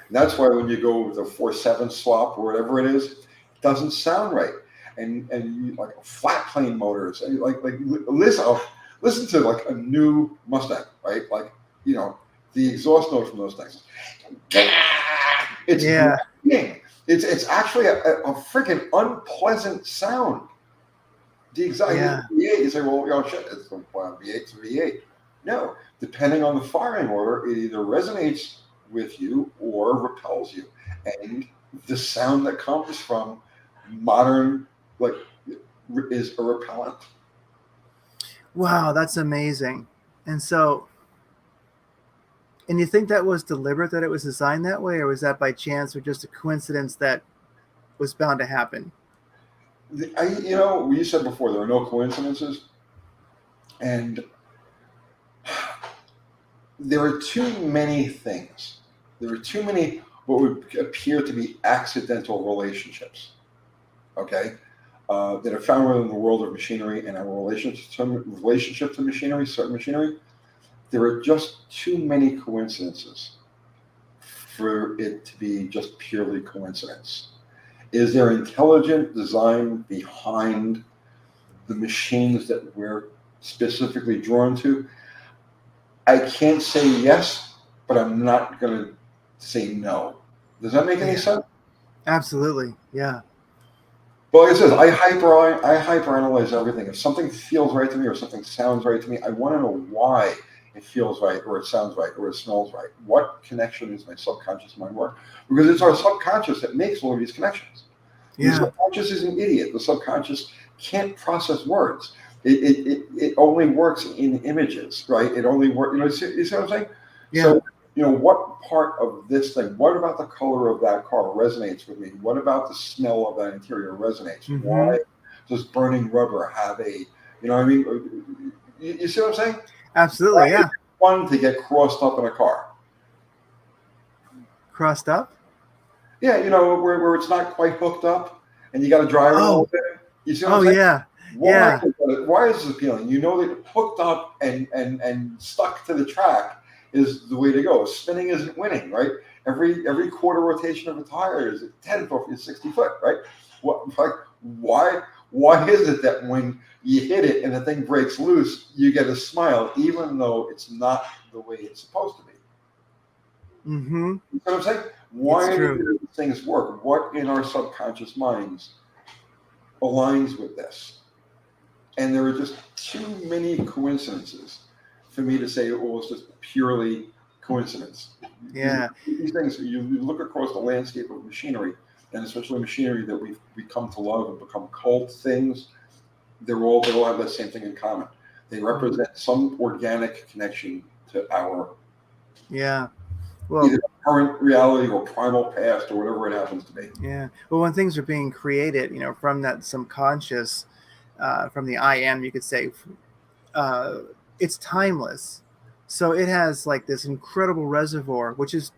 And that's why when you go with a 4.7 swap or whatever it is, it doesn't sound right. And you, like flat plane motors, and like listen to like a new Mustang, right? Like the exhaust note from those things. It's it's actually a freaking unpleasant sound. The exact V8, you say, well, shit, it's a V8, it's a V8. No, depending on the firing order, it either resonates with you or repels you. And the sound that comes from modern, is a repellent. Wow, that's amazing. And so, and you think that was deliberate, that it was designed that way, or was that by chance or just a coincidence that was bound to happen? You said before, there are no coincidences. And there are too many things. There are too many what would appear to be accidental relationships, okay, that are found within the world of machinery and our relationship to machinery, certain machinery. There are just too many coincidences for it to be just purely coincidence. Is there intelligent design behind the machines that we're specifically drawn to? I can't say yes, but I'm not going to say no. Does that make any sense? Absolutely, yeah. Well, like I said, I hyperanalyze everything. If something feels right to me or something sounds right to me, I want to know why it feels right or it sounds right or it smells right. What connection is my subconscious mind work? Because it's our subconscious that makes all of these connections. The subconscious is an idiot. The subconscious can't process words. It only works in images, right? It only works, you see what I'm saying? Yeah. So, what part of this thing, what about the color of that car resonates with me? What about the smell of that interior resonates? Mm-hmm. Why does burning rubber have a, what I mean? You see what I'm saying? Absolutely, yeah. It's fun to get crossed up in a car. Crossed up? Yeah, where it's not quite hooked up and you got to drive it a little bit. You see what I'm saying? Yeah. Why is this appealing? That hooked up and stuck to the track is the way to go. Spinning isn't winning, right? Every quarter rotation of a tire is 10 foot, 60 foot, right? Why is it that when you hit it and the thing breaks loose, you get a smile, even though it's not the way it's supposed to be? Mm-hmm. You know what I'm saying? Why do these things work? What in our subconscious minds aligns with this? And there are just too many coincidences for me to say, it's just purely coincidence. Yeah. These things, you look across the landscape of machinery, and especially machinery that we've come to love and become cult things, they all have that same thing in common. They represent some organic connection to our either current reality or primal past or whatever it happens to be. Yeah. Well, when things are being created, from that subconscious, from the I am, you could say, it's timeless. So it has like this incredible reservoir, which is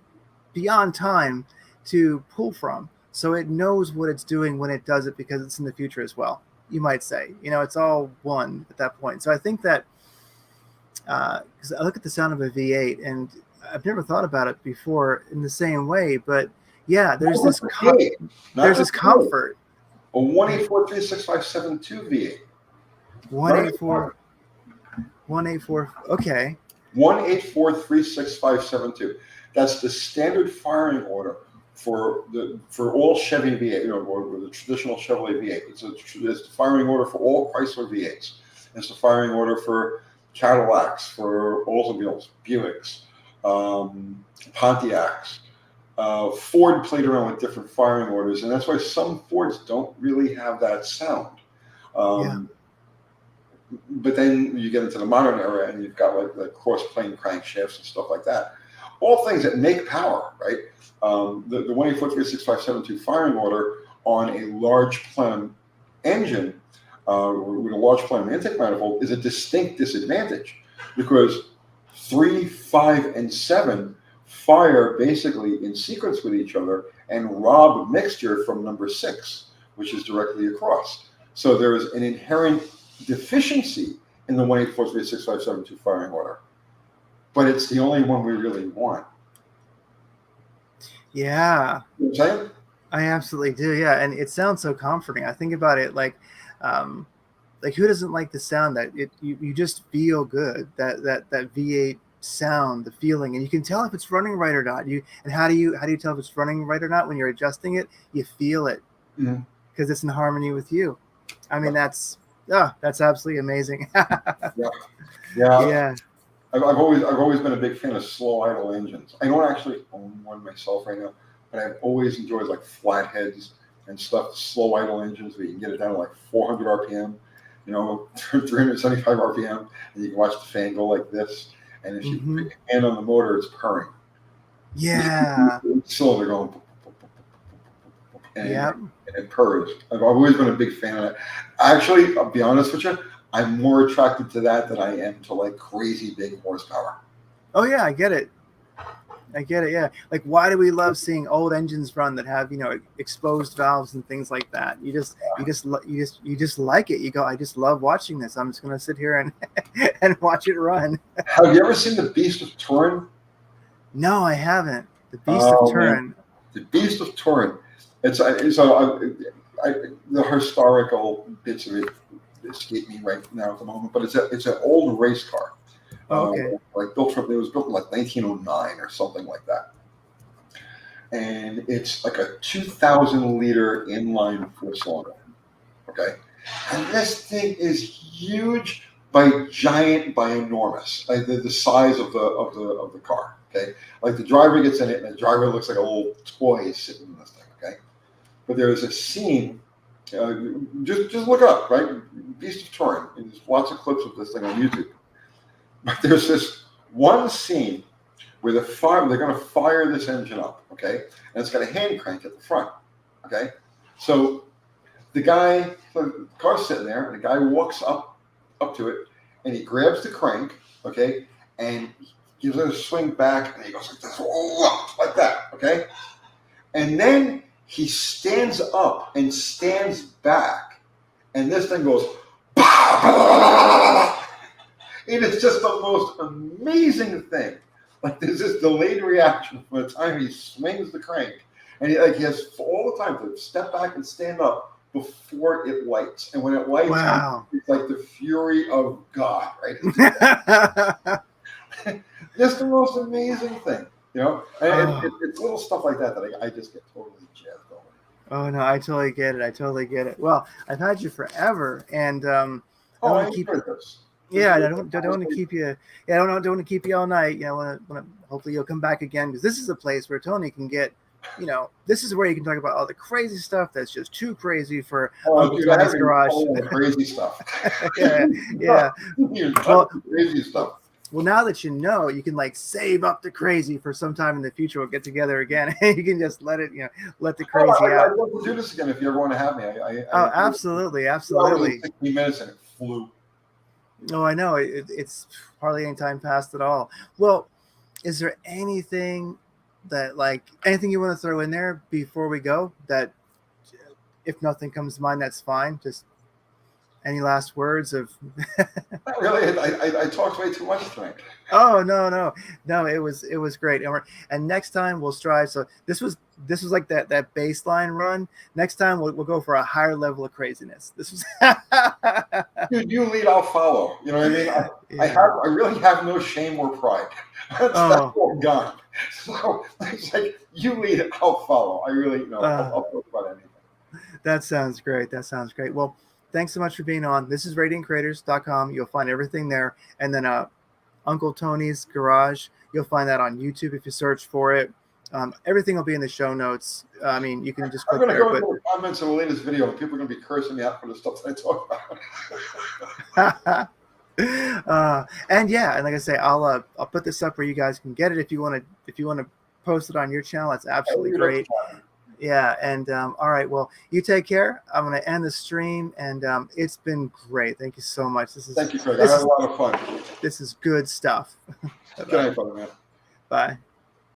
beyond time to pull from. So it knows what it's doing when it does it because it's in the future as well. You might say, it's all one at that point. So I think that because I look at the sound of a V8 and I've never thought about it before in the same way, but yeah, there's this comfort. A 1843657 V8. 184. Okay. 1843657. That's the standard firing order for all Chevy V8, or the traditional Chevrolet V8. It's the firing order for all Chrysler V8s. It's the firing order for Cadillacs, for Oldsmobiles, Buicks, Pontiacs. Ford played around with different firing orders, and that's why some Fords don't really have that sound. But then you get into the modern era, and you've got like the cross-plane crankshafts and stuff like that. All things that make power, right? The 1843657 firing order on a large plenum engine with a large plenum intake manifold is a distinct disadvantage because 3, 5, and 7 fire basically in sequence with each other and rob mixture from number 6, which is directly across. So there is an inherent deficiency in the 1843657 firing order, but it's the only one we really want. Yeah. You know what I'm saying? I absolutely do. Yeah. And it sounds so comforting. I think about it like who doesn't like the sound that you just feel good, that V8 sound, the feeling, and you can tell if it's running right or not. How do you tell if it's running right or not? When you're adjusting it, you feel it because it's in harmony with you. I mean, that's absolutely amazing. Yeah. I've always been a big fan of slow idle engines. I don't actually own one myself right now, but I've always enjoyed like flatheads and stuff, slow idle engines where you can get it down to like 400 RPM, 375 RPM, and you can watch the fan go like this. And if you put your hand on the motor, it's purring. Yeah. Cylinder going. And it purrs. I've always been a big fan of that. Actually, I'll be honest with you, I'm more attracted to that than I am to like crazy big horsepower. Oh yeah, I get it. Yeah. Like, why do we love seeing old engines run that have exposed valves and things like that? You just like it. You go, I just love watching this. I'm just gonna sit here and watch it run. Have you ever seen the Beast of Turin? No, I haven't. The Beast of Turin. Man. The Beast of Turin. The historical bits of it escape me right now at the moment, but it's an old race car. Okay. It was built in like 1909 or something like that, and it's like a 2,000 liter inline 4-cylinder. Okay, and this thing is huge by giant by enormous, like the size of the car. Okay, like the driver gets in it, and the driver looks like a little toy sitting in this thing. Okay, but there is a scene. Just look it up, right? Beast of Touring. There's lots of clips of this thing on YouTube. But there's this one scene where they're going to fire this engine up, okay? And it's got a hand crank at the front, okay? So the car's sitting there, and the guy walks up to it, and he grabs the crank, okay, and gives it a swing back, and he goes like this, like that, okay? And then he stands up and stands back, and this thing goes, it is just the most amazing thing. Like there's this delayed reaction from the time he swings the crank, and he has all the time to step back and stand up before it lights. And when it lights, wow. It's like the fury of God, right? Just the most amazing thing, you know. And it's little stuff like that I just get totally jazzed over. Oh no, I totally get it. I totally get it. Well, I've had you forever, and I want to keep this. Yeah, I don't want to keep you. Yeah, I don't want to keep you all night. You know, want to hopefully you'll come back again, because this is a place where Tony can get. You know, this is where you can talk about all the crazy stuff that's just too crazy for Uncle Tony's Garage. Crazy stuff. yeah. Well, crazy stuff. Well, now that you know, you can like save up the crazy for some time in the future. We'll get together again. You can just let it, let the crazy out. I'd love to do this again if you ever want to have me. Absolutely. 60 minutes and it flew. Oh, I know. It's hardly any time passed at all. Well, is there anything anything you want to throw in there before we go? That if nothing comes to mind, that's fine. Just any last words of? Not really. I talked way too much tonight. Oh no! It was great, and next time we'll strive. So this was like that baseline run. Next time we'll go for a higher level of craziness. This was. Dude, you lead, I'll follow. You know what I mean? I really have no shame or pride. That's all gone. So it's like you lead, I'll follow. I really I'll talk about anything. That sounds great. Well, thanks so much for being on. This is radiantcreators.com. You'll find everything there. And then Uncle Tony's Garage, you'll find that on YouTube if you search for it. Everything will be in the show notes. I mean, you can just click there. I'm going to go to the comments of the latest video, and people are going to be cursing me out for the stuff that I talk about. And like I say, I'll put this up where you guys can get it if you want to post it on your channel. That's absolutely great. Yeah, and all right, well, you take care. I'm going to end the stream, and it's been great. Thank you so much. Thank you, Craig. I had a lot of fun. This is good stuff. Good night, brother, man. Bye.